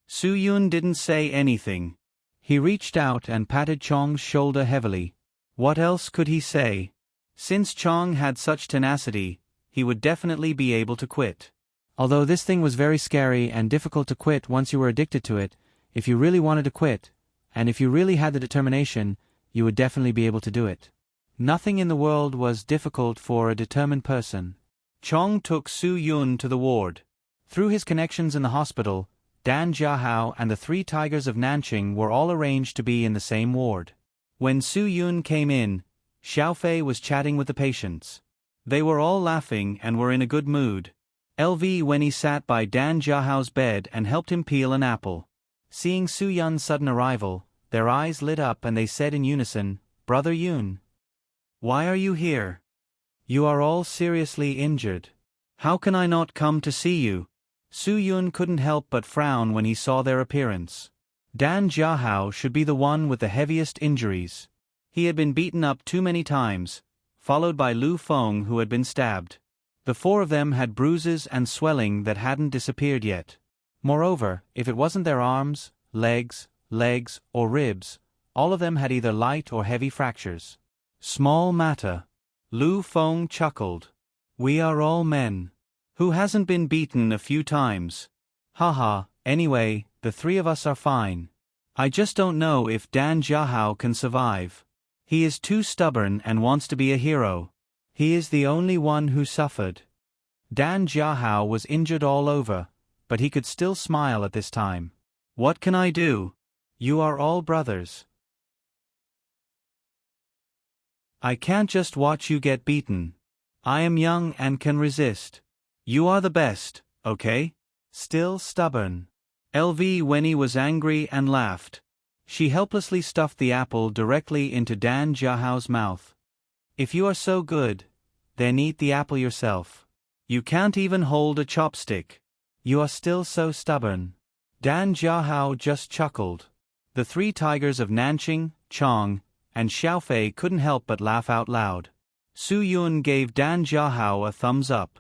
Su Yun didn't say anything. He reached out and patted Chong's shoulder heavily. What else could he say? Since Chong had such tenacity, he would definitely be able to quit. Although this thing was very scary and difficult to quit once you were addicted to it, if you really wanted to quit, and if you really had the determination, you would definitely be able to do it. Nothing in the world was difficult for a determined person. Chong took Su Yun to the ward. Through his connections in the hospital, Dan Jiahao and the 3 tigers of Nanqing were all arranged to be in the same ward. When Su Yun came in, Xiao Fei was chatting with the patients. They were all laughing and were in a good mood. When he sat by Dan Jiahao's bed and helped him peel an apple. Seeing Su Yun's sudden arrival, their eyes lit up and they said in unison, "Brother Yun, why are you here? You are all seriously injured. How can I not come to see you?" Su Yun couldn't help but frown when he saw their appearance. Dan Jiahao should be the one with the heaviest injuries. He had been beaten up too many times, followed by Lu Feng who had been stabbed. The 4 of them had bruises and swelling that hadn't disappeared yet. Moreover, if it wasn't their arms, legs, or ribs, all of them had either light or heavy fractures. Small matter. Lu Feng chuckled. We are all men. Who hasn't been beaten a few times? Haha, anyway, the three of us are fine. I just don't know if Dan Jiahao can survive. He is too stubborn and wants to be a hero. He is the only one who suffered. Dan Jiahao was injured all over, but he could still smile at this time. What can I do? You are all brothers. I can't just watch you get beaten. I am young and can resist. You are the best, okay? Still stubborn. LV Wenny was angry and laughed. She helplessly stuffed the apple directly into Dan Jiahao's mouth. If you are so good, then eat the apple yourself. You can't even hold a chopstick. You are still so stubborn. Dan Jiahao just chuckled. The three tigers of Nanqing, Chong, and Xiaofei couldn't help but laugh out loud. Su Yun gave Dan Jiahao a thumbs up.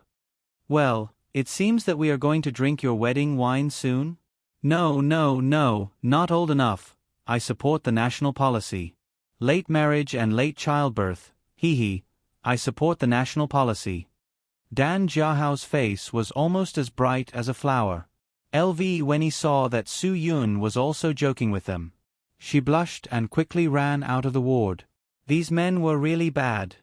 Well, it seems that we are going to drink your wedding wine soon? No, not old enough. I support the national policy. Late marriage and late childbirth, hee. I support the national policy. Dan Jiahao's face was almost as bright as a flower. LV when he saw that Su Yun was also joking with them. She blushed and quickly ran out of the ward. These men were really bad.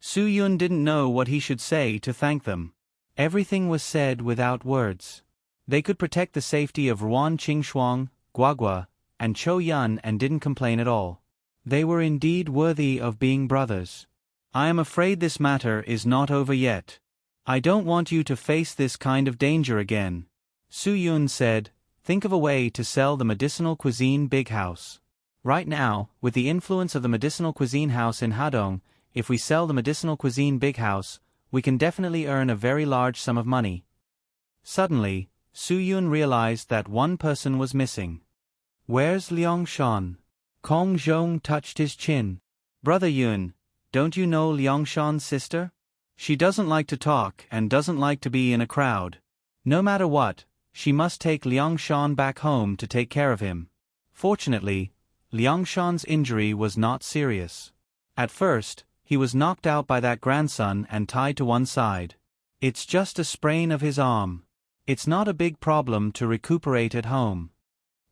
Su Yun didn't know what he should say to thank them. Everything was said without words. They could protect the safety of Ruan Qingxuang, Guagua, and Chou Yun and didn't complain at all. They were indeed worthy of being brothers. I am afraid this matter is not over yet. I don't want you to face this kind of danger again. Su Yun said, think of a way to sell the medicinal cuisine big house. Right now, with the influence of the medicinal cuisine house in Hadong, if we sell the medicinal cuisine big house, we can definitely earn a very large sum of money. Suddenly, Su Yun realized that one person was missing. Where's Liang Shan? Kong Zhong touched his chin. Brother Yun, don't you know Liang Shan's sister? She doesn't like to talk and doesn't like to be in a crowd. No matter what, she must take Liang Shan back home to take care of him. Fortunately, Liang Shan's injury was not serious. At first, he was knocked out by that grandson and tied to one side. It's just a sprain of his arm. It's not a big problem to recuperate at home.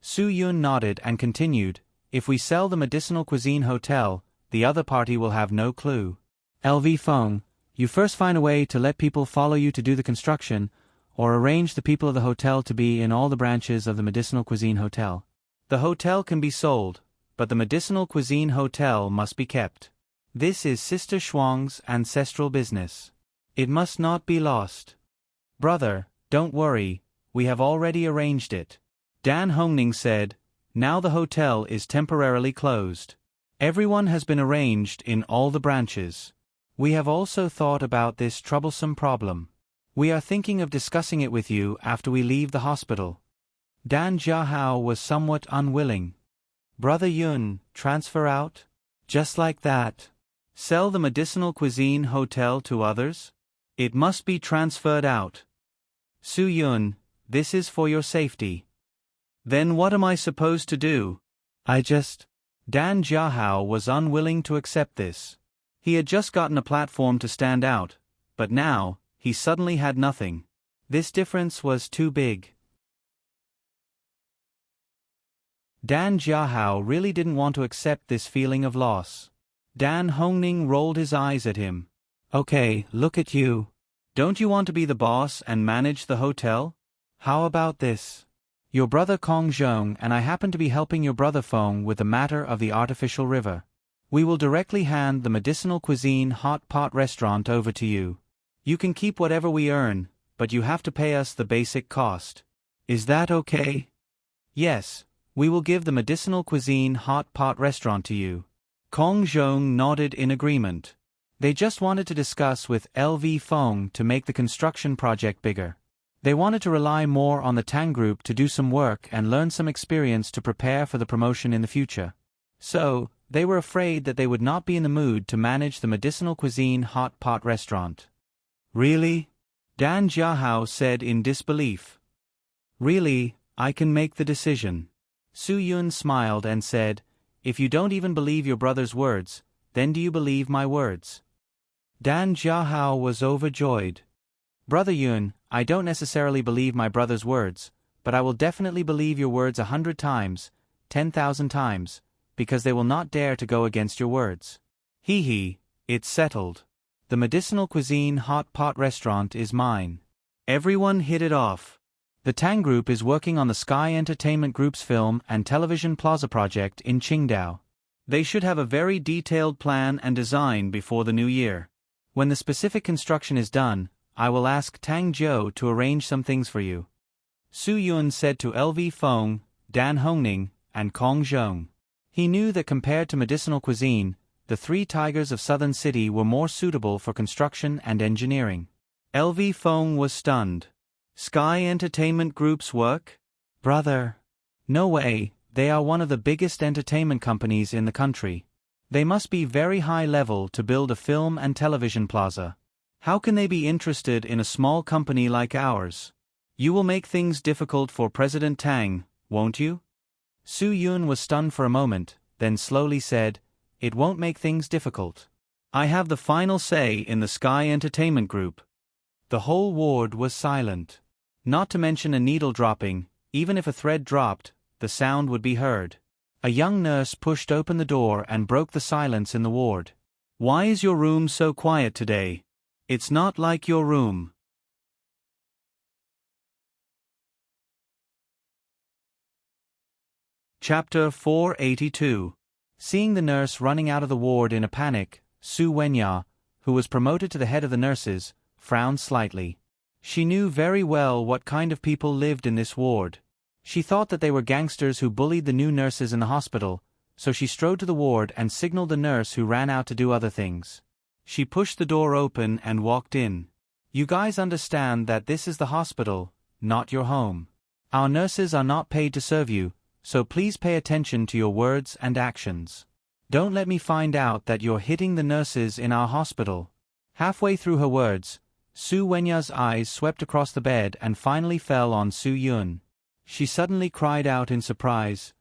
Su Yun nodded and continued, if we sell the medicinal cuisine hotel, the other party will have no clue. LV Feng, you first find a way to let people follow you to do the construction, or arrange the people of the hotel to be in all the branches of the medicinal cuisine hotel. The hotel can be sold, but the medicinal cuisine hotel must be kept. This is Sister Shuang's ancestral business. It must not be lost. Brother, don't worry, we have already arranged it. Dan Hongning said, now the hotel is temporarily closed. Everyone has been arranged in all the branches. We have also thought about this troublesome problem. We are thinking of discussing it with you after we leave the hospital. Dan Jiahao was somewhat unwilling. Brother Yun, transfer out? Just like that. Sell the medicinal cuisine hotel to others? It must be transferred out. Su Yun, this is for your safety. Then what am I supposed to do? Dan Jiahao was unwilling to accept this. He had just gotten a platform to stand out, but now, he suddenly had nothing. This difference was too big. Dan Jiahao really didn't want to accept this feeling of loss. Dan Hongning rolled his eyes at him. Okay, look at you. Don't you want to be the boss and manage the hotel? How about this? Your brother Kong Zhong and I happen to be helping your brother Feng with the matter of the artificial river. We will directly hand the medicinal cuisine hot pot restaurant over to you. You can keep whatever we earn, but you have to pay us the basic cost. Is that okay? Yes, we will give the medicinal cuisine hot pot restaurant to you. Kong Zhong nodded in agreement. They just wanted to discuss with LV Feng to make the construction project bigger. They wanted to rely more on the Tang Group to do some work and learn some experience to prepare for the promotion in the future. So, they were afraid that they would not be in the mood to manage the medicinal cuisine hot pot restaurant. Really? Dan Jiahao said in disbelief. Really, I can make the decision. Su Yun smiled and said, if you don't even believe your brother's words, then do you believe my words? Dan Jiahao was overjoyed. Brother Yun, I don't necessarily believe my brother's words, but I will definitely believe your words 100 times, 10,000 times, because they will not dare to go against your words. Hee, it's settled. The medicinal cuisine hot pot restaurant is mine. Everyone hit it off. The Tang Group is working on the Sky Entertainment Group's film and television plaza project in Qingdao. They should have a very detailed plan and design before the new year. When the specific construction is done, I will ask Tang Zhou to arrange some things for you. Su Yun said to LV Feng, Dan Hongning, and Kong Zhong. He knew that compared to medicinal cuisine, the three tigers of Southern City were more suitable for construction and engineering. LV Feng was stunned. Sky Entertainment Group's work? Brother. No way, they are one of the biggest entertainment companies in the country. They must be very high level to build a film and television plaza. How can they be interested in a small company like ours? You will make things difficult for President Tang, won't you? Su Yun was stunned for a moment, then slowly said, it won't make things difficult. I have the final say in the Sky Entertainment Group. The whole ward was silent. Not to mention a needle dropping, even if a thread dropped, the sound would be heard. A young nurse pushed open the door and broke the silence in the ward. Why is your room so quiet today? It's not like your room. Chapter 482. Seeing the nurse running out of the ward in a panic, Su Wenya, who was promoted to the head of the nurses, frowned slightly. She knew very well what kind of people lived in this ward. She thought that they were gangsters who bullied the new nurses in the hospital, so she strode to the ward and signaled the nurse who ran out to do other things. She pushed the door open and walked in. You guys understand that this is the hospital, not your home. Our nurses are not paid to serve you, so please pay attention to your words and actions. Don't let me find out that you're hitting the nurses in our hospital. Halfway through her words, Su Wenya's eyes swept across the bed and finally fell on Su Yun. She suddenly cried out in surprise,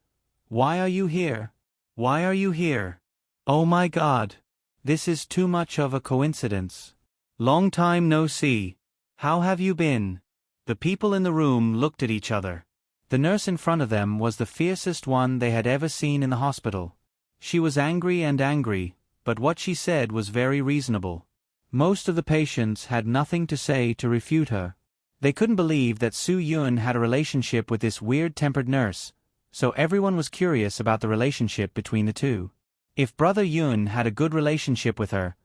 Why are you here? Why are you here? Oh my God! This is too much of a coincidence. Long time no see. How have you been? The people in the room looked at each other. The nurse in front of them was the fiercest one they had ever seen in the hospital. She was angry, but what she said was very reasonable. Most of the patients had nothing to say to refute her. They couldn't believe that Su Yun had a relationship with this weird-tempered nurse, so everyone was curious about the relationship between the two. If Brother Yun had a good relationship with her,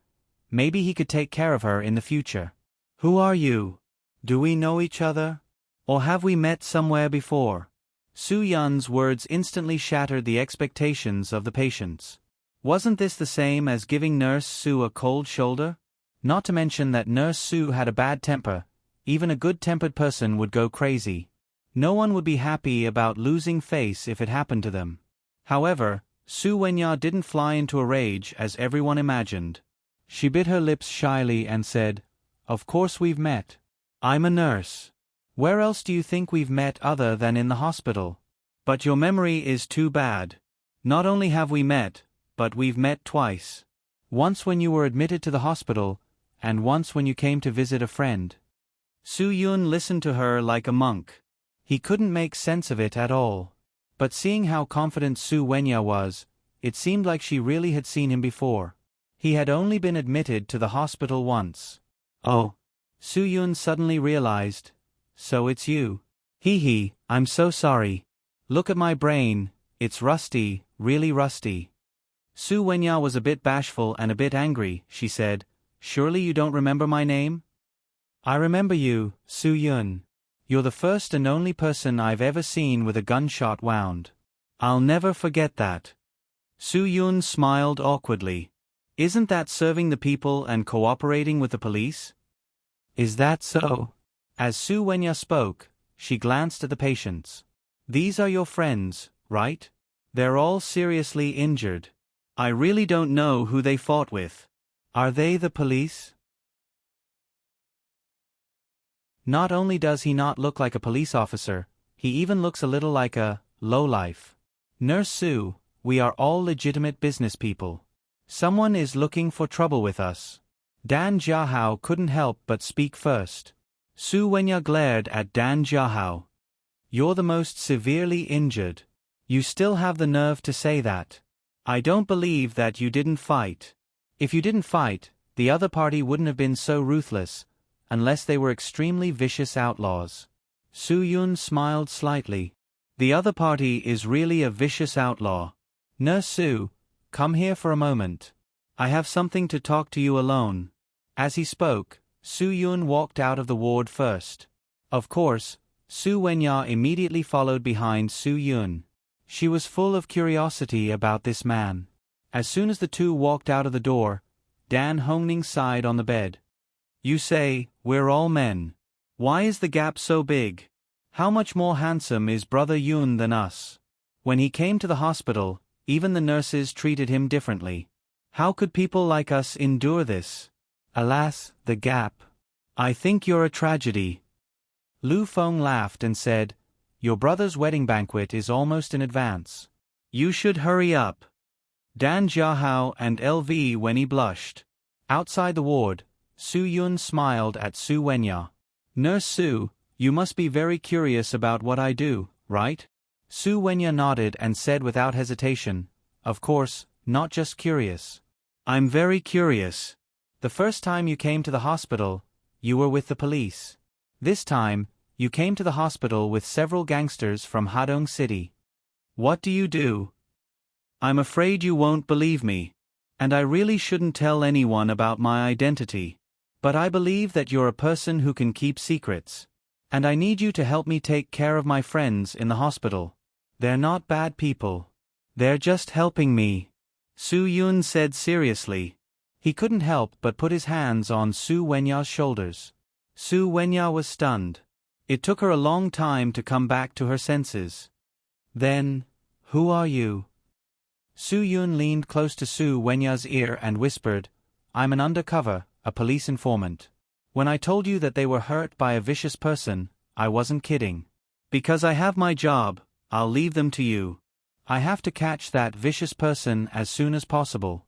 maybe he could take care of her in the future. Who are you? Do we know each other? Or have we met somewhere before? Su Yun's words instantly shattered the expectations of the patients. Wasn't this the same as giving Nurse Su a cold shoulder? Not to mention that Nurse Su had a bad temper. Even a good-tempered person would go crazy. No one would be happy about losing face if it happened to them. However, Su Wenya didn't fly into a rage as everyone imagined. She bit her lips shyly and said, Of course we've met. I'm a nurse. Where else do you think we've met other than in the hospital? But your memory is too bad. Not only have we met, but we've met twice. Once when you were admitted to the hospital, and once when you came to visit a friend. Su Yun listened to her like a monk. He couldn't make sense of it at all. But seeing how confident Su Wenya was, it seemed like she really had seen him before. He had only been admitted to the hospital once. Oh. Su Yun suddenly realized. So it's you. Hee, I'm so sorry. Look at my brain, it's rusty, really rusty. Su Wenya was a bit bashful and a bit angry, she said. Surely you don't remember my name? I remember you, Su Yun. You're the first and only person I've ever seen with a gunshot wound. I'll never forget that. Su Yun smiled awkwardly. Isn't that serving the people and cooperating with the police? Is that so? As Su Wenya spoke, she glanced at the patients. These are your friends, right? They're all seriously injured. I really don't know who they fought with. Are they the police? Not only does he not look like a police officer, He even looks a little like a lowlife. Nurse Sue, we are all legitimate business people. Someone is looking for trouble with us. Dan Jiahao couldn't help but speak first. Su Wenya glared at Dan Jiahao. You're the most severely injured. You still have the nerve to say that. I don't believe that you didn't fight. If you didn't fight, the other party wouldn't have been so ruthless, unless they were extremely vicious outlaws. Su Yun smiled slightly. The other party is really a vicious outlaw. Nurse Su, come here for a moment. I have something to talk to you alone. As he spoke, Su Yun walked out of the ward first. Of course, Su Wenya immediately followed behind Su Yun. She was full of curiosity about this man. As soon as the two walked out of the door, Dan Hongning sighed on the bed. You say, we're all men. Why is the gap so big? How much more handsome is Brother Yun than us? When he came to the hospital, even the nurses treated him differently. How could people like us endure this? Alas, the gap. I think you're a tragedy. Lu Feng laughed and said, your brother's wedding banquet is almost in advance. You should hurry up. Dan Jiahao and LV Wenyi blushed. Outside the ward, Su Yun smiled at Su Wenya. Nurse Su, you must be very curious about what I do, right? Su Wenya nodded and said without hesitation, of course, not just curious. I'm very curious. The first time you came to the hospital, you were with the police. This time, you came to the hospital with several gangsters from Hadong City. What do you do? I'm afraid you won't believe me. And I really shouldn't tell anyone about my identity. But I believe that you're a person who can keep secrets. And I need you to help me take care of my friends in the hospital. They're not bad people. They're just helping me. Su Yun said seriously. He couldn't help but put his hands on Su Wenya's shoulders. Su Wenya was stunned. It took her a long time to come back to her senses. Then, who are you? Su Yun leaned close to Su Wenya's ear and whispered, I'm an undercover, a police informant. When I told you that they were hurt by a vicious person, I wasn't kidding. Because I have my job, I'll leave them to you. I have to catch that vicious person as soon as possible.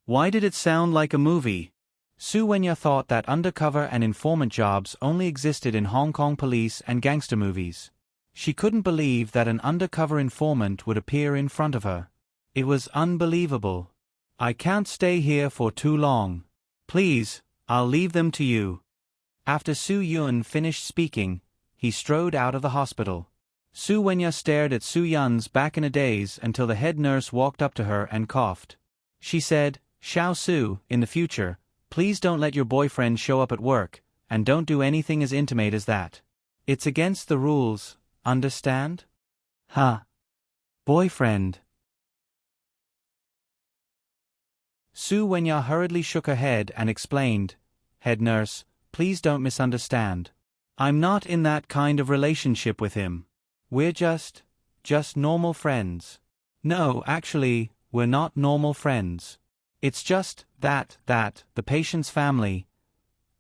Why did it sound like a movie? Su Wenya thought that undercover and informant jobs only existed in Hong Kong police and gangster movies. She couldn't believe that an undercover informant would appear in front of her. It was unbelievable. I can't stay here for too long. Please, I'll leave them to you. After Su Yun finished speaking, he strode out of the hospital. Su Wenya stared at Su Yun's back in a daze until the head nurse walked up to her and coughed. She said, Xiao Su, in the future, please don't let your boyfriend show up at work, and don't do anything as intimate as that. It's against the rules, understand? Huh. Boyfriend. Su Wenya hurriedly shook her head and explained, Head nurse, please don't misunderstand. I'm not in that kind of relationship with him. We're just normal friends. No, actually, we're not normal friends. It's just that the patient's family.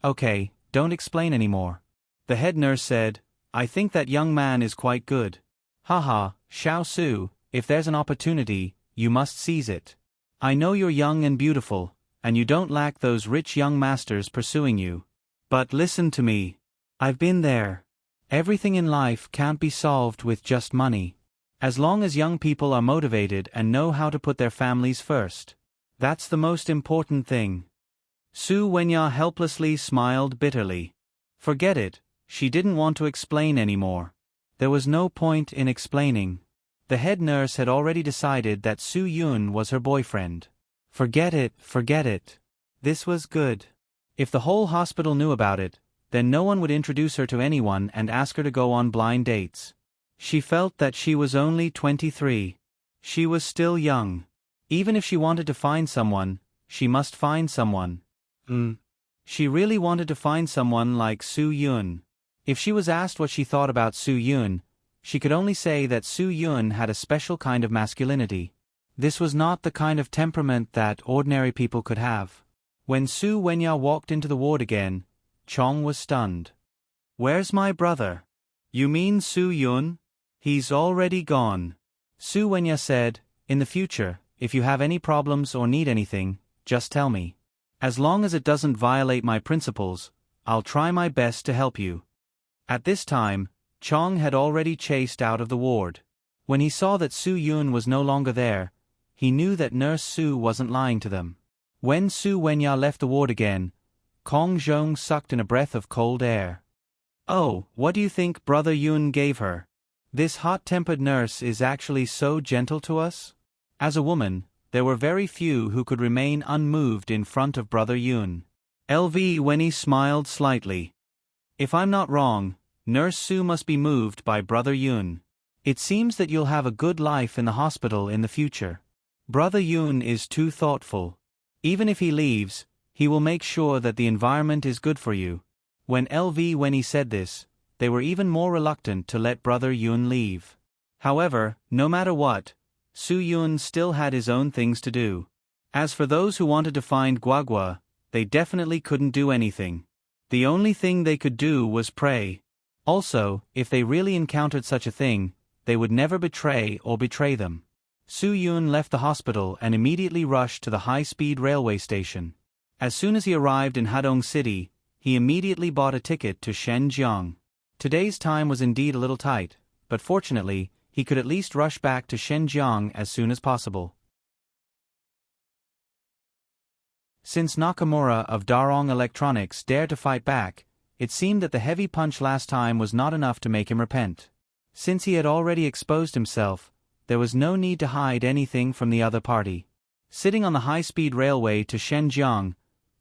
Okay, don't explain anymore. The head nurse said, I think that young man is quite good. Haha, Xiao Su, if there's an opportunity, you must seize it. I know you're young and beautiful, and you don't lack those rich young masters pursuing you. But listen to me. I've been there. Everything in life can't be solved with just money. As long as young people are motivated and know how to put their families first. That's the most important thing. Su Wenya helplessly smiled bitterly. Forget it, she didn't want to explain anymore. There was no point in explaining. The head nurse had already decided that Su Yun was her boyfriend. Forget it. This was good. If the whole hospital knew about it, then no one would introduce her to anyone and ask her to go on blind dates. She felt that she was only 23. She was still young. Even if she wanted to find someone, she must find someone. She really wanted to find someone like Su Yun. If she was asked what she thought about Su Yun, she could only say that Su Yun had a special kind of masculinity. This was not the kind of temperament that ordinary people could have. When Su Wenya walked into the ward again, Chong was stunned. Where's my brother? You mean Su Yun? He's already gone. Su Wenya said, in the future, if you have any problems or need anything, just tell me. As long as it doesn't violate my principles, I'll try my best to help you. At this time, Chong had already chased out of the ward. When he saw that Su Yun was no longer there, he knew that Nurse Su wasn't lying to them. When Su Wenya left the ward again, Kong Zhong sucked in a breath of cold air. Oh, what do you think Brother Yun gave her? This hot-tempered nurse is actually so gentle to us? As a woman, there were very few who could remain unmoved in front of Brother Yun. LV Wenny smiled slightly. If I'm not wrong, Nurse Su must be moved by Brother Yun. It seems that you'll have a good life in the hospital in the future. Brother Yun is too thoughtful. Even if he leaves, he will make sure that the environment is good for you. When Wenny said this, they were even more reluctant to let Brother Yun leave. However, no matter what, Su Yun still had his own things to do. As for those who wanted to find Guagua, they definitely couldn't do anything. The only thing they could do was pray. Also, if they really encountered such a thing, they would never betray them. Su Yun left the hospital and immediately rushed to the high-speed railway station. As soon as he arrived in Hadong City, he immediately bought a ticket to Shenzhen. Today's time was indeed a little tight, but fortunately, he could at least rush back to Shenzhen as soon as possible. Since Nakamura of Darong Electronics dared to fight back, it seemed that the heavy punch last time was not enough to make him repent. Since he had already exposed himself, there was no need to hide anything from the other party. Sitting on the high-speed railway to Shenzhen,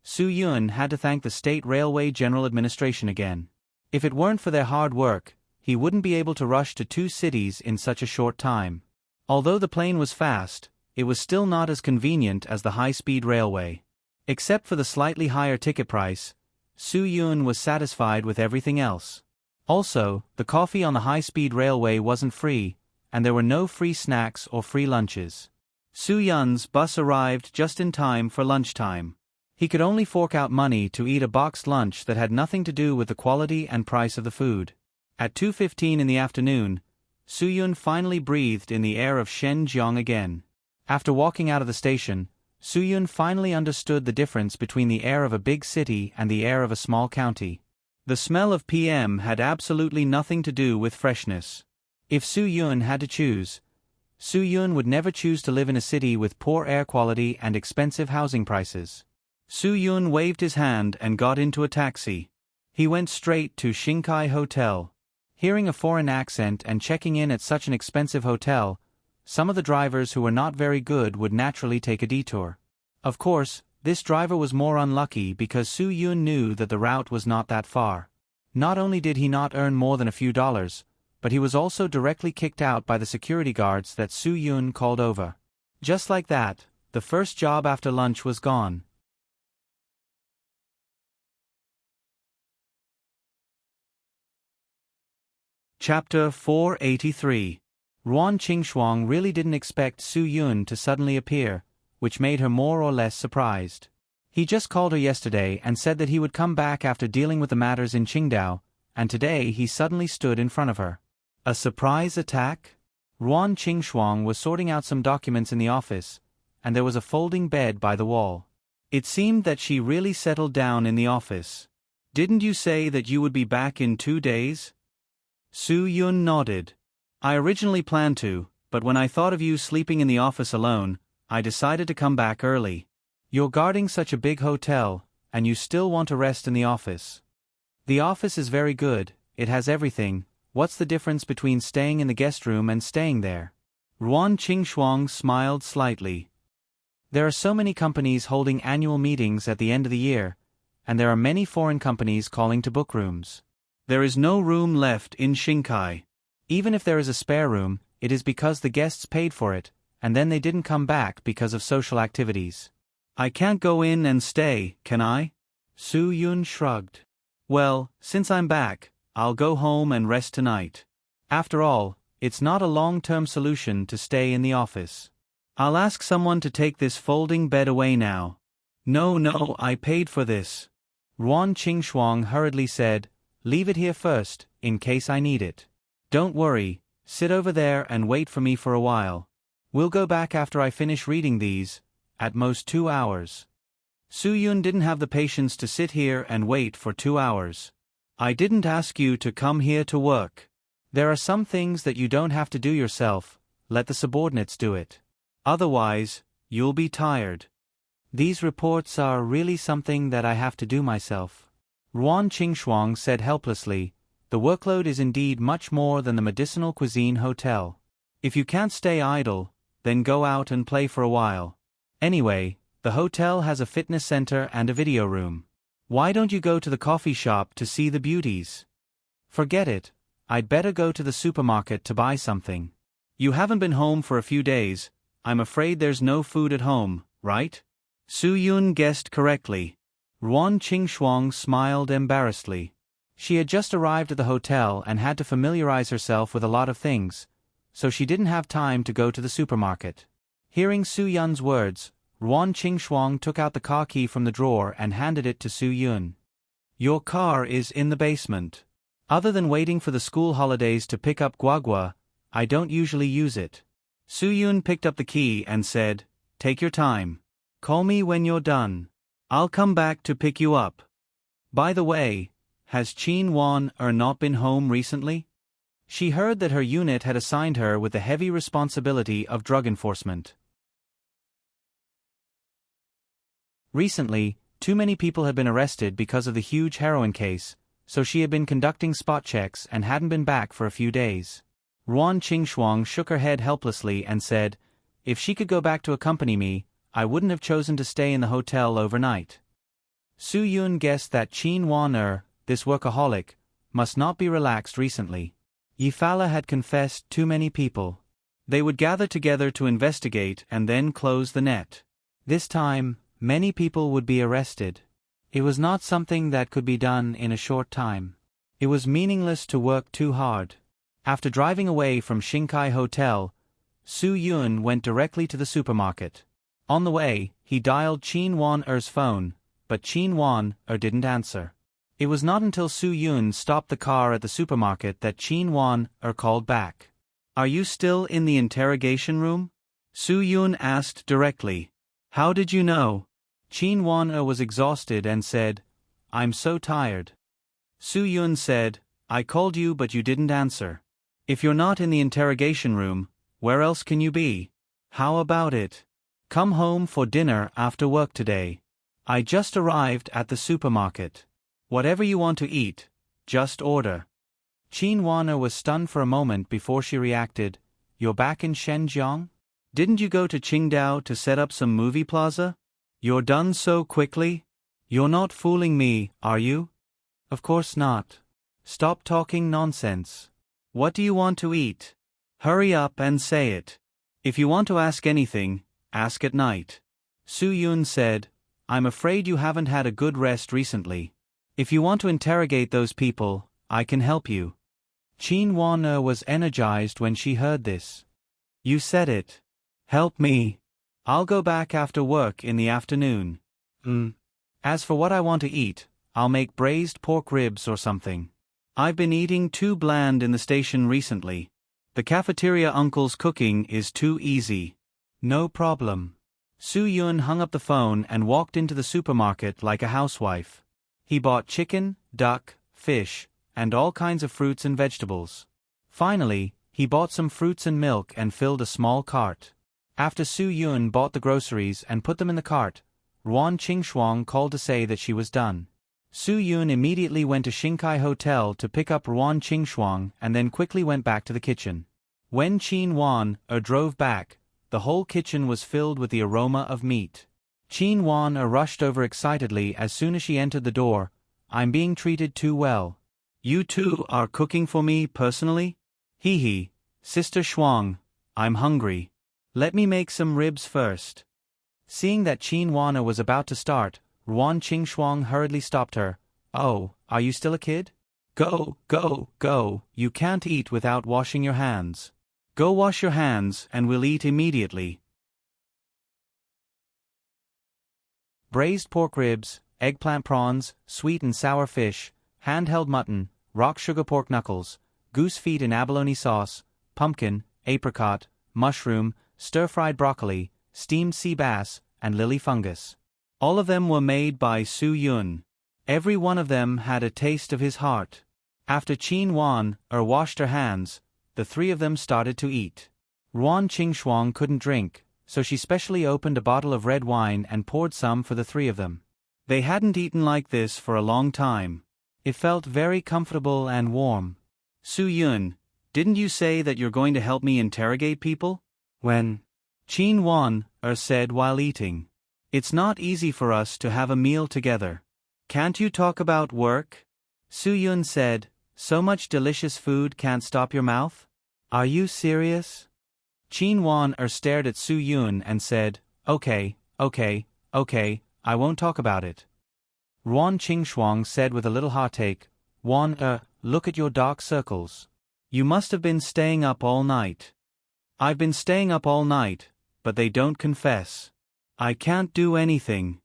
Su Yun had to thank the State Railway General Administration again. If it weren't for their hard work, he wouldn't be able to rush to 2 cities in such a short time. Although the plane was fast, it was still not as convenient as the high-speed railway. Except for the slightly higher ticket price, Su Yun was satisfied with everything else. Also, the coffee on the high-speed railway wasn't free, and there were no free snacks or free lunches. Su Yun's bus arrived just in time for lunchtime. He could only fork out money to eat a boxed lunch that had nothing to do with the quality and price of the food. At 2:15 in the afternoon, Su Yun finally breathed in the air of Shenzhen again. After walking out of the station, Su Yun finally understood the difference between the air of a big city and the air of a small county. The smell of PM had absolutely nothing to do with freshness. If Su Yun had to choose, Su Yun would never choose to live in a city with poor air quality and expensive housing prices. Su Yun waved his hand and got into a taxi. He went straight to Shinkai Hotel. Hearing a foreign accent and checking in at such an expensive hotel, some of the drivers who were not very good would naturally take a detour. Of course, this driver was more unlucky because Su Yun knew that the route was not that far. Not only did he not earn more than a few dollars, but he was also directly kicked out by the security guards that Su Yun called over. Just like that, the first job after lunch was gone. Chapter 483. Ruan Qingshuang really didn't expect Su Yun to suddenly appear, which made her more or less surprised. He just called her yesterday and said that he would come back after dealing with the matters in Qingdao, and today he suddenly stood in front of her. A surprise attack? Ruan Qingshuang was sorting out some documents in the office, and there was a folding bed by the wall. It seemed that she really settled down in the office. Didn't you say that you would be back in 2 days? Su Yun nodded. I originally planned to, but when I thought of you sleeping in the office alone, I decided to come back early. You're guarding such a big hotel, and you still want to rest in the office. The office is very good, it has everything. What's the difference between staying in the guest room and staying there? Ruan Qingshuang smiled slightly. There are so many companies holding annual meetings at the end of the year, and there are many foreign companies calling to book rooms. There is no room left in Shinkai. Even if there is a spare room, it is because the guests paid for it, and then they didn't come back because of social activities. I can't go in and stay, can I? Su Yun shrugged. Well, since I'm back, I'll go home and rest tonight. After all, it's not a long-term solution to stay in the office. I'll ask someone to take this folding bed away now. No, I paid for this. Ruan Qingshuang hurriedly said, Leave it here first, in case I need it. Don't worry, Sit over there and wait for me for a while. We'll go back after I finish reading these, at most 2 hours. Soo-yoon didn't have the patience to sit here and wait for 2 hours. I didn't ask you to come here to work. There are some things that you don't have to do yourself, let the subordinates do it. Otherwise, you'll be tired. These reports are really something that I have to do myself. Ruan Qingxuang said helplessly, the workload is indeed much more than the medicinal cuisine hotel. If you can't stay idle, then go out and play for a while. Anyway, the hotel has a fitness center and a video room. Why don't you go to the coffee shop to see the beauties? Forget it, I'd better go to the supermarket to buy something. You haven't been home for a few days, I'm afraid there's no food at home, right? Soo-yoon guessed correctly. Ruan Qingxuang smiled embarrassedly. She had just arrived at the hotel and had to familiarize herself with a lot of things, so she didn't have time to go to the supermarket. Hearing Soo-yoon's words, Ruan Qingxuang took out the car key from the drawer and handed it to Soo-yoon. Your car is in the basement. Other than waiting for the school holidays to pick up Guagua, I don't usually use it. Soo-yoon picked up the key and said, take your time. Call me when you're done. I'll come back to pick you up. By the way, has Chin Won-er not been home recently? She heard that her unit had assigned her with the heavy responsibility of drug enforcement. Recently, too many people had been arrested because of the huge heroin case, so she had been conducting spot checks and hadn't been back for a few days. Ruan Qingxuang shook her head helplessly and said, if she could go back to accompany me, I wouldn't have chosen to stay in the hotel overnight. Soo-yoon guessed that Chin Won-er, this workaholic, must not be relaxed recently. Yifala had confessed too many people. They would gather together to investigate and then close the net. This time, many people would be arrested. It was not something that could be done in a short time. It was meaningless to work too hard. After driving away from Shinkai Hotel, Soo-yoon went directly to the supermarket. On the way, he dialed Chin Won-er's phone, but Chin Won-er didn't answer. It was not until Soo-yoon stopped the car at the supermarket that Chin Won-er called back. Are you still in the interrogation room? Soo-yoon asked directly. How did you know? Chin Won-er was exhausted and said, I'm so tired. Soo-yoon said, I called you but you didn't answer. If you're not in the interrogation room, where else can you be? How about it? Come home for dinner after work today. I just arrived at the supermarket. Whatever you want to eat, just order. Chin Won-er was stunned for a moment before she reacted, You're back in Shenzhen? Didn't you go to Qingdao to set up some movie plaza? You're done so quickly? You're not fooling me, are you? Of course not. Stop talking nonsense. What do you want to eat? Hurry up and say it. If you want to ask anything, ask at night. Soo-yoon said, I'm afraid you haven't had a good rest recently. If you want to interrogate those people, I can help you. Chin Won-er was energized when she heard this. You said it. Help me. I'll go back after work in the afternoon. As for what I want to eat, I'll make braised pork ribs or something. I've been eating too bland in the station recently. The cafeteria uncle's cooking is too easy. No problem. Soo-yoon hung up the phone and walked into the supermarket like a housewife. He bought chicken, duck, fish, and all kinds of fruits and vegetables. Finally, he bought some fruits and milk and filled a small cart. After Soo-yoon bought the groceries and put them in the cart, Ruan Qingxuang called to say that she was done. Soo-yoon immediately went to Shinkai Hotel to pick up Ruan Qingxuang and then quickly went back to the kitchen. When Chin Won-er drove back, the whole kitchen was filled with the aroma of meat. Chin Won-er rushed over excitedly as soon as she entered the door. I'm being treated too well. You two are cooking for me personally? Hee, Sister Shuang, I'm hungry. Let me make some ribs first. Seeing that Chin Won-er was about to start, Ruan Qingxuang hurriedly stopped her. Oh, are you still a kid? Go, you can't eat without washing your hands. Go wash your hands and we'll eat immediately. Braised pork ribs, eggplant prawns, sweet and sour fish, hand-held mutton, rock sugar pork knuckles, goose feet in abalone sauce, pumpkin, apricot, mushroom, stir-fried broccoli, steamed sea bass, and lily fungus. All of them were made by Su Yun. Every one of them had a taste of his heart. After Qin Wan washed her hands, the three of them started to eat. Ruan Qingxuang couldn't drink, so she specially opened a bottle of red wine and poured some for the three of them. They hadn't eaten like this for a long time. It felt very comfortable and warm. Su Yun, didn't you say that you're going to help me interrogate people? When Qin Wan said while eating. It's not easy for us to have a meal together. Can't you talk about work? Su Yun said, so much delicious food can't stop your mouth? Are you serious? Qin Wan stared at Su Yun and said, okay, I won't talk about it. Ruan Qingxuang said with a little heartache, Wan, look at your dark circles. You must have been staying up all night. I've been staying up all night, but they don't confess. I can't do anything.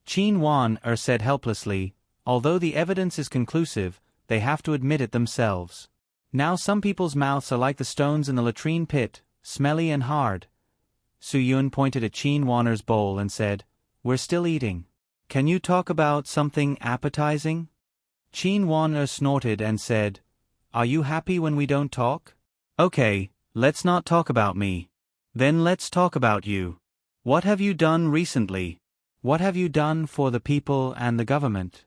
Qin Wan said helplessly, although the evidence is conclusive, they have to admit it themselves. Now some people's mouths are like the stones in the latrine pit, smelly and hard. Su Yun pointed at Qin Wan's bowl and said, we're still eating. Can you talk about something appetizing? Qin Wan snorted and said, are you happy when we don't talk? Okay, let's not talk about me. Then let's talk about you. What have you done recently? What have you done for the people and the government?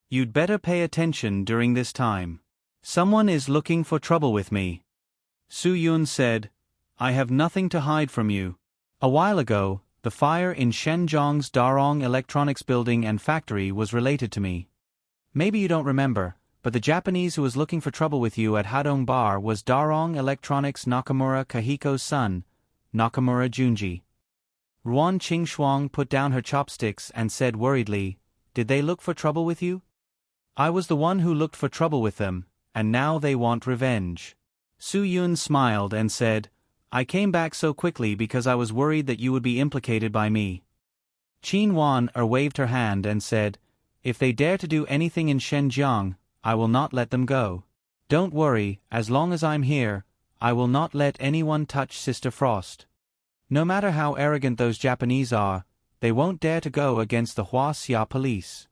You'd better pay attention during this time. Someone is looking for trouble with me. Su Yun said, I have nothing to hide from you. A while ago, the fire in Shenzhong's Darong Electronics building and factory was related to me. Maybe you don't remember, but the Japanese who was looking for trouble with you at Hadong Bar was Darong Electronics Nakamura Kahiko's son, Nakamura Junji. Ruan Qingxuang put down her chopsticks and said worriedly, did they look for trouble with you? I was the one who looked for trouble with them, and now they want revenge. Su Yun smiled and said, I came back so quickly because I was worried that you would be implicated by me. Qin Wan waved her hand and said, if they dare to do anything in Shenzhong, I will not let them go. Don't worry, as long as I'm here, I will not let anyone touch Sister Frost. No matter how arrogant those Japanese are, they won't dare to go against the Huaxia police.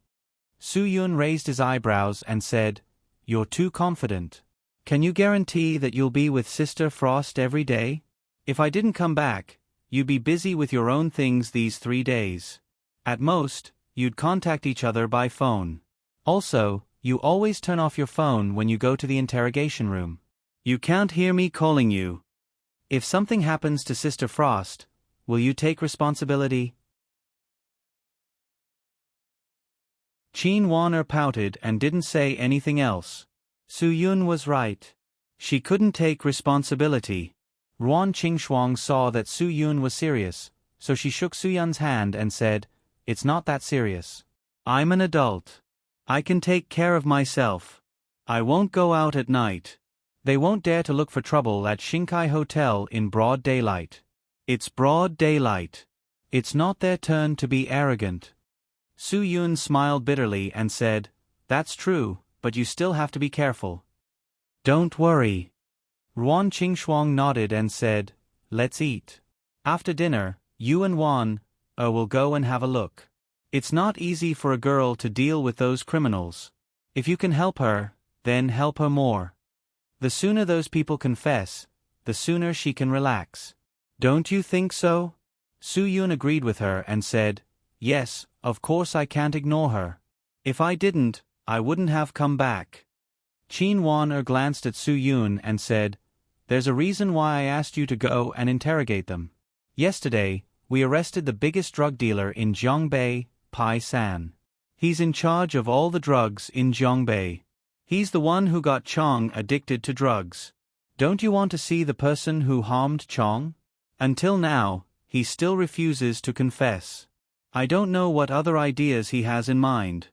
Su Yun raised his eyebrows and said, you're too confident. Can you guarantee that you'll be with Sister Frost every day? If I didn't come back, you'd be busy with your own things these 3 days. At most, you'd contact each other by phone. Also, you always turn off your phone when you go to the interrogation room. You can't hear me calling you. If something happens to Sister Frost, will you take responsibility? Qin Wan pouted and didn't say anything else. Su Yun was right. She couldn't take responsibility. Ruan Qingxuang saw that Su Yun was serious, so she shook Su Yun's hand and said, it's not that serious. I'm an adult. I can take care of myself. I won't go out at night. They won't dare to look for trouble at Shinkai Hotel in broad daylight. It's broad daylight. It's not their turn to be arrogant. Su Yun smiled bitterly and said, that's true, but you still have to be careful. Don't worry. Ruan Qingxuang nodded and said, let's eat. After dinner, you and Wan will go and have a look. It's not easy for a girl to deal with those criminals. If you can help her, then help her more. The sooner those people confess, the sooner she can relax. Don't you think so? Su Yun agreed with her and said, yes, of course I can't ignore her. If I didn't, I wouldn't have come back. Qin Wan glanced at Su Yun and said, there's a reason why I asked you to go and interrogate them. Yesterday, we arrested the biggest drug dealer in Zhongbei, Pai San. He's in charge of all the drugs in Zhongbei. He's the one who got Chong addicted to drugs. Don't you want to see the person who harmed Chong? Until now, he still refuses to confess. I don't know what other ideas he has in mind.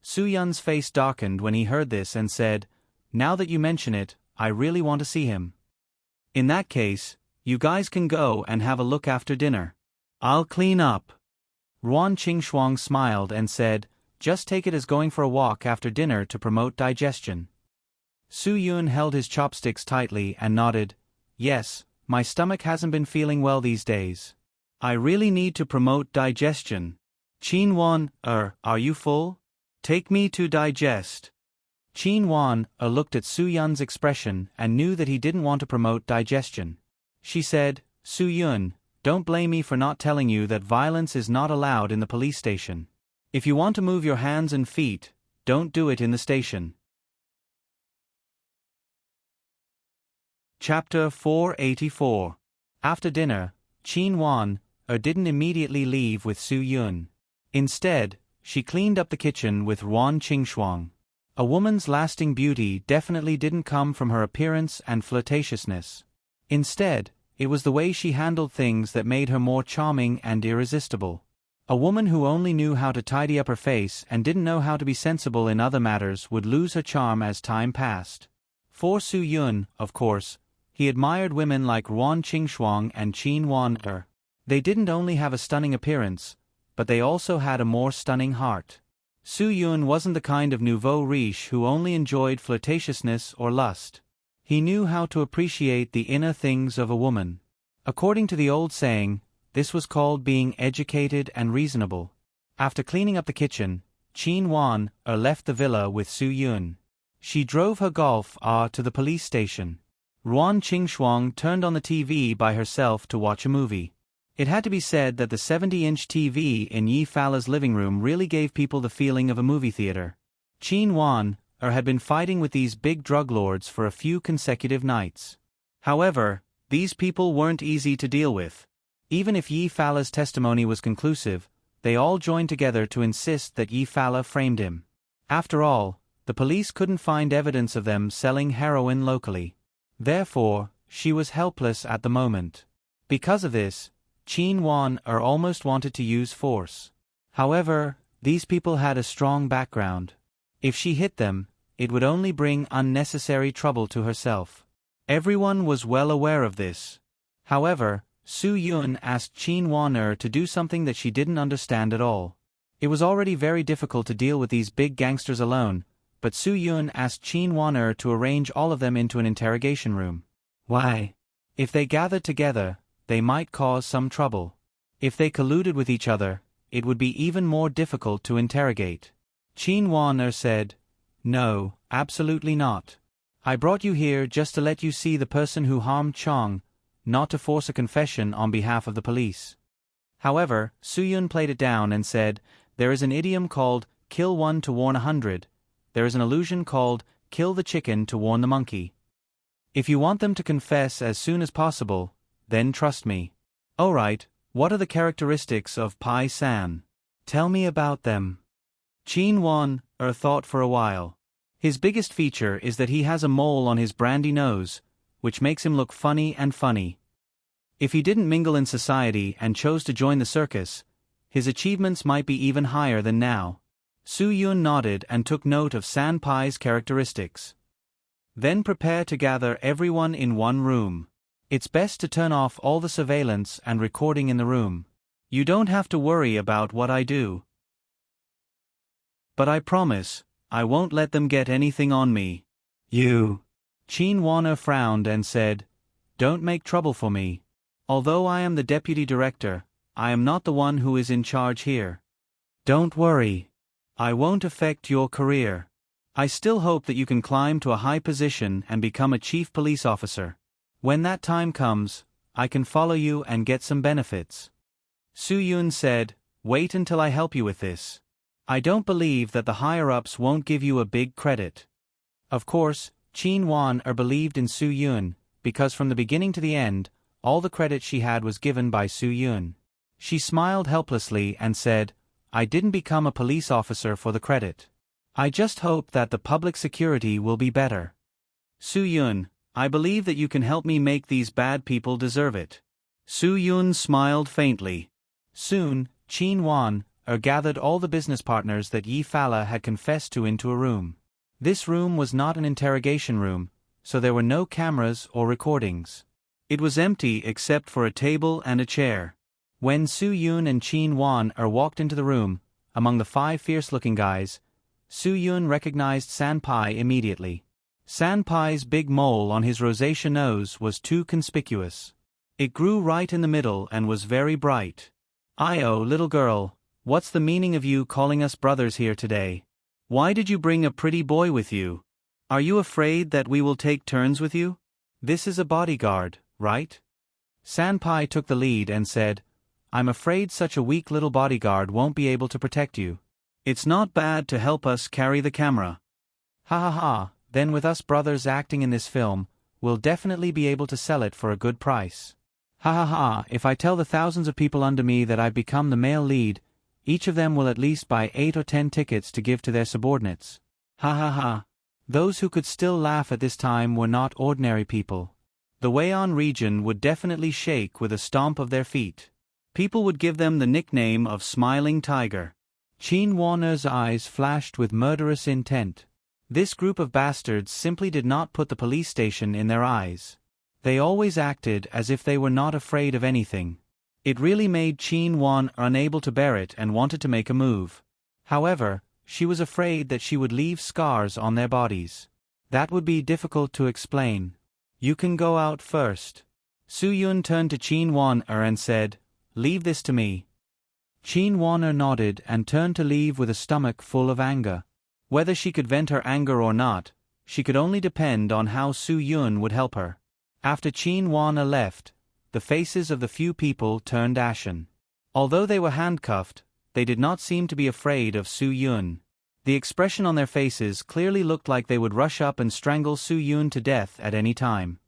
Su Yun's face darkened when he heard this and said, now that you mention it, I really want to see him. In that case, you guys can go and have a look after dinner. I'll clean up. Ruan Qingxuang smiled and said, just take it as going for a walk after dinner to promote digestion. Su Yun held his chopsticks tightly and nodded, Yes, my stomach hasn't been feeling well these days. I really need to promote digestion. Qin are you full? Take me to digest. Qin looked at Su Yun's expression and knew that he didn't want to promote digestion. She said, Su Yun, don't blame me for not telling you that violence is not allowed in the police station. If you want to move your hands and feet, don't do it in the station. Chapter 484. After dinner, Qin didn't immediately leave with Su Yun. Instead, she cleaned up the kitchen with Ruan Qingxuang. A woman's lasting beauty definitely didn't come from her appearance and flirtatiousness. Instead, it was the way she handled things that made her more charming and irresistible. A woman who only knew how to tidy up her face and didn't know how to be sensible in other matters would lose her charm as time passed. For Su Yun, of course, he admired women like Ruan Qingxuang and Qin. They didn't only have a stunning appearance, but they also had a more stunning heart. Su Yun wasn't the kind of nouveau riche who only enjoyed flirtatiousness or lust. He knew how to appreciate the inner things of a woman. According to the old saying, this was called being educated and reasonable. After cleaning up the kitchen, Qin left the villa with Su Yun. She drove her Golf to the police station. Ruan Qingxuang turned on the TV by herself to watch a movie. It had to be said that the 70-inch TV in Yi Fala's living room really gave people the feeling of a movie theater. Qin had been fighting with these big drug lords for a few consecutive nights. However, these people weren't easy to deal with. Even if Yi Fala's testimony was conclusive, they all joined together to insist that Yi Fala framed him. After all, the police couldn't find evidence of them selling heroin locally. Therefore, she was helpless at the moment. Because of this, Qin almost wanted to use force. However, these people had a strong background. If she hit them, it would only bring unnecessary trouble to herself. Everyone was well aware of this. However, Su Yun asked Qin to do something that she didn't understand at all. It was already very difficult to deal with these big gangsters alone, but Su Yun asked Qin to arrange all of them into an interrogation room. Why? If they gathered together, they might cause some trouble. If they colluded with each other, it would be even more difficult to interrogate. Qin said, No, absolutely not. I brought you here just to let you see the person who harmed Chong, not to force a confession on behalf of the police. However, Su Yun played it down and said, there is an idiom called, kill one to warn 100. There is an illusion called, kill the chicken to warn the monkey. If you want them to confess as soon as possible, then trust me. Alright, what are the characteristics of Pai San? Tell me about them. Qin thought for a while. His biggest feature is that he has a mole on his brandy nose, which makes him look funny and funny. If he didn't mingle in society and chose to join the circus, his achievements might be even higher than now. Su Yun nodded and took note of San Pai's characteristics. Then prepare to gather everyone in one room. It's best to turn off all the surveillance and recording in the room. You don't have to worry about what I do. But I promise, I won't let them get anything on me. You. Qin frowned and said, Don't make trouble for me. Although I am the deputy director, I am not the one who is in charge here. Don't worry. I won't affect your career. I still hope that you can climb to a high position and become a chief police officer. When that time comes, I can follow you and get some benefits. Su Yun said, Wait until I help you with this. I don't believe that the higher-ups won't give you a big credit. Of course, Qin believed in Su Yun, because from the beginning to the end, all the credit she had was given by Su Yun. She smiled helplessly and said, I didn't become a police officer for the credit. I just hope that the public security will be better. Su Yun, I believe that you can help me make these bad people deserve it. Su Yun smiled faintly. Soon, Qin gathered all the business partners that Yi Fala had confessed to into a room. This room was not an interrogation room, so there were no cameras or recordings. It was empty except for a table and a chair. When Su Yun and Qin walked into the room, among the 5 fierce-looking guys, Su Yun recognized San Pai immediately. Sanpai's big mole on his rosacea nose was too conspicuous. It grew right in the middle and was very bright. "Io, little girl, what's the meaning of you calling us brothers here today? Why did you bring a pretty boy with you? Are you afraid that we will take turns with you? This is a bodyguard, right?" Sanpai took the lead and said, "I'm afraid such a weak little bodyguard won't be able to protect you. It's not bad to help us carry the camera." "Ha ha ha, then with us brothers acting in this film, we'll definitely be able to sell it for a good price. Ha ha ha, if I tell the thousands of people under me that I've become the male lead, each of them will at least buy 8 or 10 tickets to give to their subordinates. Ha ha ha." Those who could still laugh at this time were not ordinary people. The Weian region would definitely shake with a stomp of their feet. People would give them the nickname of Smiling Tiger. Qin Warner's eyes flashed with murderous intent. This group of bastards simply did not put the police station in their eyes. They always acted as if they were not afraid of anything. It really made Qin Wan unable to bear it and wanted to make a move. However, she was afraid that she would leave scars on their bodies. That would be difficult to explain. "You can go out first." Su Yun turned to Qin Wan and said, "Leave this to me." Qin Wan nodded and turned to leave with a stomach full of anger. Whether she could vent her anger or not, she could only depend on how Su Yun would help her. After Qin Wan left, the faces of the few people turned ashen. Although they were handcuffed, they did not seem to be afraid of Su Yun. The expression on their faces clearly looked like they would rush up and strangle Su Yun to death at any time.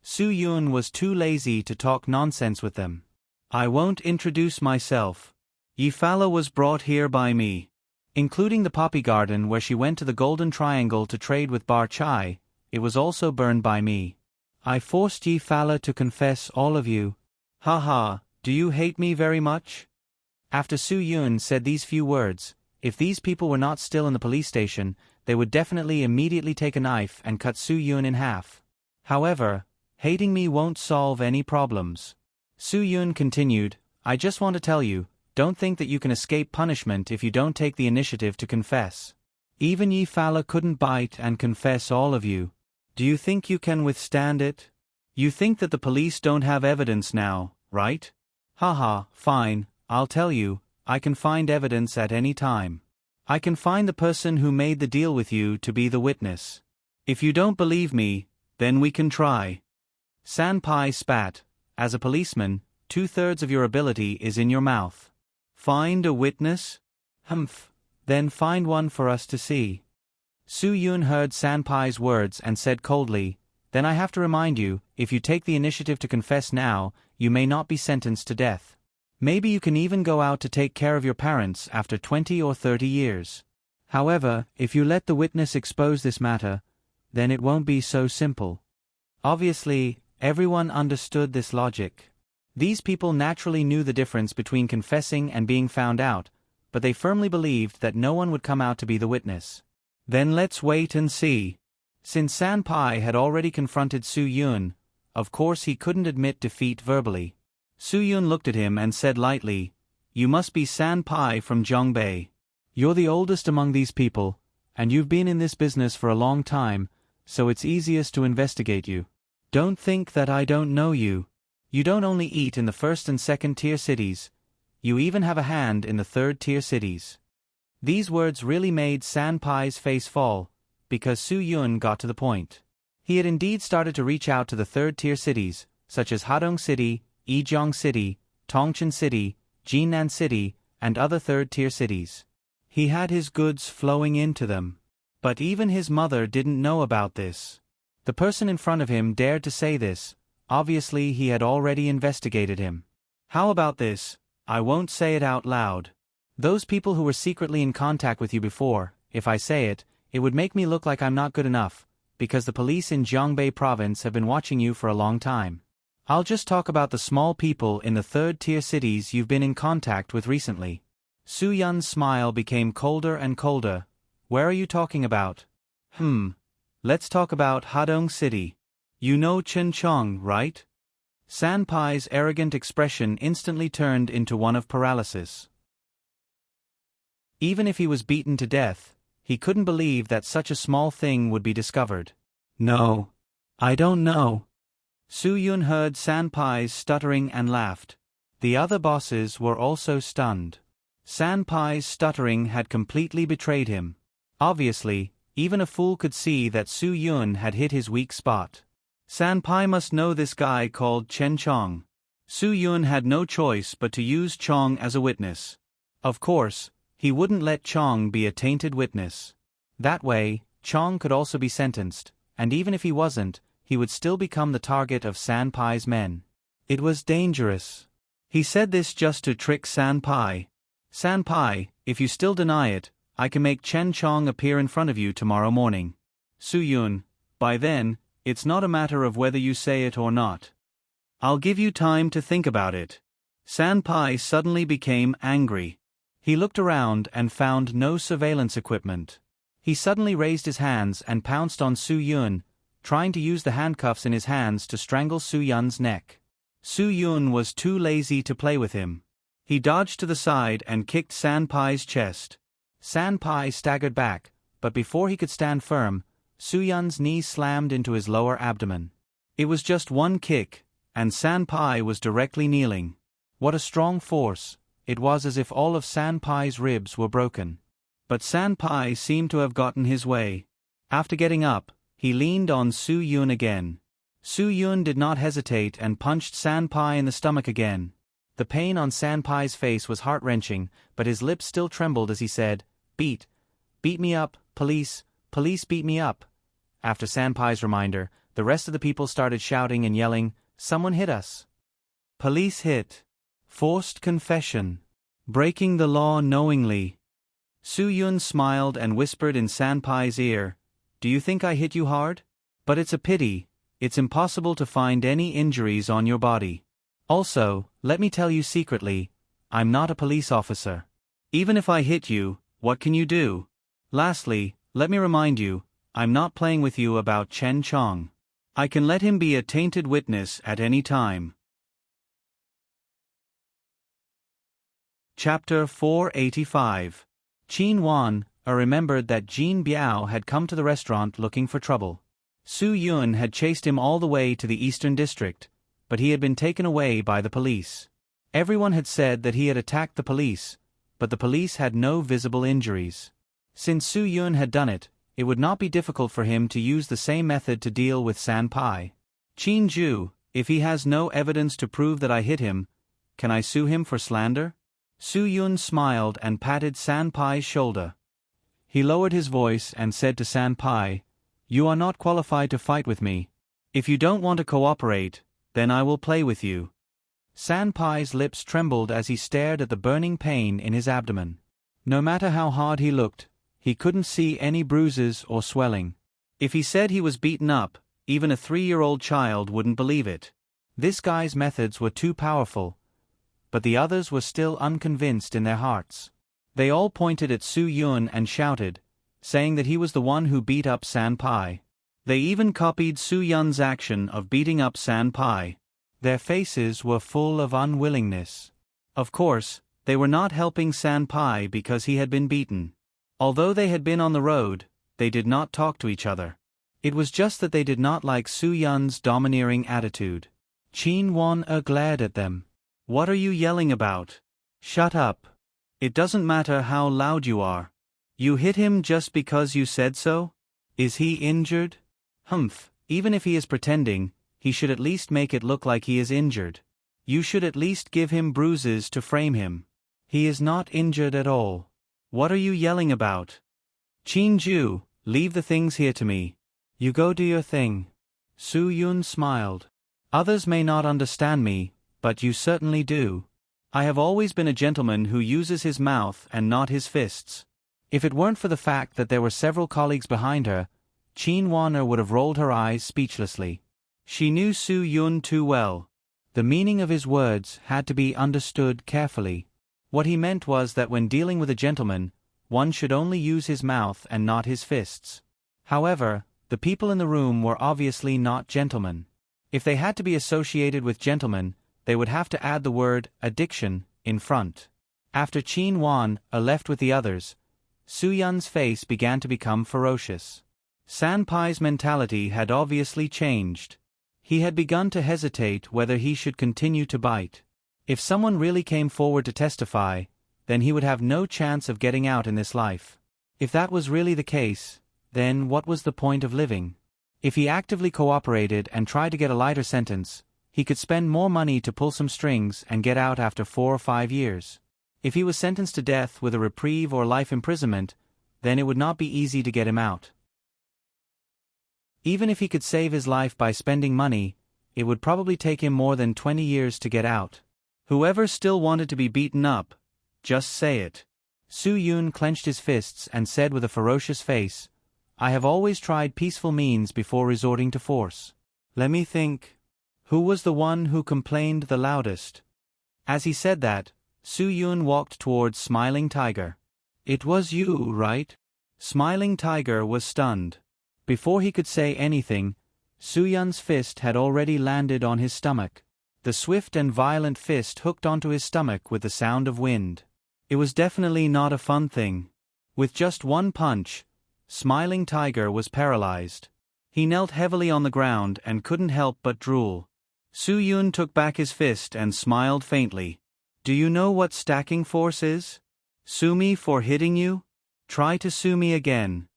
Su Yun was too lazy to talk nonsense with them. "I won't introduce myself. Yi Fala was brought here by me." Including the poppy garden where she went to the Golden Triangle to trade with Bar Chai, it was also burned by me. "I forced Yi Fala to confess all of you. Ha ha, do you hate me very much?" After Su Yun said these few words, if these people were not still in the police station, they would definitely immediately take a knife and cut Su Yun in half. However, hating me won't solve any problems. Su Yun continued, "I just want to tell you, don't think that you can escape punishment if you don't take the initiative to confess. Even Yi Fala couldn't bite and confess all of you. Do you think you can withstand it? You think that the police don't have evidence now, right? Haha, fine, I'll tell you, I can find evidence at any time. I can find the person who made the deal with you to be the witness. If you don't believe me, then we can try." Sanpai spat. "As a policeman, 2/3 of your ability is in your mouth. Find a witness? Humph. Then find one for us to see." Su Yun heard Sanpai's words and said coldly, "Then I have to remind you, if you take the initiative to confess now, you may not be sentenced to death. Maybe you can even go out to take care of your parents after 20 or 30 years. However, if you let the witness expose this matter, then it won't be so simple." Obviously, everyone understood this logic. These people naturally knew the difference between confessing and being found out, but they firmly believed that no one would come out to be the witness. "Then let's wait and see." Since Sanpai had already confronted Su Yun, of course he couldn't admit defeat verbally. Su Yun looked at him and said lightly, "You must be Sanpai from Zhongbei. You're the oldest among these people, and you've been in this business for a long time, so it's easiest to investigate you. Don't think that I don't know you. You don't only eat in the 1st and 2nd tier cities, you even have a hand in the 3rd tier cities." These words really made Sanpai's face fall, because Su Yun got to the point. He had indeed started to reach out to the 3rd tier cities, such as Hadong City, Yizhong City, Tongcheng City, Jinan City, and other 3rd tier cities. He had his goods flowing into them. But even his mother didn't know about this. The person in front of him dared to say this. Obviously he had already investigated him. "How about this? I won't say it out loud. Those people who were secretly in contact with you before, if I say it, it would make me look like I'm not good enough, because the police in Zhongbei province have been watching you for a long time. I'll just talk about the small people in the 3rd tier cities you've been in contact with recently." Su Yun's smile became colder and colder. "Where are you talking about?" Let's talk about Hadong City. You know Chengchong, right?" Sanpai's arrogant expression instantly turned into one of paralysis. Even if he was beaten to death, He couldn't believe that such a small thing would be discovered. No. I don't know. Su Yun heard Sanpai's stuttering and laughed. The other bosses were also stunned. Sanpai's stuttering had completely betrayed him. Obviously, even a fool could see that Su Yun had hit his weak spot. Sanpai must know this guy called Chen Chong. Su Yun had no choice but to use Chong as a witness. Of course, he wouldn't let Chong be a tainted witness. That way, Chong could also be sentenced, and even if he wasn't, he would still become the target of Sanpai's men. It was dangerous. He said this just to trick Sanpai. Sanpai, if you still deny it, I can make Chen Chong appear in front of you tomorrow morning. Su Yun, by then, it's not a matter of whether you say it or not. I'll give you time to think about it. Sanpai suddenly became angry. He looked around and found no surveillance equipment. He suddenly raised his hands and pounced on Su Yun, trying to use the handcuffs in his hands to strangle Su Yun's neck. Su Yun was too lazy to play with him. He dodged to the side and kicked Sanpai's chest. Sanpai staggered back, but before he could stand firm, Su Yun's knee slammed into his lower abdomen. It was just one kick, and Sanpai was directly kneeling. What a strong force! It was as if all of Sanpai's ribs were broken. But Sanpai seemed to have gotten his way. After getting up, he leaned on Su Yun again. Su Yun did not hesitate and punched Sanpai in the stomach again. The pain on Sanpai's face was heart-wrenching, but his lips still trembled as he said, Beat me up, police beat me up." After Sanpai's reminder, the rest of the people started shouting and yelling, "Someone hit us! Police hit! Forced confession! Breaking the law knowingly!" Su Yun smiled and whispered in Sanpai's ear, "Do you think I hit you hard? But it's a pity, it's impossible to find any injuries on your body. Also, let me tell you secretly, I'm not a police officer. Even if I hit you, what can you do? Lastly, let me remind you, I'm not playing with you about Chen Chong. I can let him be a tainted witness at any time." Chapter 485. Qin Wan remembered that Jin Biao had come to the restaurant looking for trouble. Su Yun had chased him all the way to the Eastern District, but he had been taken away by the police. Everyone had said that he had attacked the police, but the police had no visible injuries. Since Su Yun had done it, it would not be difficult for him to use the same method to deal with Sanpai. "Qin Ju, if he has no evidence to prove that I hit him, can I sue him for slander?" Su Yun smiled and patted Sanpai's shoulder. He lowered his voice and said to Sanpai, "You are not qualified to fight with me. If you don't want to cooperate, then I will play with you." Sanpai's lips trembled as he stared at the burning pain in his abdomen. No matter how hard he looked, he couldn't see any bruises or swelling. If he said he was beaten up, even a 3-year-old child wouldn't believe it. This guy's methods were too powerful, but the others were still unconvinced in their hearts. They all pointed at Su Yun and shouted, saying that he was the one who beat up Sanpai. They even copied Su Yun's action of beating up Sanpai. Their faces were full of unwillingness. Of course, they were not helping Sanpai because he had been beaten. Although they had been on the road, they did not talk to each other. It was just that they did not like Su Yun's domineering attitude. Qin Wan glared at them. "What are you yelling about? Shut up. It doesn't matter how loud you are. You hit him just because you said so? Is he injured? Humph, even if he is pretending, he should at least make it look like he is injured. You should at least give him bruises to frame him. He is not injured at all. What are you yelling about? Qin Ju, leave the things here to me. You go do your thing." Su Yun smiled. "Others may not understand me, but you certainly do. I have always been a gentleman who uses his mouth and not his fists." If it weren't for the fact that there were several colleagues behind her, Qin Wan would have rolled her eyes speechlessly. She knew Su Yun too well. The meaning of his words had to be understood carefully. What he meant was that when dealing with a gentleman, one should only use his mouth and not his fists. However, the people in the room were obviously not gentlemen. If they had to be associated with gentlemen, they would have to add the word addiction in front. After Qin Wan left with the others, Su Yun's face began to become ferocious. Sanpai's mentality had obviously changed. He had begun to hesitate whether he should continue to bite. If someone really came forward to testify, then he would have no chance of getting out in this life. If that was really the case, then what was the point of living? If he actively cooperated and tried to get a lighter sentence, he could spend more money to pull some strings and get out after 4 or 5 years. If he was sentenced to death with a reprieve or life imprisonment, then it would not be easy to get him out. Even if he could save his life by spending money, it would probably take him more than 20 years to get out. Whoever still wanted to be beaten up, just say it. Su Yun clenched his fists and said with a ferocious face, I have always tried peaceful means before resorting to force. Let me think. Who was the one who complained the loudest? As he said that, Su Yun walked towards Smiling Tiger. It was you, right? Smiling Tiger was stunned. Before he could say anything, Su Yun's fist had already landed on his stomach. The swift and violent fist hooked onto his stomach with the sound of wind. It was definitely not a fun thing. With just one punch, Smiling Tiger was paralyzed. He knelt heavily on the ground and couldn't help but drool. Su Yun took back his fist and smiled faintly. Do you know what stacking force is? Sue me for hitting you? Try to sue me again.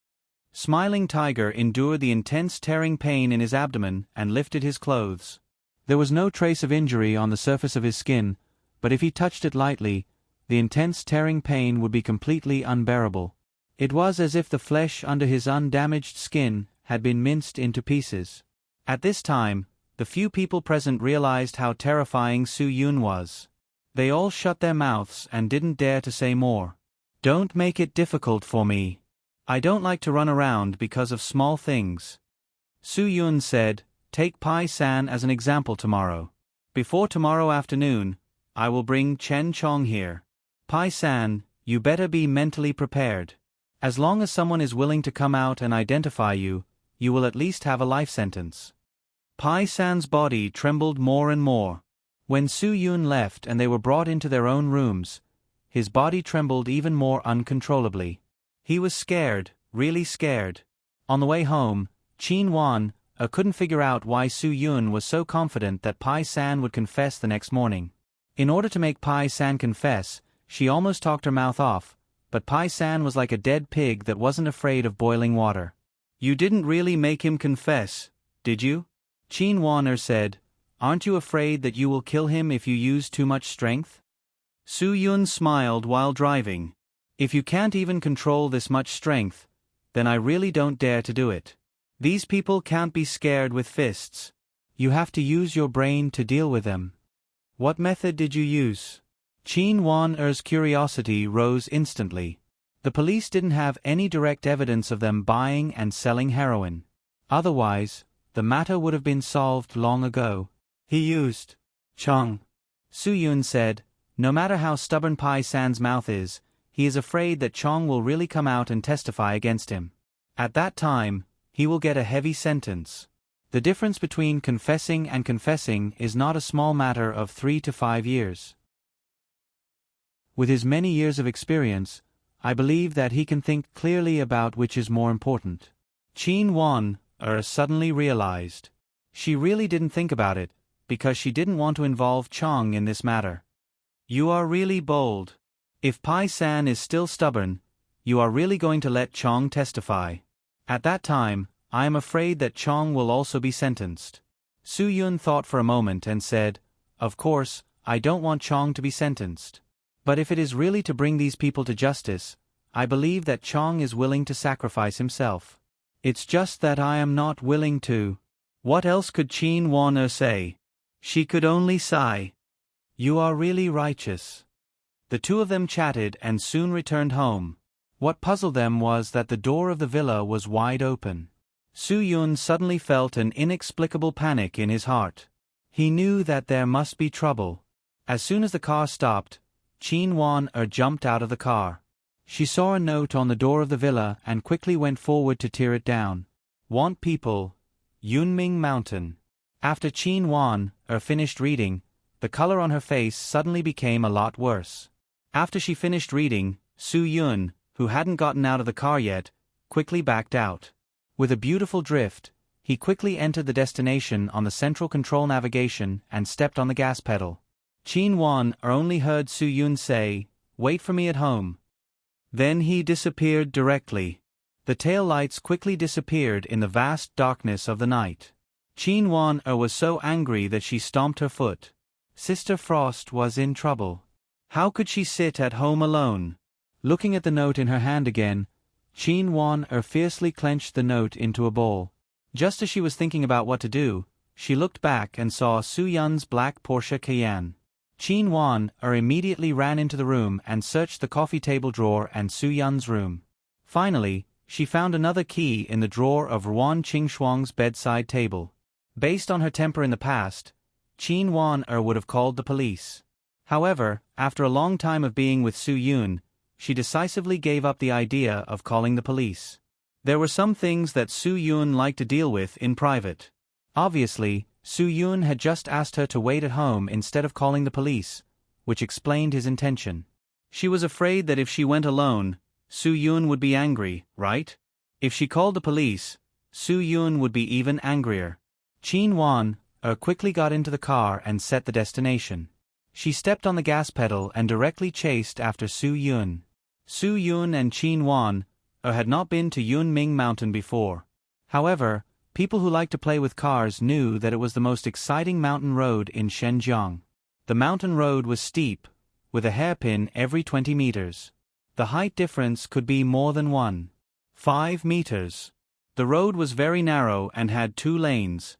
Smiling Tiger endured the intense tearing pain in his abdomen and lifted his clothes. There was no trace of injury on the surface of his skin, but if he touched it lightly, the intense tearing pain would be completely unbearable. It was as if the flesh under his undamaged skin had been minced into pieces. At this time, the few people present realized how terrifying Su Yun was. They all shut their mouths and didn't dare to say more. Don't make it difficult for me. I don't like to run around because of small things. Su Yun said, take Pai San as an example tomorrow. Before tomorrow afternoon, I will bring Chen Chong here. Pai San, you better be mentally prepared. As long as someone is willing to come out and identify you, you will at least have a life sentence. Pai San's body trembled more and more. When Su Yun left and they were brought into their own rooms, his body trembled even more uncontrollably. He was scared, really scared. On the way home, Qin Wan couldn't figure out why Su Yun was so confident that Pai San would confess the next morning. In order to make Pai San confess, she almost talked her mouth off, but Pai San was like a dead pig that wasn't afraid of boiling water. You didn't really make him confess, did you? Qin Wan said, aren't you afraid that you will kill him if you use too much strength? Su Yun smiled while driving. If you can't even control this much strength, then I really don't dare to do it. These people can't be scared with fists. You have to use your brain to deal with them. What method did you use? Qin Wan-er's curiosity rose instantly. The police didn't have any direct evidence of them buying and selling heroin. Otherwise, the matter would have been solved long ago. He used Chong. Su Yun said, no matter how stubborn Pai San's mouth is, he is afraid that Chong will really come out and testify against him. At that time, he will get a heavy sentence. The difference between confessing and confessing is not a small matter of 3 to 5 years. With his many years of experience, I believe that he can think clearly about which is more important. Qin Wan-er suddenly realized. She really didn't think about it, because she didn't want to involve Chong in this matter. You are really bold. If Pai San is still stubborn, you are really going to let Chong testify. At that time, I am afraid that Chong will also be sentenced. Su Yun thought for a moment and said, of course, I don't want Chong to be sentenced. But if it is really to bring these people to justice, I believe that Chong is willing to sacrifice himself. It's just that I am not willing to. What else could Qin Wan say? She could only sigh. You are really righteous. The two of them chatted and soon returned home. What puzzled them was that the door of the villa was wide open. Su Yun suddenly felt an inexplicable panic in his heart. He knew that there must be trouble. As soon as the car stopped, Qin Wan-er jumped out of the car. She saw a note on the door of the villa and quickly went forward to tear it down. Want people, Yunming Mountain. After Qin Wan-er finished reading, the color on her face suddenly became a lot worse. After she finished reading, Su Yun, who hadn't gotten out of the car yet, quickly backed out. With a beautiful drift, he quickly entered the destination on the central control navigation and stepped on the gas pedal. Chin Wan only heard Su Yun say, "Wait for me at home." Then he disappeared directly. The tail lights quickly disappeared in the vast darkness of the night. Chin Wan was so angry that she stomped her foot. Sister Frost was in trouble. How could she sit at home alone? Looking at the note in her hand again, Chin Wan fiercely clenched the note into a ball. Just as she was thinking about what to do, she looked back and saw Su Yun's black Porsche Cayenne. Chin Wan immediately ran into the room and searched the coffee table drawer and Su Yun's room. Finally, she found another key in the drawer of Ruan Qingxuang's bedside table. Based on her temper in the past, Chin Wan would have called the police. However, after a long time of being with Su Yun, she decisively gave up the idea of calling the police. There were some things that Su Yun liked to deal with in private. Obviously, Su Yun had just asked her to wait at home instead of calling the police, which explained his intention. She was afraid that if she went alone, Su Yun would be angry, right? If she called the police, Su Yun would be even angrier. Chin Wan quickly got into the car and set the destination. She stepped on the gas pedal and directly chased after Su Yun. Su Yun and Chin Wan had not been to Yunming Mountain before. However, people who liked to play with cars knew that it was the most exciting mountain road in Shenzhen. The mountain road was steep, with a hairpin every 20 meters. The height difference could be more than 1.5 meters. The road was very narrow and had 2 lanes.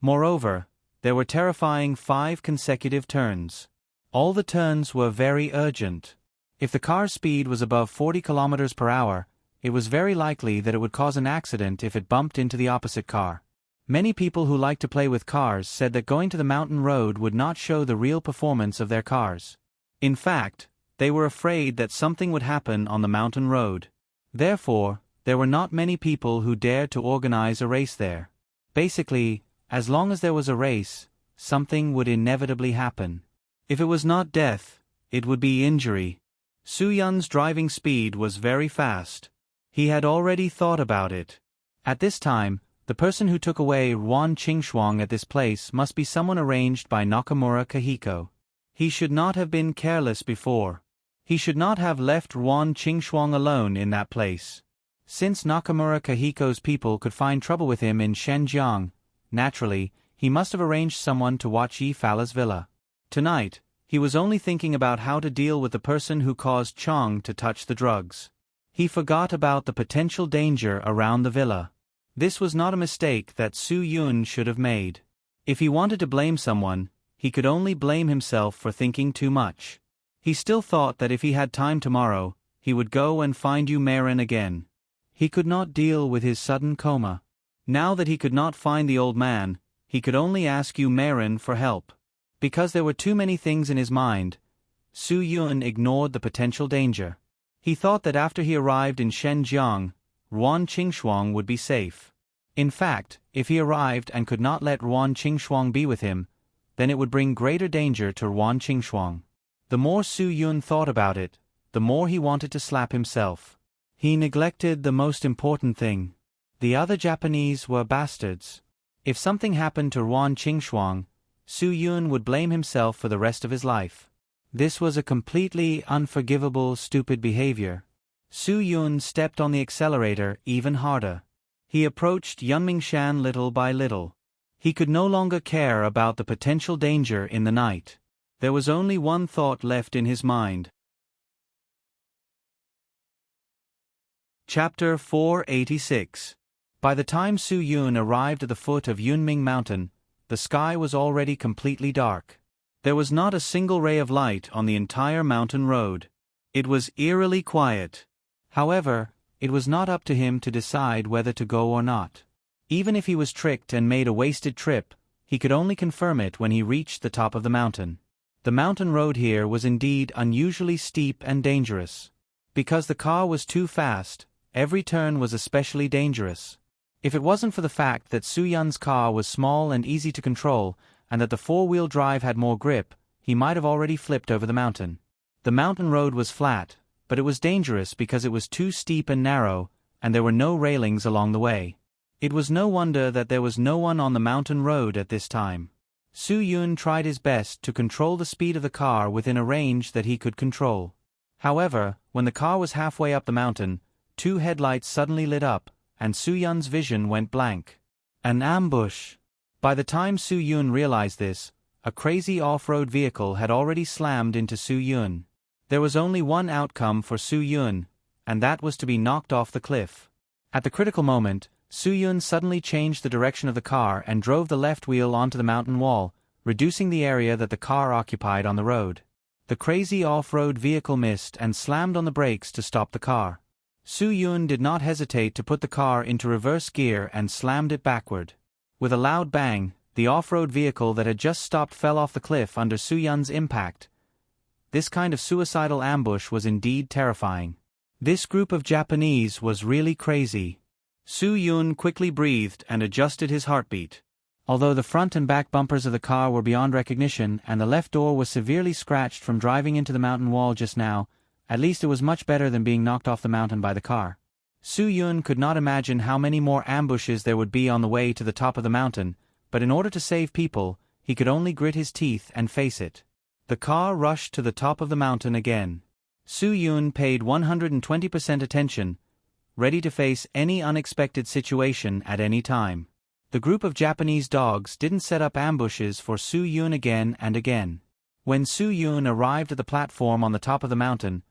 Moreover, there were terrifying 5 consecutive turns. All the turns were very urgent. If the car's speed was above 40 kilometers per hour, it was very likely that it would cause an accident if it bumped into the opposite car. Many people who liked to play with cars said that going to the mountain road would not show the real performance of their cars. In fact, they were afraid that something would happen on the mountain road. Therefore, there were not many people who dared to organize a race there. Basically, as long as there was a race, something would inevitably happen. If it was not death, it would be injury. Su Yun's driving speed was very fast. He had already thought about it. At this time, the person who took away Ruan Qingxuang at this place must be someone arranged by Nakamura Kahiko. He should not have been careless before. He should not have left Ruan Qingxuang alone in that place. Since Nakamura Kahiko's people could find trouble with him in Shenzhen, naturally, he must have arranged someone to watch Yi Fala's villa. Tonight, he was only thinking about how to deal with the person who caused Chong to touch the drugs. He forgot about the potential danger around the villa. This was not a mistake that Su Yun should have made. If he wanted to blame someone, he could only blame himself for thinking too much. He still thought that if he had time tomorrow, he would go and find Yu Marin again. He could not deal with his sudden coma. Now that he could not find the old man, he could only ask Yu Marin for help. Because there were too many things in his mind, Su Yun ignored the potential danger. He thought that after he arrived in Shenzhen, Ruan Qingxuang would be safe. In fact, if he arrived and could not let Ruan Qingxuang be with him, then it would bring greater danger to Ruan Qingxuang. The more Su Yun thought about it, the more he wanted to slap himself. He neglected the most important thing. The other Japanese were bastards. If something happened to Ruan Qingxuang, Su Yun would blame himself for the rest of his life. This was a completely unforgivable, stupid behavior. Su Yun stepped on the accelerator even harder. He approached Yunmingshan little by little. He could no longer care about the potential danger in the night. There was only one thought left in his mind. Chapter 486. By the time Su Yun arrived at the foot of Yunming Mountain, the sky was already completely dark. There was not a single ray of light on the entire mountain road. It was eerily quiet. However, it was not up to him to decide whether to go or not. Even if he was tricked and made a wasted trip, he could only confirm it when he reached the top of the mountain. The mountain road here was indeed unusually steep and dangerous. Because the car was too fast, every turn was especially dangerous. If it wasn't for the fact that Su Yun's car was small and easy to control, and that the four-wheel drive had more grip, he might have already flipped over the mountain. The mountain road was flat, but it was dangerous because it was too steep and narrow, and there were no railings along the way. It was no wonder that there was no one on the mountain road at this time. Su-yun tried his best to control the speed of the car within a range that he could control. However, when the car was halfway up the mountain, 2 headlights suddenly lit up, and Su-yun's vision went blank. An ambush! By the time Su-yun realized this, a crazy off-road vehicle had already slammed into Su-yun. There was only one outcome for Su-yun, and that was to be knocked off the cliff. At the critical moment, Su-yun suddenly changed the direction of the car and drove the left wheel onto the mountain wall, reducing the area that the car occupied on the road. The crazy off-road vehicle missed and slammed on the brakes to stop the car. Su-yun did not hesitate to put the car into reverse gear and slammed it backward. With a loud bang, the off-road vehicle that had just stopped fell off the cliff under Su-yun's impact. This kind of suicidal ambush was indeed terrifying. This group of Japanese was really crazy. Su-yun quickly breathed and adjusted his heartbeat. Although the front and back bumpers of the car were beyond recognition and the left door was severely scratched from driving into the mountain wall just now, at least it was much better than being knocked off the mountain by the car. Su-yun could not imagine how many more ambushes there would be on the way to the top of the mountain, but in order to save people, he could only grit his teeth and face it. The car rushed to the top of the mountain again. Su-yun paid 120% attention, ready to face any unexpected situation at any time. The group of Japanese dogs didn't set up ambushes for Su-yun again and again. When Su-yun arrived at the platform on the top of the mountain,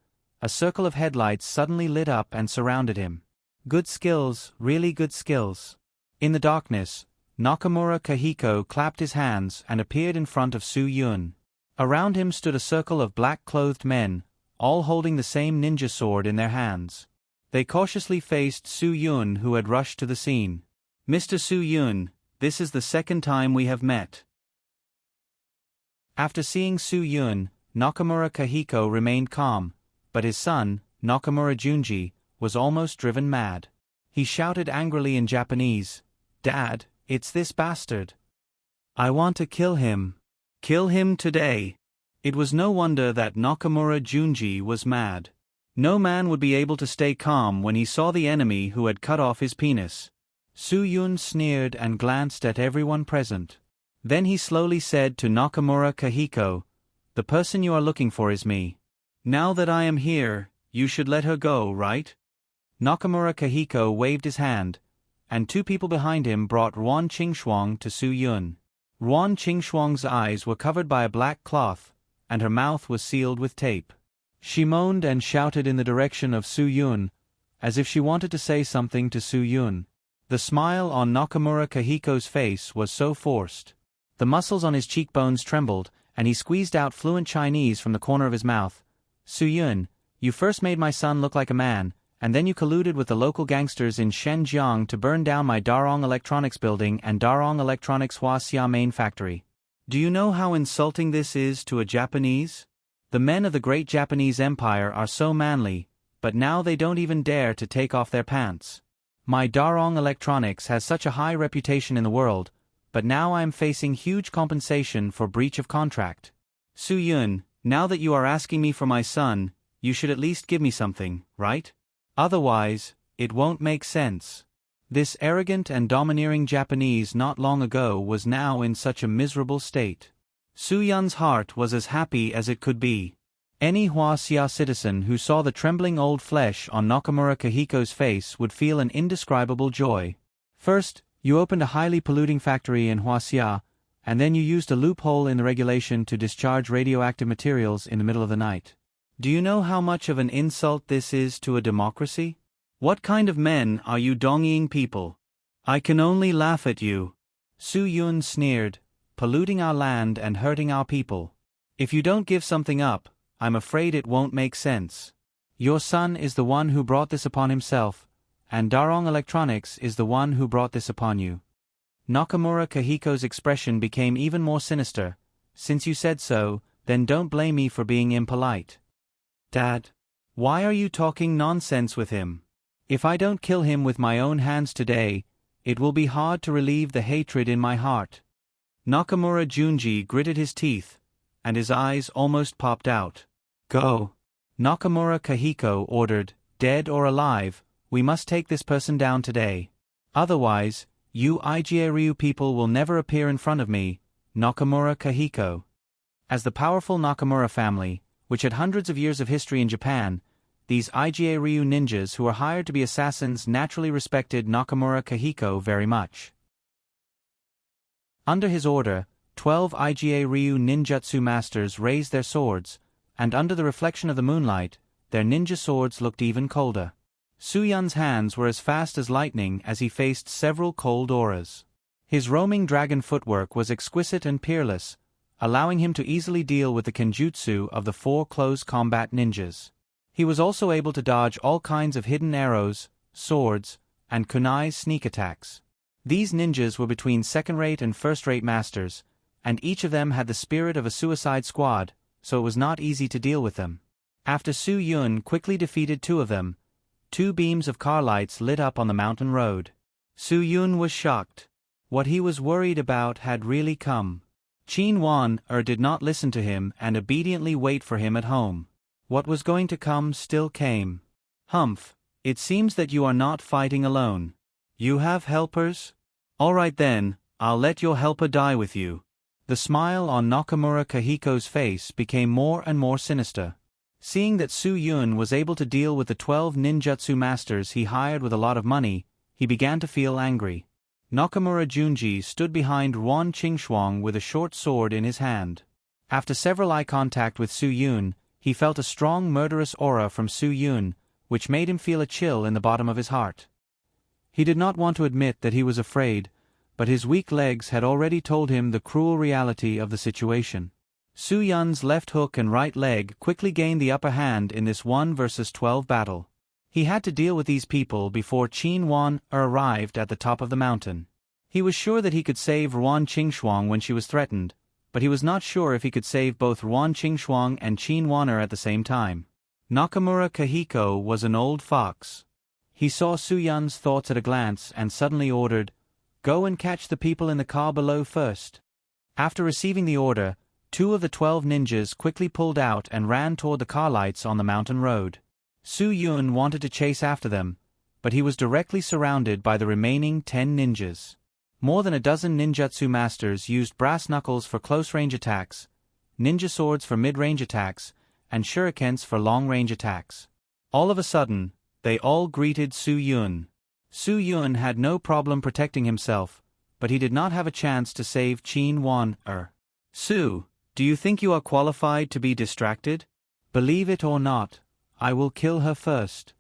a circle of headlights suddenly lit up and surrounded him. Good skills, really good skills. In the darkness, Nakamura Kahiko clapped his hands and appeared in front of Su-yun. Around him stood a circle of black-clothed men, all holding the same ninja sword in their hands. They cautiously faced Su-yun, who had rushed to the scene. "Mr. Su-yun, this is the second time we have met." After seeing Su-yun, Nakamura Kahiko remained calm, but his son, Nakamura Junji, was almost driven mad. He shouted angrily in Japanese, "Dad, it's this bastard. I want to kill him. Kill him today." It was no wonder that Nakamura Junji was mad. No man would be able to stay calm when he saw the enemy who had cut off his penis. Su-yun sneered and glanced at everyone present. Then he slowly said to Nakamura Kahiko, "The person you are looking for is me. Now that I am here, you should let her go, right?" Nakamura Kahiko waved his hand, and 2 people behind him brought Ruan Qingxuang to Su-yun. Ruan Qingxuang's eyes were covered by a black cloth, and her mouth was sealed with tape. She moaned and shouted in the direction of Su-yun, as if she wanted to say something to Su-yun. The smile on Nakamura Kahiko's face was so forced. The muscles on his cheekbones trembled, and he squeezed out fluent Chinese from the corner of his mouth. "Su-yun, you first made my son look like a man, and then you colluded with the local gangsters in Shenzhen to burn down my Darong Electronics building and Darong Electronics Huaxia main factory. Do you know how insulting this is to a Japanese? The men of the great Japanese Empire are so manly, but now they don't even dare to take off their pants. My Darong Electronics has such a high reputation in the world, but now I am facing huge compensation for breach of contract. Su-yun, now that you are asking me for my son, you should at least give me something, right? Otherwise, it won't make sense." This arrogant and domineering Japanese not long ago was now in such a miserable state. Su-yun's heart was as happy as it could be. Any Huaxia citizen who saw the trembling old flesh on Nakamura Kahiko's face would feel an indescribable joy. First, you opened a highly polluting factory in Huaxia, and then you used a loophole in the regulation to discharge radioactive materials in the middle of the night. Do you know how much of an insult this is to a democracy? What kind of men are you donging people? I can only laugh at you." Su-yun sneered, "Polluting our land and hurting our people. If you don't give something up, I'm afraid it won't make sense. Your son is the one who brought this upon himself, and Darong Electronics is the one who brought this upon you." Nakamura Kahiko's expression became even more sinister. "Since you said so, then don't blame me for being impolite. Dad, why are you talking nonsense with him? If I don't kill him with my own hands today, it will be hard to relieve the hatred in my heart." Nakamura Junji gritted his teeth, and his eyes almost popped out. "Go. Nakamura Kahiko ordered, "Dead or alive, we must take this person down today. Otherwise, you Iga-ryu people will never appear in front of me, Nakamura Kahiko." As the powerful Nakamura family, which had hundreds of years of history in Japan, these Iga-ryu ninjas who were hired to be assassins naturally respected Nakamura Kahiko very much. Under his order, 12 Iga-ryu ninjutsu masters raised their swords, and under the reflection of the moonlight, their ninja swords looked even colder. Su-yun's hands were as fast as lightning as he faced several cold auras. His roaming dragon footwork was exquisite and peerless, allowing him to easily deal with the kenjutsu of the 4 close combat ninjas. He was also able to dodge all kinds of hidden arrows, swords, and kunai's sneak attacks. These ninjas were between second-rate and first-rate masters, and each of them had the spirit of a suicide squad, so it was not easy to deal with them. After Su-yun quickly defeated 2 of them, 2 beams of car lights lit up on the mountain road. Su-yun was shocked. What he was worried about had really come. Qin Wan-er did not listen to him and obediently wait for him at home. What was going to come still came. "Humph, it seems that you are not fighting alone. You have helpers? All right then, I'll let your helper die with you." The smile on Nakamura Kahiko's face became more and more sinister. Seeing that Su-yun was able to deal with the 12 ninjutsu masters he hired with a lot of money, he began to feel angry. Nakamura Junji stood behind Ruan Qingshuang with a short sword in his hand. After several eye contact with Su-yun, he felt a strong murderous aura from Su-yun, which made him feel a chill in the bottom of his heart. He did not want to admit that he was afraid, but his weak legs had already told him the cruel reality of the situation. Su-yun's left hook and right leg quickly gained the upper hand in this 1 versus 12 battle. He had to deal with these people before Qin Wan-er arrived at the top of the mountain. He was sure that he could save Ruan Qingshuang when she was threatened, but he was not sure if he could save both Ruan Qingshuang and Qin Wan-er at the same time. Nakamura Kahiko was an old fox. He saw Su-yun's thoughts at a glance and suddenly ordered, "Go and catch the people in the car below first." After receiving the order, 2 of the 12 ninjas quickly pulled out and ran toward the car lights on the mountain road. Su-yun wanted to chase after them, but he was directly surrounded by the remaining 10 ninjas. More than a dozen ninjutsu masters used brass knuckles for close-range attacks, ninja swords for mid-range attacks, and shurikens for long-range attacks. All of a sudden, they all greeted Su-yun. Su-yun had no problem protecting himself, but he did not have a chance to save Qin Wan-er. "Su, do you think you are qualified to be distracted? Believe it or not, I will kill her first."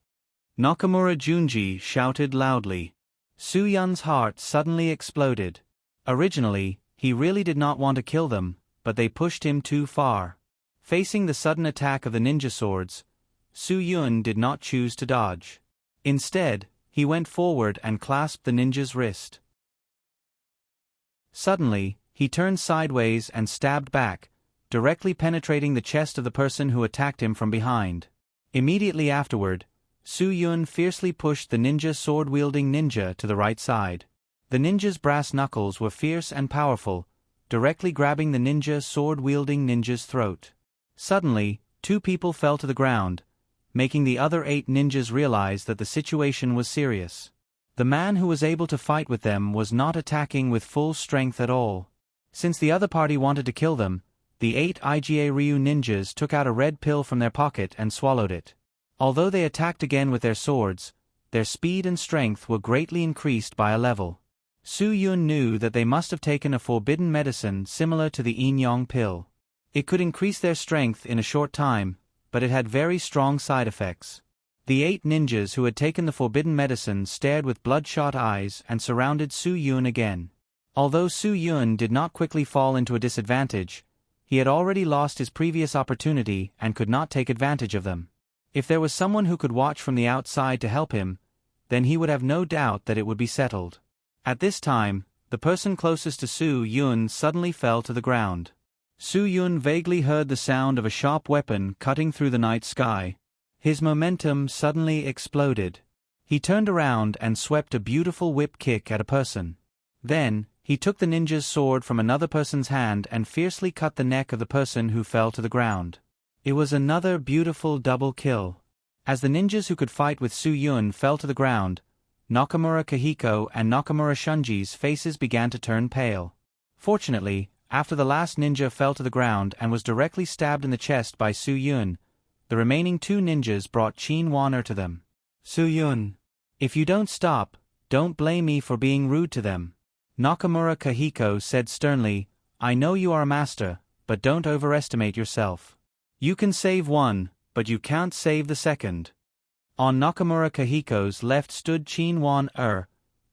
Nakamura Junji shouted loudly. Su-yun's heart suddenly exploded. Originally, he really did not want to kill them, but they pushed him too far. Facing the sudden attack of the ninja swords, Su-yun did not choose to dodge. Instead, he went forward and clasped the ninja's wrist. Suddenly, he turned sideways and stabbed back, directly penetrating the chest of the person who attacked him from behind. Immediately afterward, Su-yun fiercely pushed the ninja sword-wielding ninja to the right side. The ninja's brass knuckles were fierce and powerful, directly grabbing the ninja sword-wielding ninja's throat. Suddenly, 2 people fell to the ground, making the other 8 ninjas realize that the situation was serious. The man who was able to fight with them was not attacking with full strength at all. Since the other party wanted to kill them, the 8 Iga-ryu ninjas took out a red pill from their pocket and swallowed it. Although they attacked again with their swords, their speed and strength were greatly increased by a level. Su-yun knew that they must have taken a forbidden medicine similar to the yin-yang pill. It could increase their strength in a short time, but it had very strong side effects. The 8 ninjas who had taken the forbidden medicine stared with bloodshot eyes and surrounded Su-yun again. Although Su-yun did not quickly fall into a disadvantage, he had already lost his previous opportunity and could not take advantage of them. If there was someone who could watch from the outside to help him, then he would have no doubt that it would be settled. At this time, the person closest to Su-yun suddenly fell to the ground. Su-yun vaguely heard the sound of a sharp weapon cutting through the night sky. His momentum suddenly exploded. He turned around and swept a beautiful whip kick at a person. Then, he took the ninja's sword from another person's hand and fiercely cut the neck of the person who fell to the ground. It was another beautiful double kill. As the ninjas who could fight with Su Yun fell to the ground, Nakamura Kahiko and Nakamura Shunji's faces began to turn pale. Fortunately, after the last ninja fell to the ground and was directly stabbed in the chest by Su Yun, the remaining two ninjas brought Qin Wan to them. Su Yun, if you don't stop, don't blame me for being rude to them. Nakamura Kahiko said sternly, I know you are a master, but don't overestimate yourself. You can save one, but you can't save the second. On Nakamura Kahiko's left stood Qin Wan,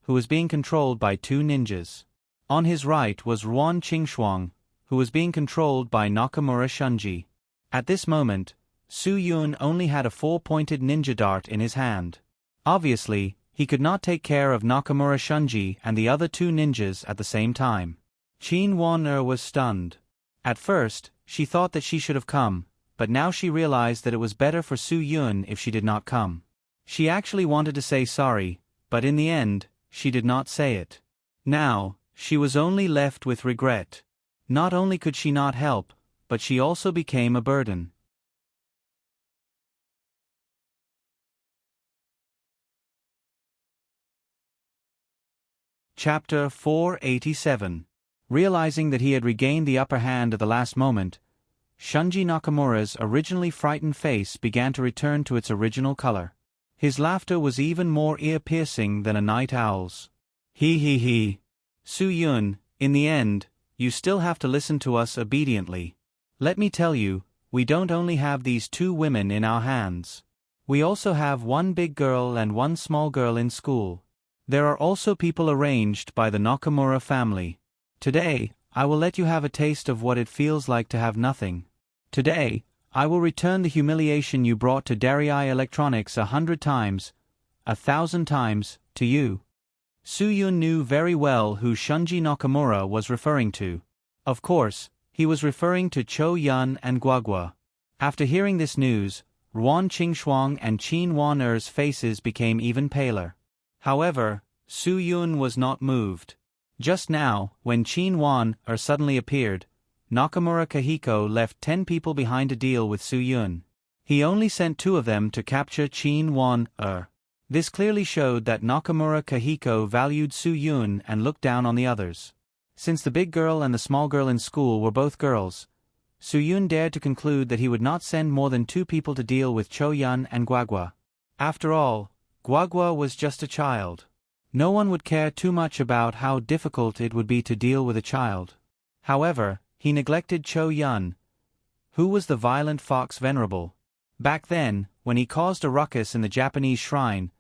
who was being controlled by two ninjas. On his right was Ruan Qingshuang, who was being controlled by Nakamura Shunji. At this moment, Su Yun only had a 4-pointed ninja dart in his hand. Obviously, he could not take care of Nakamura Shunji and the other two ninjas at the same time. Qin Wan was stunned. At first, she thought that she should have come, but now she realized that it was better for Su Yun if she did not come. She actually wanted to say sorry, but in the end, she did not say it. Now, she was only left with regret. Not only could she not help, but she also became a burden. Chapter 487. Realizing that he had regained the upper hand at the last moment, Shunji Nakamura's originally frightened face began to return to its original color. His laughter was even more ear-piercing than a night owl's. He. Su Yun, in the end, you still have to listen to us obediently. Let me tell you, we don't only have these two women in our hands. We also have one big girl and one small girl in school. There are also people arranged by the Nakamura family. Today, I will let you have a taste of what it feels like to have nothing. Today, I will return the humiliation you brought to Darai Electronics 100 times, 1,000 times, to you. Su Yun knew very well who Shunji Nakamura was referring to. Of course, he was referring to Cho Yun and Guagua. After hearing this news, Ruan Qingshuang and Qin Wan's faces became even paler. However, Su Yun was not moved. Just now, when Qin Wan suddenly appeared, Nakamura Kahiko left 10 people behind to deal with Su Yun. He only sent 2 of them to capture Qin Wan. This clearly showed that Nakamura Kahiko valued Su Yun and looked down on the others. Since the big girl and the small girl in school were both girls, Su Yun dared to conclude that he would not send more than 2 people to deal with Cho Yun and Guagua. After all, Guagua was just a child. No one would care too much about how difficult it would be to deal with a child. However, he neglected Cho Yun, who was the violent fox venerable. Back then, when he caused a ruckus in the Japanese shrine,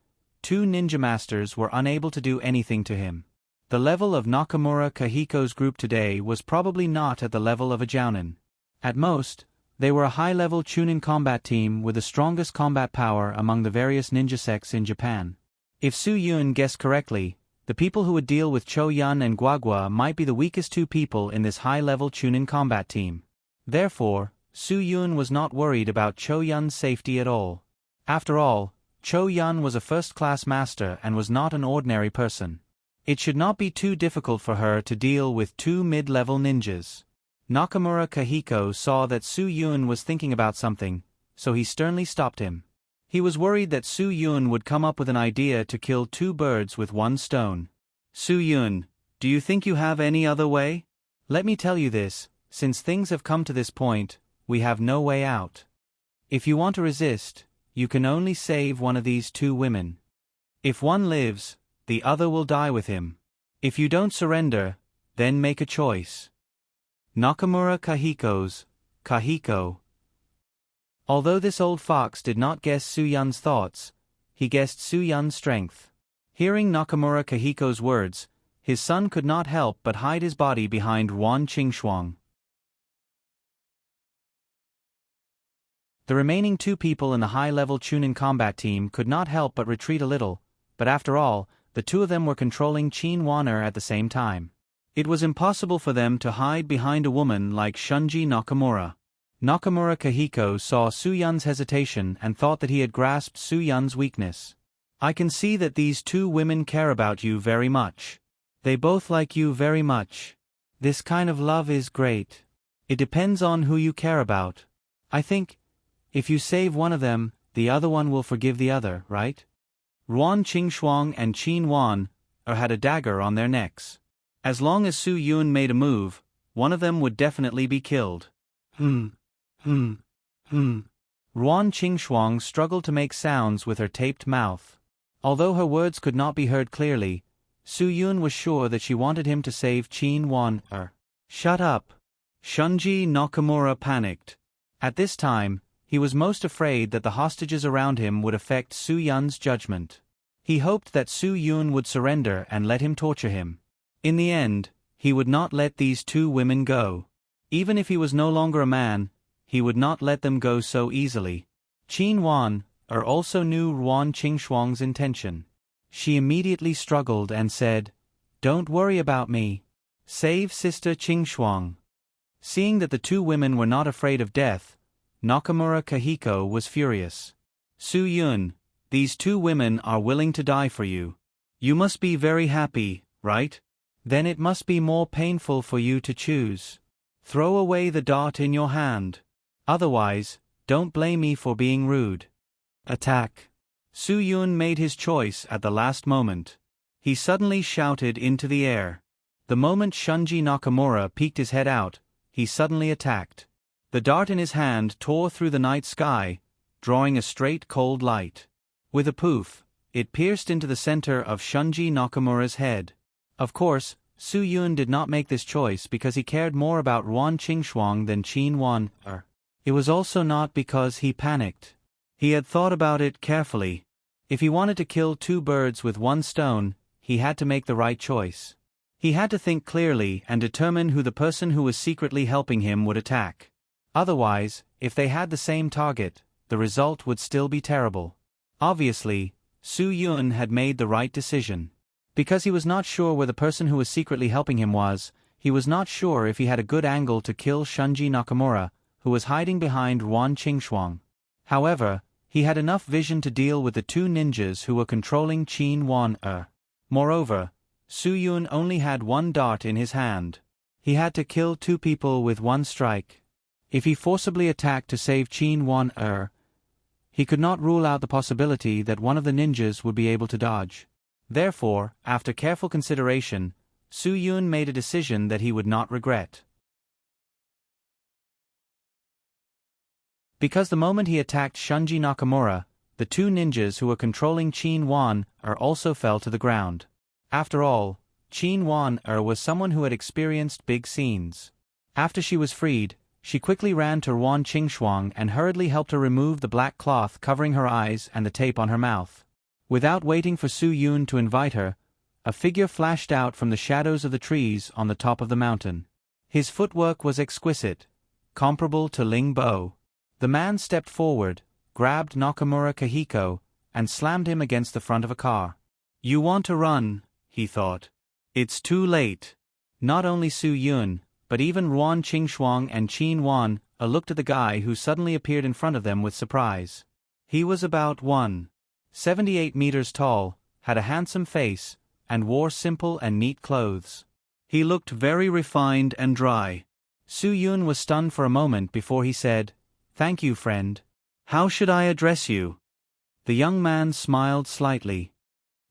2 ninja masters were unable to do anything to him. The level of Nakamura Kahiko's group today was probably not at the level of a Jounin. At most, they were a high-level Chunin combat team with the strongest combat power among the various ninja sects in Japan. If Su Yun guessed correctly, the people who would deal with Cho Yun and Guagua might be the weakest 2 people in this high-level Chunin combat team. Therefore, Su Yun was not worried about Cho Yun's safety at all. After all, Cho Yun was a first-class master and was not an ordinary person. It should not be too difficult for her to deal with 2 mid-level ninjas. Nakamura Kahiko saw that Su Yun was thinking about something, so he sternly stopped him. He was worried that Su Yun would come up with an idea to kill 2 birds with 1 stone. Su Yun, do you think you have any other way? Let me tell you this, since things have come to this point, we have no way out. If you want to resist, you can only save one of these 2 women. If one lives, the other will die with him. If you don't surrender, then make a choice. Nakamura Kahiko. Although this old fox did not guess Su Yun's thoughts, he guessed Su Yun's strength. Hearing Nakamura Kahiko's words, his son could not help but hide his body behind Ruan Qingshuang. The remaining 2 people in the high-level Chunin combat team could not help but retreat a little, but after all, the 2 of them were controlling Qin Wan at the same time. It was impossible for them to hide behind a woman like Shunji Nakamura. Nakamura Kahiko saw Su Yun's hesitation and thought that he had grasped Su Yun's weakness. I can see that these 2 women care about you very much. They both like you very much. This kind of love is great. It depends on who you care about. I think, If you save one of them, the other one will forgive the other, right? Ruan Qingxuang and Qin Wan had a dagger on their necks. As long as Su Yun made a move, one of them would definitely be killed. Ruan Qingxuang struggled to make sounds with her taped mouth. Although her words could not be heard clearly, Su Yun was sure that she wanted him to save Qin Wan. Shut up! Shunji Nakamura panicked. At this time, he was most afraid that the hostages around him would affect Su Yun's judgment. He hoped that Su Yun would surrender and let him torture him. In the end, he would not let these two women go. Even if he was no longer a man, he would not let them go so easily. Qin Wan also knew Ruan Qingxuang's intention. She immediately struggled and said, "Don't worry about me. Save Sister Qingxuang." Seeing that the two women were not afraid of death, Nakamura Kahiko was furious. "Su Yun, these two women are willing to die for you. You must be very happy, right? Then it must be more painful for you to choose. Throw away the dart in your hand. Otherwise, don't blame me for being rude. Attack." Su Yun made his choice at the last moment. He suddenly shouted into the air. The moment Shunji Nakamura peeked his head out, he suddenly attacked. The dart in his hand tore through the night sky, drawing a straight cold light. With a poof, it pierced into the center of Shunji Nakamura's head. Of course, Su Yun did not make this choice because he cared more about Ruan Qingxuang than Qin Wan. It was also not because he panicked. He had thought about it carefully. If he wanted to kill two birds with one stone, he had to make the right choice. He had to think clearly and determine who the person who was secretly helping him would attack. Otherwise, if they had the same target, the result would still be terrible. Obviously, Su Yun had made the right decision. Because he was not sure where the person who was secretly helping him was, he was not sure if he had a good angle to kill Shunji Nakamura, who was hiding behind Ruan Qingxuang. However, he had enough vision to deal with the two ninjas who were controlling Qin Wan. Moreover, Su Yun only had one dart in his hand. He had to kill two people with one strike. If he forcibly attacked to save Qin Wan, he could not rule out the possibility that one of the ninjas would be able to dodge. Therefore, after careful consideration, Su Yun made a decision that he would not regret. Because the moment he attacked Shunji Nakamura, the two ninjas who were controlling Qin Wan also fell to the ground. After all, Qin Wan was someone who had experienced big scenes. After she was freed, she quickly ran to Ruan Qingxuang and hurriedly helped her remove the black cloth covering her eyes and the tape on her mouth. Without waiting for Su Yun to invite her, a figure flashed out from the shadows of the trees on the top of the mountain. His footwork was exquisite, comparable to Ling Bo. The man stepped forward, grabbed Nakamura Kahiko, and slammed him against the front of a car. "You want to run," he thought. "It's too late." Not only Su Yun, but even Ruan Qingxuang and Qin Wan looked at the guy who suddenly appeared in front of them with surprise. He was about 1.78 meters tall, had a handsome face, and wore simple and neat clothes. He looked very refined and dry. Su Yun was stunned for a moment before he said, "Thank you, friend. How should I address you?" The young man smiled slightly.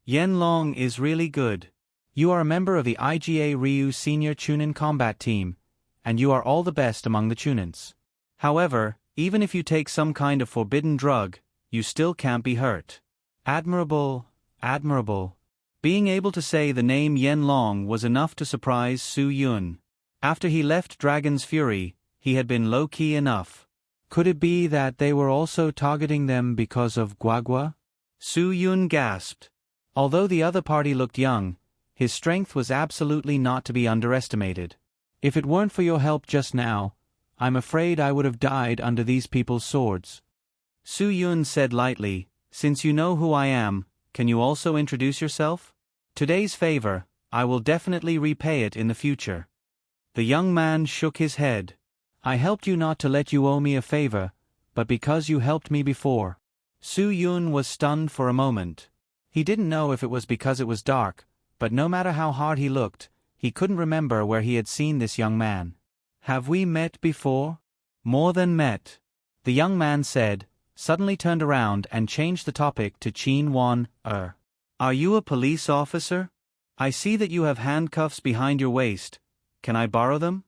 "Yen Long is really good. You are a member of the IGA Ryu Senior Chunin Combat Team, and you are all the best among the Chunins. However, even if you take some kind of forbidden drug, you still can't be hurt." Admirable, admirable. Being able to say the name Yen Long was enough to surprise Su Yun. After he left Dragon's Fury, he had been low-key enough. Could it be that they were also targeting them because of Guagua? Su Yun gasped. Although the other party looked young, his strength was absolutely not to be underestimated. "If it weren't for your help just now, I'm afraid I would have died under these people's swords." Su Yun said lightly, "Since you know who I am, can you also introduce yourself? Today's favor, I will definitely repay it in the future." The young man shook his head. "I helped you not to let you owe me a favor, but because you helped me before." Su Yun was stunned for a moment. He didn't know if it was because it was dark, but no matter how hard he looked, he couldn't remember where he had seen this young man. "Have we met before?" "More than met. the young man said, suddenly turned around and changed the topic to Chin Won. Are you a police officer? I see that you have handcuffs behind your waist. Can I borrow them?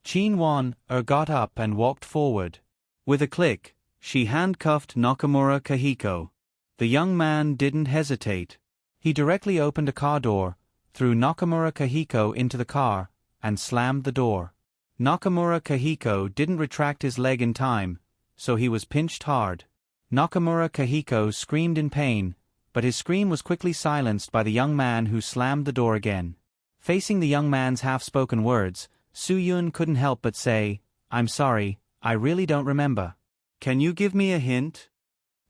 Chin Won got up and walked forward. With a click, she handcuffed Nakamura Kahiko. The young man didn't hesitate. He directly opened a car door, threw Nakamura Kahiko into the car, and slammed the door. Nakamura Kahiko didn't retract his leg in time, so he was pinched hard. Nakamura Kahiko screamed in pain, but his scream was quickly silenced by the young man who slammed the door again. Facing the young man's half-spoken words, Soo-yoon couldn't help but say, "I'm sorry, I really don't remember. Can you give me a hint?"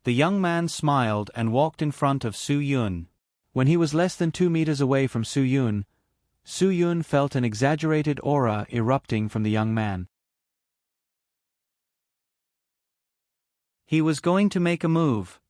The young man smiled and walked in front of Soo-yoon. When he was less than 2 meters away from Soo-yoon felt an exaggerated aura erupting from the young man. He was going to make a move.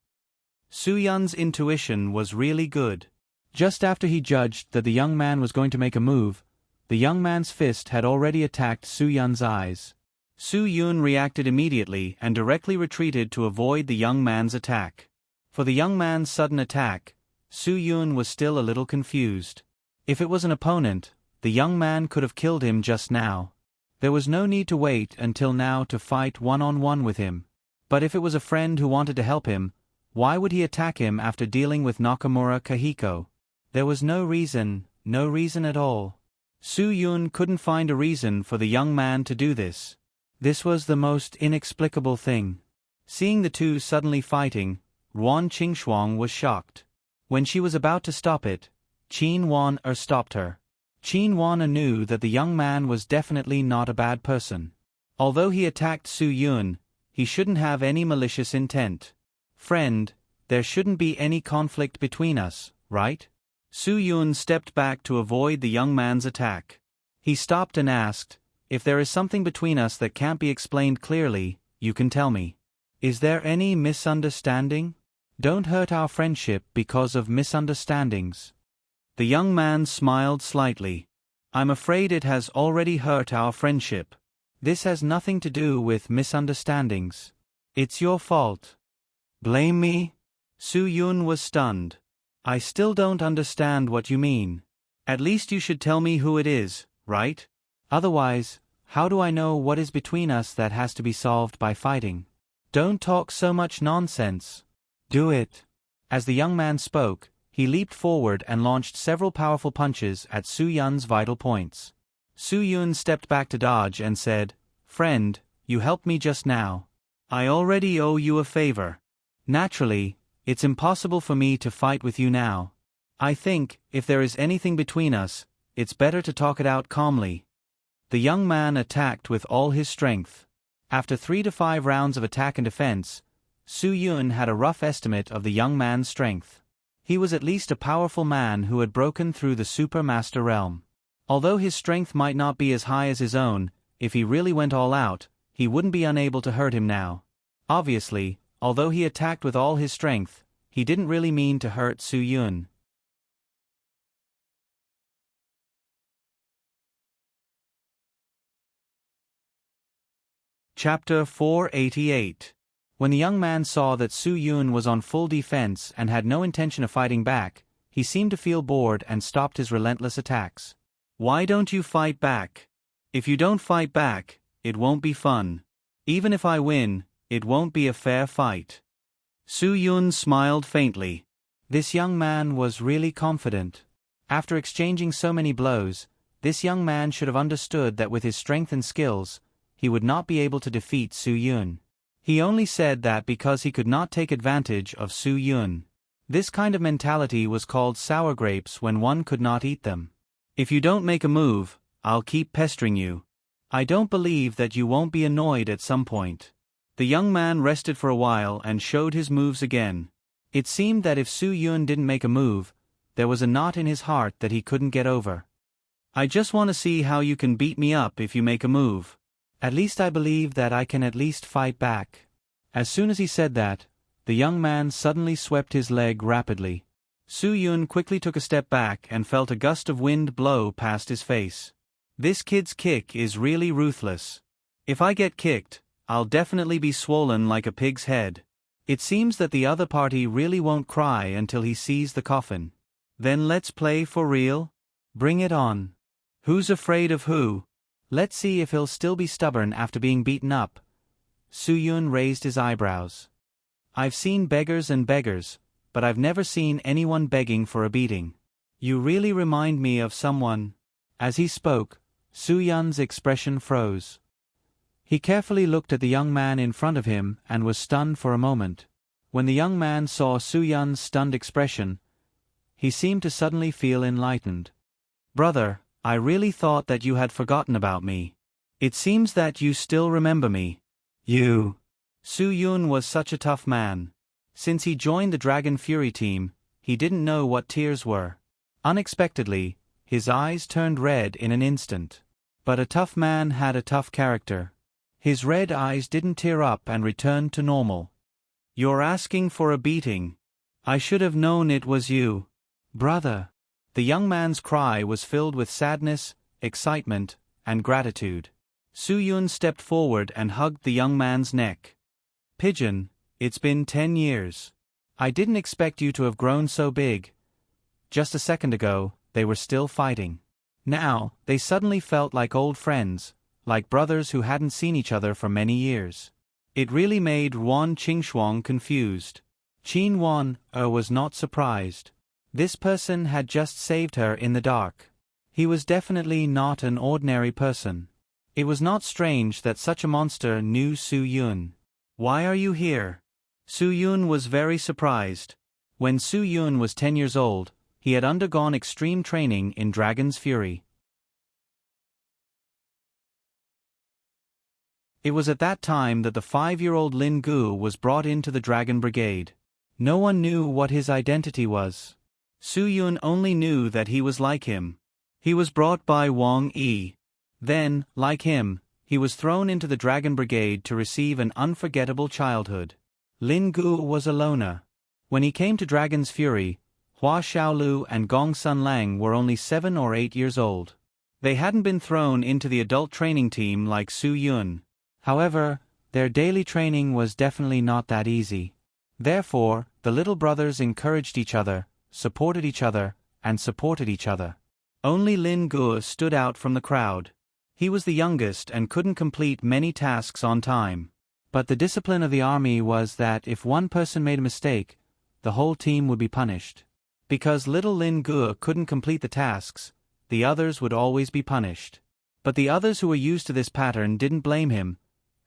Soo-yoon's intuition was really good. Just after he judged that the young man was going to make a move, the young man's fist had already attacked Soo-yoon's eyes. Soo-yoon reacted immediately and directly retreated to avoid the young man's attack. For the young man's sudden attack, Soo-yoon was still a little confused. If it was an opponent, the young man could have killed him just now. There was no need to wait until now to fight one-on-one with him. But if it was a friend who wanted to help him, why would he attack him after dealing with Nakamura Kahiko? There was no reason at all. Soo-yoon couldn't find a reason for the young man to do this. This was the most inexplicable thing. Seeing the two suddenly fighting, Ruan Qingxuang was shocked. When she was about to stop it, Chin Won stopped her. Chin Won knew that the young man was definitely not a bad person. Although he attacked Soo-yoon, he shouldn't have any malicious intent. "Friend, there shouldn't be any conflict between us, right?" Soo-yoon stepped back to avoid the young man's attack. He stopped and asked, "If there is something between us that can't be explained clearly, you can tell me. Is there any misunderstanding? Don't hurt our friendship because of misunderstandings." The young man smiled slightly. "I'm afraid it has already hurt our friendship. This has nothing to do with misunderstandings. It's your fault." "Blame me?" Soo-yoon was stunned. "I still don't understand what you mean. At least you should tell me who it is, right? Otherwise, how do I know what is between us that has to be solved by fighting? Don't talk so much nonsense. Do it." As the young man spoke, he leaped forward and launched several powerful punches at Soo-yoon's vital points. Soo-yoon stepped back to dodge and said, "Friend, you helped me just now. I already owe you a favor. Naturally, it's impossible for me to fight with you now. I think, if there is anything between us, it's better to talk it out calmly." The young man attacked with all his strength. After 3 to 5 rounds of attack and defense, Soo-yoon had a rough estimate of the young man's strength. He was at least a powerful man who had broken through the Super Master realm. Although his strength might not be as high as his own, if he really went all out, he wouldn't be unable to hurt him now. Obviously, although he attacked with all his strength, he didn't really mean to hurt Soo-yoon. Chapter 488. When the young man saw that Soo-yoon was on full defense and had no intention of fighting back, he seemed to feel bored and stopped his relentless attacks. "Why don't you fight back? If you don't fight back, it won't be fun. Even if I win, it won't be a fair fight." Soo-yoon smiled faintly. This young man was really confident. After exchanging so many blows, this young man should have understood that with his strength and skills, he would not be able to defeat Soo-yoon. He only said that because he could not take advantage of Soo-yoon. This kind of mentality was called sour grapes when one could not eat them. "If you don't make a move, I'll keep pestering you. I don't believe that you won't be annoyed at some point." The young man rested for a while and showed his moves again. It seemed that if Soo-yoon didn't make a move, there was a knot in his heart that he couldn't get over. "I just want to see how you can beat me up if you make a move. At least I believe that I can at least fight back." As soon as he said that, the young man suddenly swept his leg rapidly. Soo-yoon quickly took a step back and felt a gust of wind blow past his face. "This kid's kick is really ruthless. If I get kicked, I'll definitely be swollen like a pig's head. It seems that the other party really won't cry until he sees the coffin. Then let's play for real? Bring it on. Who's afraid of who? Let's see if he'll still be stubborn after being beaten up. Soo-yoon raised his eyebrows. I've seen beggars and beggars, but I've never seen anyone begging for a beating. You really remind me of someone. As he spoke, Soo-yoon's expression froze. He carefully looked at the young man in front of him and was stunned for a moment. When the young man saw Soo-yoon's stunned expression, he seemed to suddenly feel enlightened. Brother, I really thought that you had forgotten about me. It seems that you still remember me. You. Soo-yoon was such a tough man. Since he joined the Dragon Fury team, he didn't know what tears were. Unexpectedly, his eyes turned red in an instant. But a tough man had a tough character. His red eyes didn't tear up and returned to normal. You're asking for a beating. I should have known it was you. Brother. The young man's cry was filled with sadness, excitement, and gratitude. Soo-yoon stepped forward and hugged the young man's neck. Pigeon, it's been 10 years. I didn't expect you to have grown so big. Just a second ago, they were still fighting. Now, they suddenly felt like old friends, like brothers who hadn't seen each other for many years. It really made Won Chingshuang confused. Chin Won-er was not surprised. This person had just saved her in the dark. He was definitely not an ordinary person. It was not strange that such a monster knew Soo-yoon. Why are you here? Soo-yoon was very surprised. When Soo-yoon was 10 years old, he had undergone extreme training in Dragon's Fury. It was at that time that the 5-year-old Lin Gu was brought into the Dragon Brigade. No one knew what his identity was. Soo-yoon only knew that he was like him. He was brought by Wang Yi. Then, like him, he was thrown into the Dragon Brigade to receive an unforgettable childhood. Lin Gu was a loner. When he came to Dragon's Fury, Hua Xiaolu and Gong Sun Lang were only 7 or 8 years old. They hadn't been thrown into the adult training team like Soo-yoon. However, their daily training was definitely not that easy. Therefore, the little brothers encouraged each other, supported each other, and supported each other. Only Lin Gu stood out from the crowd. He was the youngest and couldn't complete many tasks on time. But the discipline of the army was that if one person made a mistake, the whole team would be punished. Because little Lin Gu couldn't complete the tasks, the others would always be punished. But the others who were used to this pattern didn't blame him,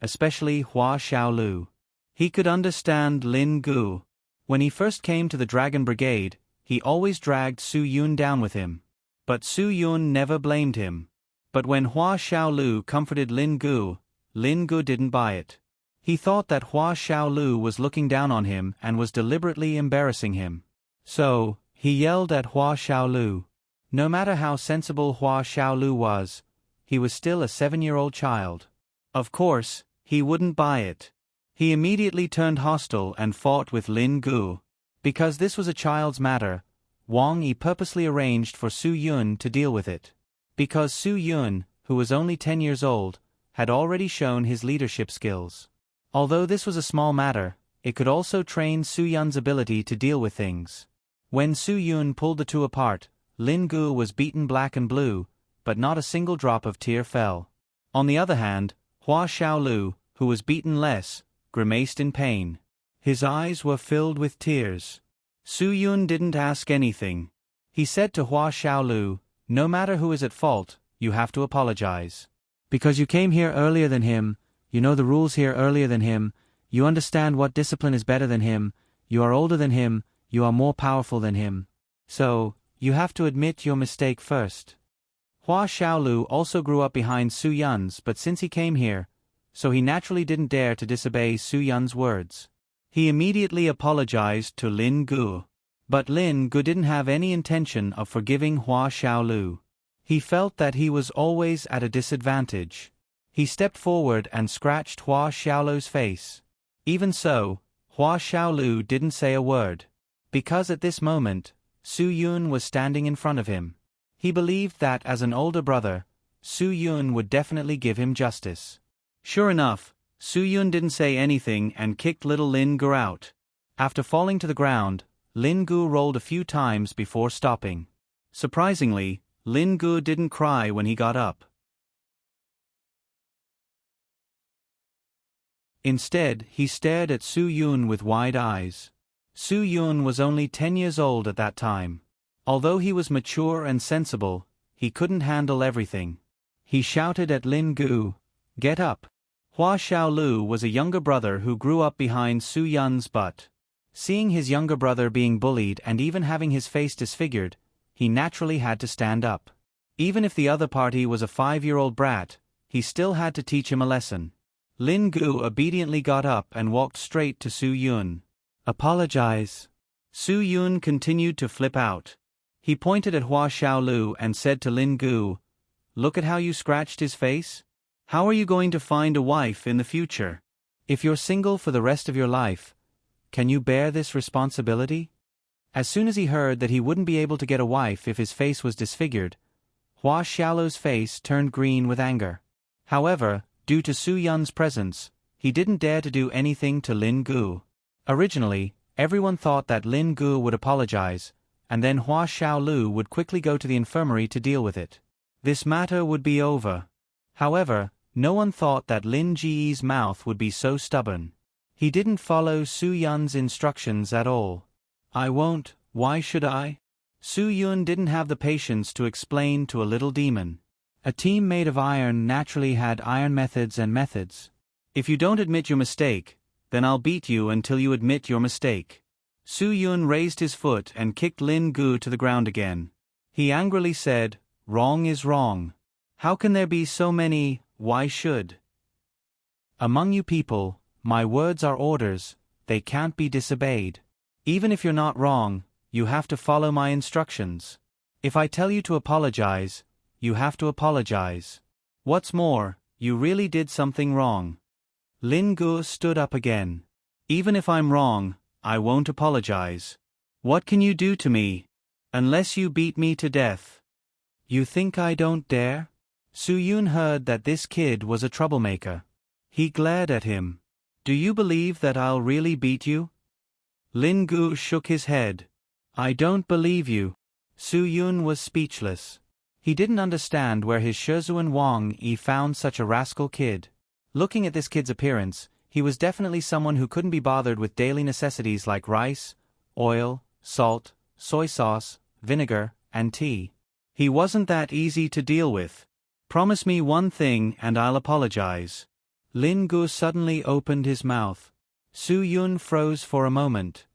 especially Hua Xiaolu. He could understand Lin Gu. When he first came to the Dragon Brigade, he always dragged Soo-yoon down with him. But Soo-yoon never blamed him. But when Hua Xiaolu comforted Lin Gu didn't buy it. He thought that Hua Xiaolu was looking down on him and was deliberately embarrassing him. So, he yelled at Hua Xiaolu. No matter how sensible Hua Xiaolu was, he was still a 7-year-old child. Of course, he wouldn't buy it. He immediately turned hostile and fought with Lin Gu. Because this was a child's matter, Wang Yi purposely arranged for Soo-yoon to deal with it. Because Soo-yoon, who was only 10 years old, had already shown his leadership skills. Although this was a small matter, it could also train Soo-yoon's ability to deal with things. When Soo-yoon pulled the two apart, Lin Gu was beaten black and blue, but not a single drop of tear fell. On the other hand, Hua Xiaolu, who was beaten less, grimaced in pain. His eyes were filled with tears. Soo-yoon didn't ask anything. He said to Hua Xiaolu, "No matter who is at fault, you have to apologize. Because you came here earlier than him, you know the rules here earlier than him, you understand what discipline is better than him, you are older than him, you are more powerful than him. So, you have to admit your mistake first." Hua Xiaolu also grew up behind Soo-yoon's, but since he came here, so he naturally didn't dare to disobey Soo-yoon's words. He immediately apologized to Lin Gu. But Lin Gu didn't have any intention of forgiving Hua Xiaolu. He felt that he was always at a disadvantage. He stepped forward and scratched Hua Xiaolu's face. Even so, Hua Xiaolu didn't say a word. Because at this moment, Soo-yoon was standing in front of him. He believed that as an older brother, Soo-yoon would definitely give him justice. Sure enough, Su Yun didn't say anything and kicked little Lin Gu out. After falling to the ground, Lin Gu rolled a few times before stopping. Surprisingly, Lin Gu didn't cry when he got up. Instead, he stared at Su Yun with wide eyes. Su Yun was only 10 years old at that time. Although he was mature and sensible, he couldn't handle everything. He shouted at Lin Gu, "Get up!" Hua Xiaolu was a younger brother who grew up behind Su Yun's butt. Seeing his younger brother being bullied and even having his face disfigured, he naturally had to stand up. Even if the other party was a 5-year-old brat, he still had to teach him a lesson. Lin Gu obediently got up and walked straight to Su Yun. "Apologize." Su Yun continued to flip out. He pointed at Hua Xiaolu and said to Lin Gu, "Look at how you scratched his face. How are you going to find a wife in the future? If you're single for the rest of your life, can you bear this responsibility?" As soon as he heard that he wouldn't be able to get a wife if his face was disfigured, Hua Xiaolu's face turned green with anger. However, due to Su Yun's presence, he didn't dare to do anything to Lin Gu. Originally, everyone thought that Lin Gu would apologize, and then Hua Xiaolu would quickly go to the infirmary to deal with it. This matter would be over. However, no one thought that Lin Ji's mouth would be so stubborn. He didn't follow Su Yun's instructions at all. "I won't, why should I?" Su Yun didn't have the patience to explain to a little demon. A team made of iron naturally had iron methods and methods. "If you don't admit your mistake, then I'll beat you until you admit your mistake." Su Yun raised his foot and kicked Lin Gu to the ground again. He angrily said, "Wrong is wrong. How can there be so many, why should? Among you people, my words are orders, they can't be disobeyed. Even if you're not wrong, you have to follow my instructions. If I tell you to apologize, you have to apologize. What's more, you really did something wrong." Lin Gu stood up again. "Even if I'm wrong, I won't apologize. What can you do to me? Unless you beat me to death." "You think I don't dare?" Su Yun heard that this kid was a troublemaker. He glared at him. "Do you believe that I'll really beat you?" Lin Gu shook his head. "I don't believe you." Su Yun was speechless. He didn't understand where his Shizuan Wang Yi found such a rascal kid. Looking at this kid's appearance, he was definitely someone who couldn't be bothered with daily necessities like rice, oil, salt, soy sauce, vinegar, and tea. He wasn't that easy to deal with. "Promise me one thing and I'll apologize." Lin Gu suddenly opened his mouth. Su Yun froze for a moment.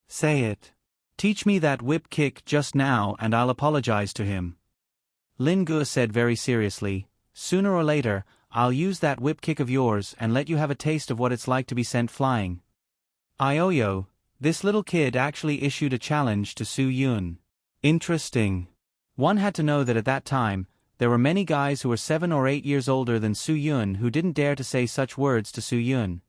"Say it." "Teach me that whip kick just now and I'll apologize to him." Lin Gu said very seriously, "Sooner or later, I'll use that whip kick of yours and let you have a taste of what it's like to be sent flying." Ioyo, this little kid actually issued a challenge to Su Yun. Interesting. One had to know that at that time, there were many guys who were 7 or 8 years older than Su Yun who didn't dare to say such words to Su Yun.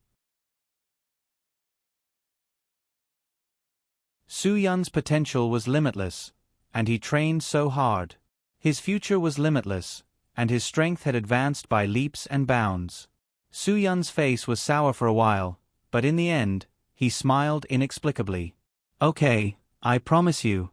Su Yun's potential was limitless, and he trained so hard. His future was limitless, and his strength had advanced by leaps and bounds. Su Yun's face was sour for a while, but in the end, he smiled inexplicably. "Okay, I promise you."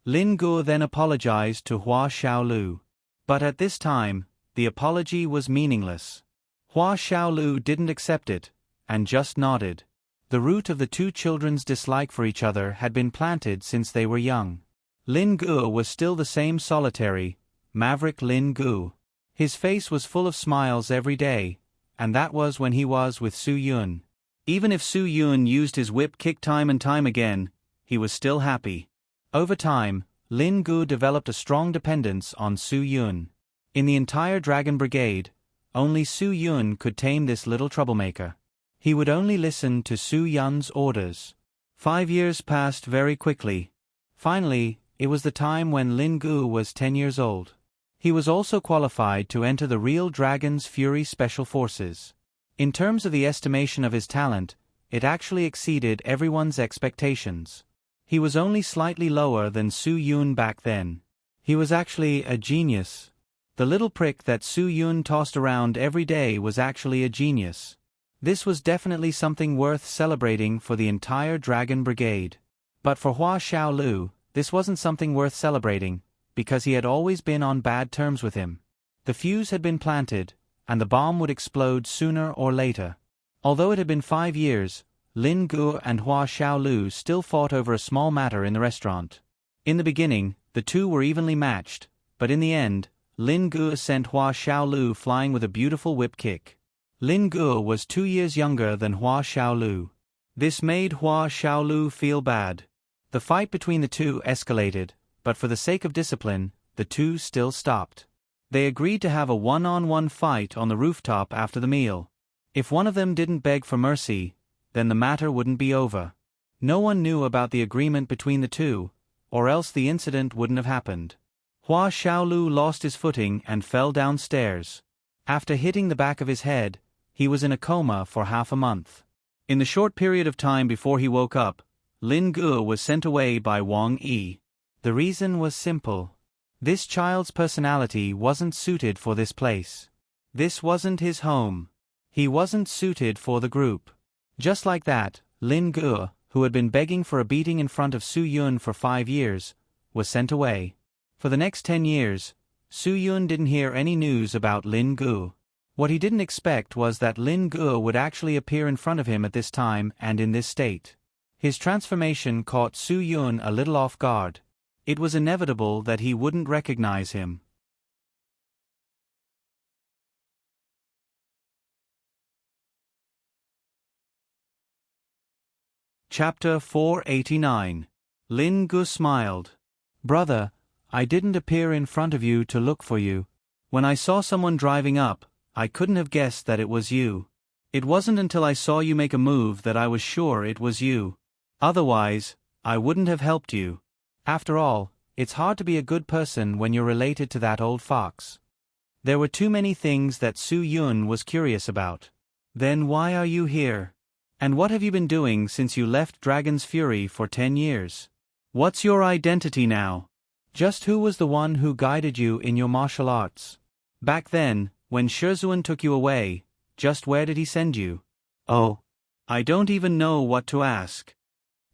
Lin Gu then apologized to Hua Xiaolu. But at this time, the apology was meaningless. Hua Xiaolu didn't accept it, and just nodded. The root of the two children's dislike for each other had been planted since they were young. Lin Gu was still the same solitary, maverick Lin Gu. His face was full of smiles every day, and that was when he was with Su Yun. Even if Su Yun used his whip kick time and time again, he was still happy. Over time, Lin Gu developed a strong dependence on Su Yun. In the entire Dragon Brigade, only Su Yun could tame this little troublemaker. He would only listen to Su Yun's orders. 5 years passed very quickly. Finally, it was the time when Lin Gu was 10 years old. He was also qualified to enter the Real Dragon's Fury Special Forces. In terms of the estimation of his talent, it actually exceeded everyone's expectations. He was only slightly lower than Su Yun back then. He was actually a genius. The little prick that Su Yun tossed around every day was actually a genius. This was definitely something worth celebrating for the entire Dragon Brigade. But for Hua Xiaolu, this wasn't something worth celebrating, because he had always been on bad terms with him. The fuse had been planted, and the bomb would explode sooner or later. Although it had been 5 years, Lin Guo and Hua Xiaolu still fought over a small matter in the restaurant. In the beginning, the two were evenly matched, but in the end, Lin Guo sent Hua Xiaolu flying with a beautiful whip kick. Lin Guo was 2 years younger than Hua Xiaolu. This made Hua Xiaolu feel bad. The fight between the two escalated, but for the sake of discipline, the two still stopped. They agreed to have a one-on-one fight on the rooftop after the meal. If one of them didn't beg for mercy, then the matter wouldn't be over. No one knew about the agreement between the two, or else the incident wouldn't have happened. Hua Xiaolu lost his footing and fell downstairs. After hitting the back of his head, he was in a coma for half a month. In the short period of time before he woke up, Lin Guo was sent away by Wang Yi. The reason was simple. This child's personality wasn't suited for this place. This wasn't his home. He wasn't suited for the group. Just like that, Lin Guo, who had been begging for a beating in front of Su Yun for 5 years, was sent away. For the next 10 years, Su Yun didn't hear any news about Lin Guo. What he didn't expect was that Lin Guo would actually appear in front of him at this time and in this state. His transformation caught Su Yun a little off guard. It was inevitable that he wouldn't recognize him. Chapter 489. Lin Guo smiled. Brother, I didn't appear in front of you to look for you. When I saw someone driving up, I couldn't have guessed that it was you. It wasn't until I saw you make a move that I was sure it was you. Otherwise, I wouldn't have helped you. After all, it's hard to be a good person when you're related to that old fox. There were too many things that Su Yun was curious about. Then why are you here? And what have you been doing since you left Dragon's Fury for 10 years? What's your identity now? Just who was the one who guided you in your martial arts? Back then, when Shizuan took you away, just where did he send you? Oh, I don't even know what to ask.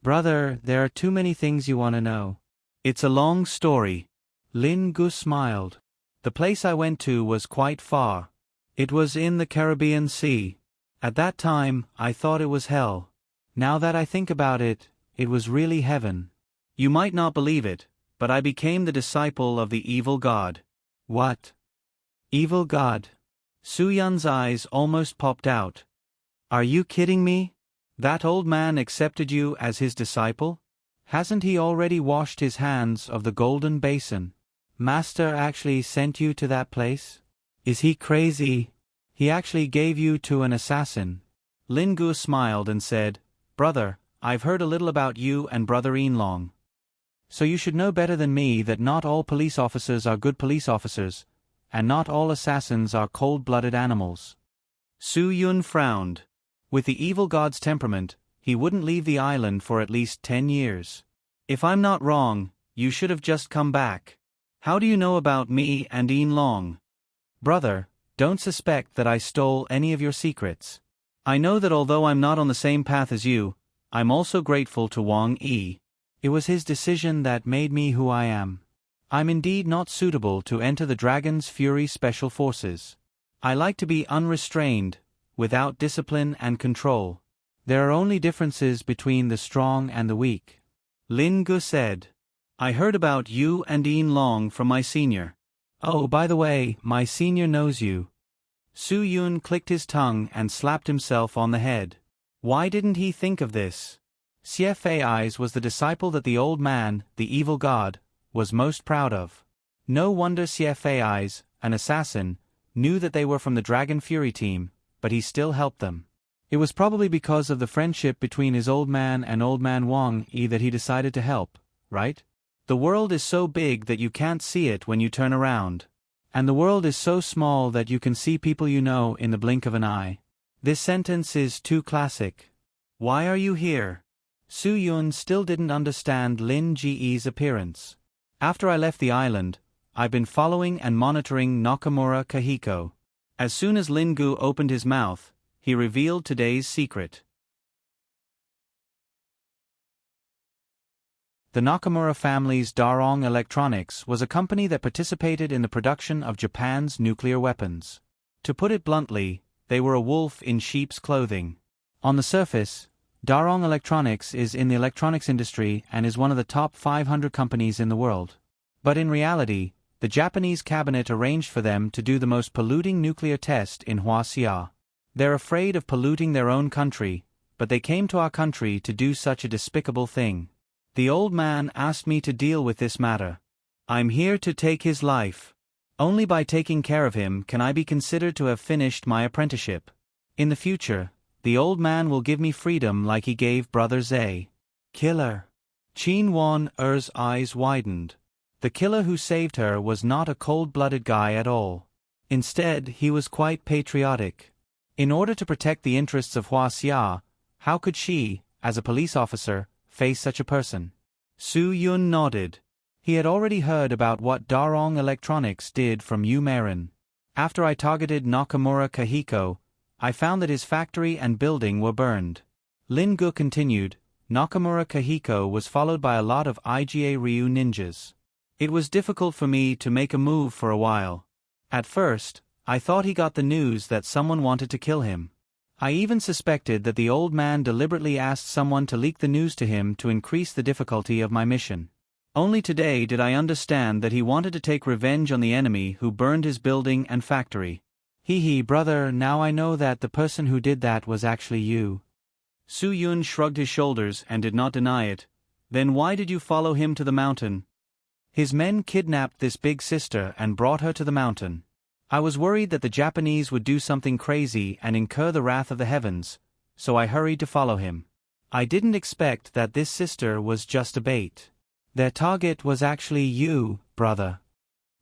Brother, there are too many things you want to know. It's a long story. Lin Guo smiled. The place I went to was quite far. It was in the Caribbean Sea. At that time, I thought it was hell. Now that I think about it, it was really heaven. You might not believe it, but I became the disciple of the evil god. What? Evil god? Su Yun's eyes almost popped out. Are you kidding me? That old man accepted you as his disciple? Hasn't he already washed his hands of the golden basin? Master actually sent you to that place? Is he crazy? He actually gave you to an assassin. Lin Guo smiled and said, Brother, I've heard a little about you and Brother Yinlong. So you should know better than me that not all police officers are good police officers, and not all assassins are cold-blooded animals. Su Yun frowned. With the evil god's temperament, he wouldn't leave the island for at least 10 years. If I'm not wrong, you should have just come back. How do you know about me and Yinlong? Brother, don't suspect that I stole any of your secrets. I know that although I'm not on the same path as you, I'm also grateful to Wang Yi. It was his decision that made me who I am. I'm indeed not suitable to enter the Dragon's Fury Special Forces. I like to be unrestrained, without discipline and control. There are only differences between the strong and the weak. Lin Guo said, I heard about you and Yinlong from my senior. Oh, by the way, my senior knows you. Su Yun clicked his tongue and slapped himself on the head. Why didn't he think of this? Xie Fei's was the disciple that the old man, the evil god, was most proud of. No wonder Xie Fei's, an assassin, knew that they were from the Dragon Fury team, but he still helped them. It was probably because of the friendship between his old man and old man Wang Yi that he decided to help, right? The world is so big that you can't see it when you turn around. And the world is so small that you can see people you know in the blink of an eye. This sentence is too classic. Why are you here? Su Yun still didn't understand Lin Ji's appearance. After I left the island, I've been following and monitoring Nakamura Kahiko. As soon as Lin Guo opened his mouth, he revealed today's secret. The Nakamura family's Darong Electronics was a company that participated in the production of Japan's nuclear weapons. To put it bluntly, they were a wolf in sheep's clothing. On the surface, Darong Electronics is in the electronics industry and is one of the top 500 companies in the world. But in reality, the Japanese cabinet arranged for them to do the most polluting nuclear test in Huaxia. They're afraid of polluting their own country, but they came to our country to do such a despicable thing. The old man asked me to deal with this matter. I'm here to take his life. Only by taking care of him can I be considered to have finished my apprenticeship. In the future, the old man will give me freedom like he gave Brother Zay. Killer. Qin Wan-er's eyes widened. The killer who saved her was not a cold-blooded guy at all. Instead, he was quite patriotic. In order to protect the interests of Huaxia, how could she, as a police officer, face such a person? Su Yun nodded. He had already heard about what Darong Electronics did from Yu Marin. After I targeted Nakamura Kahiko, I found that his factory and building were burned. Lin Gu continued, Nakamura Kahiko was followed by a lot of IGA Ryu ninjas. It was difficult for me to make a move for a while. At first, I thought he got the news that someone wanted to kill him. I even suspected that the old man deliberately asked someone to leak the news to him to increase the difficulty of my mission. Only today did I understand that he wanted to take revenge on the enemy who burned his building and factory. Brother, now I know that the person who did that was actually you. Su Yun shrugged his shoulders and did not deny it. Then why did you follow him to the mountain? His men kidnapped this big sister and brought her to the mountain. I was worried that the Japanese would do something crazy and incur the wrath of the heavens, so I hurried to follow him. I didn't expect that this sister was just a bait. Their target was actually you, brother.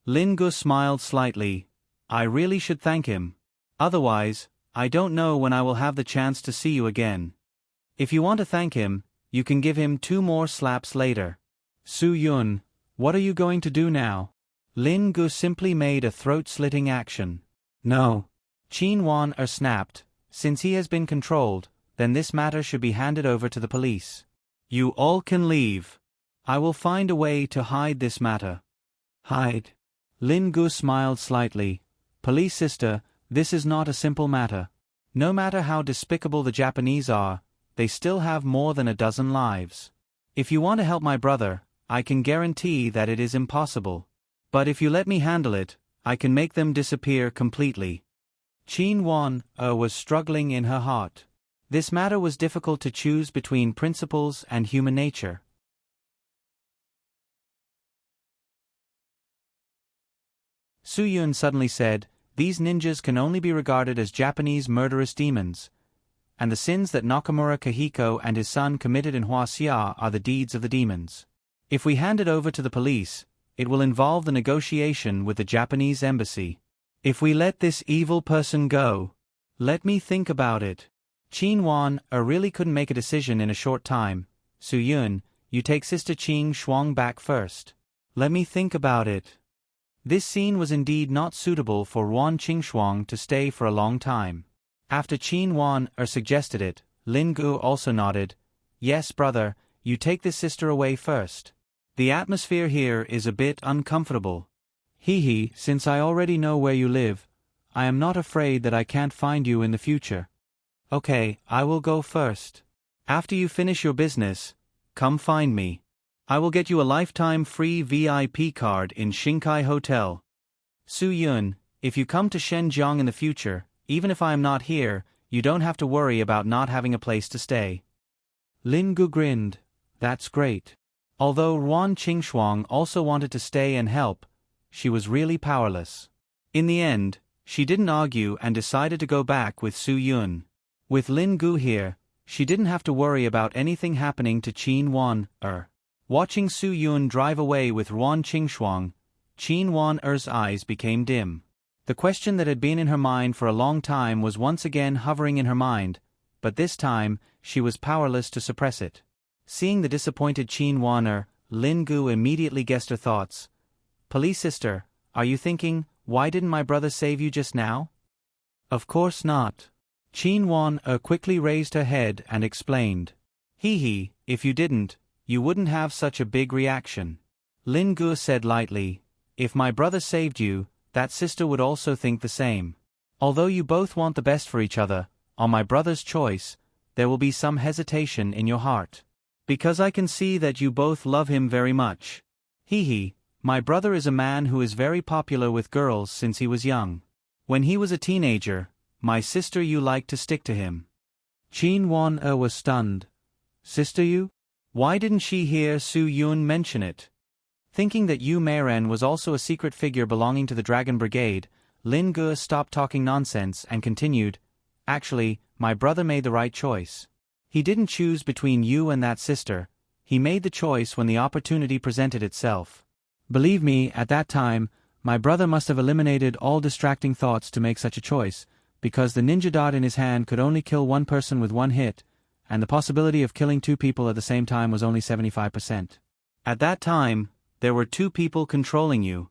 Lin Gu smiled slightly. I really should thank him. Otherwise, I don't know when I will have the chance to see you again. If you want to thank him, you can give him 2 more slaps later. Su Yun, what are you going to do now? Lin Gu simply made a throat-slitting action. No. Qin Wan-er snapped. Since he has been controlled, then this matter should be handed over to the police. You all can leave. I will find a way to hide this matter. Hide? Lin Gu smiled slightly. Police sister, this is not a simple matter. No matter how despicable the Japanese are, they still have more than a dozen lives. If you want to help my brother, I can guarantee that it is impossible. But if you let me handle it, I can make them disappear completely. Qin Wan-er was struggling in her heart. This matter was difficult to choose between principles and human nature. Su Yun suddenly said, these ninjas can only be regarded as Japanese murderous demons, and the sins that Nakamura Kahiko and his son committed in Huaxia are the deeds of the demons. If we hand it over to the police, it will involve the negotiation with the Japanese embassy. If we let this evil person go, let me think about it. Qin Wan-er really couldn't make a decision in a short time. Su Yun, you take Sister Qing Shuang back first. Let me think about it. This scene was indeed not suitable for Wan Qingshuang to stay for a long time. After Qin Wan-er suggested it, Lin Gu also nodded. Yes, brother, you take this sister away first. The atmosphere here is a bit uncomfortable. Since I already know where you live, I am not afraid that I can't find you in the future. Okay, I will go first. After you finish your business, come find me. I will get you a lifetime free VIP card in Shinkai Hotel. Su Yun, if you come to Shenzhen in the future, even if I am not here, you don't have to worry about not having a place to stay. Lin Gu grinned. That's great. Although Wan Qingshuang also wanted to stay and help, she was really powerless. In the end, she didn't argue and decided to go back with Su Yun. With Lin Gu here, she didn't have to worry about anything happening to Qin Wan-er. Watching Su Yun drive away with Wan Qingshuang, Qin Wan-er's eyes became dim. The question that had been in her mind for a long time was once again hovering in her mind, but this time, she was powerless to suppress it. Seeing the disappointed Qin Wan-er, Lin Gu immediately guessed her thoughts. Police sister, are you thinking, why didn't my brother save you just now? Of course not. Qin Wan quickly raised her head and explained. Hee, if you didn't, you wouldn't have such a big reaction. Lin Gu said lightly, if my brother saved you, that sister would also think the same. Although you both want the best for each other, on my brother's choice, there will be some hesitation in your heart. Because I can see that you both love him very much. Hee, my brother is a man who is very popular with girls since he was young. When he was a teenager, my sister Yu liked to stick to him. Qin Wan was stunned. Sister Yu? Why didn't she hear Su Yun mention it? Thinking that Yu Meiren was also a secret figure belonging to the Dragon Brigade, Lin Gu stopped talking nonsense and continued, actually, my brother made the right choice. He didn't choose between you and that sister, he made the choice when the opportunity presented itself. Believe me, at that time, my brother must have eliminated all distracting thoughts to make such a choice, because the ninja dot in his hand could only kill one person with one hit, and the possibility of killing two people at the same time was only 75%. At that time, there were two people controlling you.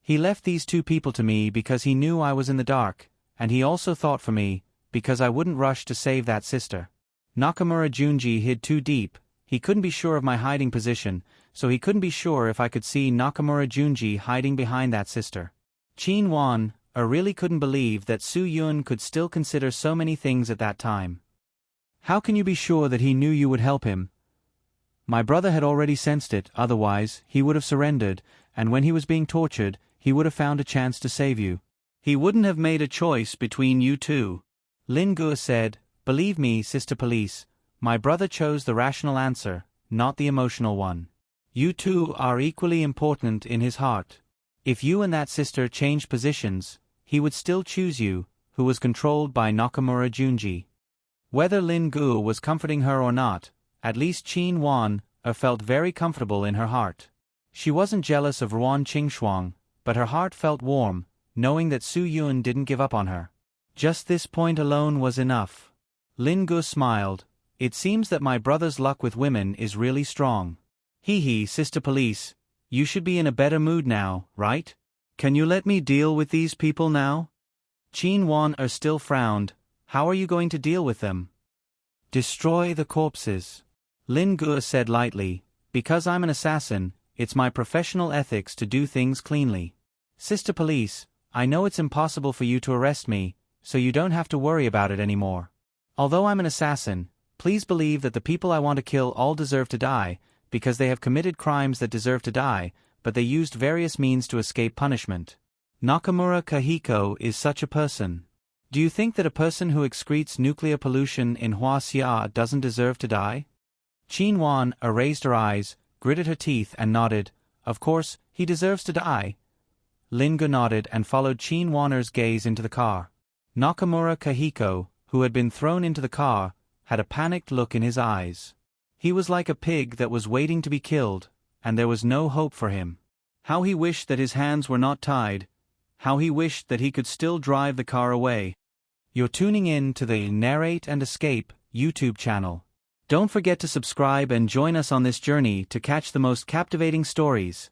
He left these two people to me because he knew I was in the dark, and he also thought for me, because I wouldn't rush to save that sister. Nakamura Junji hid too deep, he couldn't be sure of my hiding position, so he couldn't be sure if I could see Nakamura Junji hiding behind that sister. Qin Wan really couldn't believe that Su Yun could still consider so many things at that time. How can you be sure that he knew you would help him? My brother had already sensed it, otherwise, he would have surrendered, and when he was being tortured, he would have found a chance to save you. He wouldn't have made a choice between you two. Lin Gu said, believe me, Sister Police, my brother chose the rational answer, not the emotional one. You two are equally important in his heart. If you and that sister changed positions, he would still choose you, who was controlled by Nakamura Junji. Whether Lin Gu was comforting her or not, at least Qin Wan felt very comfortable in her heart. She wasn't jealous of Ruan Qingshuang, but her heart felt warm, knowing that Su Yun didn't give up on her. Just this point alone was enough. Lin Gu smiled. It seems that my brother's luck with women is really strong. Hee, Sister Police, you should be in a better mood now, right? Can you let me deal with these people now? Qin Wan still frowned. How are you going to deal with them? Destroy the corpses. Lin Gu said lightly, because I'm an assassin, it's my professional ethics to do things cleanly. Sister Police, I know it's impossible for you to arrest me, so you don't have to worry about it anymore. Although I'm an assassin, please believe that the people I want to kill all deserve to die, because they have committed crimes that deserve to die, but they used various means to escape punishment. Nakamura Kahiko is such a person. Do you think that a person who excretes nuclear pollution in Huaxia doesn't deserve to die? Qin Wan raised her eyes, gritted her teeth and nodded, of course, he deserves to die. Lin Gu nodded and followed Qin Wan's gaze into the car. Nakamura Kahiko, who had been thrown into the car, had a panicked look in his eyes. He was like a pig that was waiting to be killed, and there was no hope for him. How he wished that his hands were not tied. How he wished that he could still drive the car away. You're tuning in to the Narrate and Escape YouTube channel. Don't forget to subscribe and join us on this journey to catch the most captivating stories.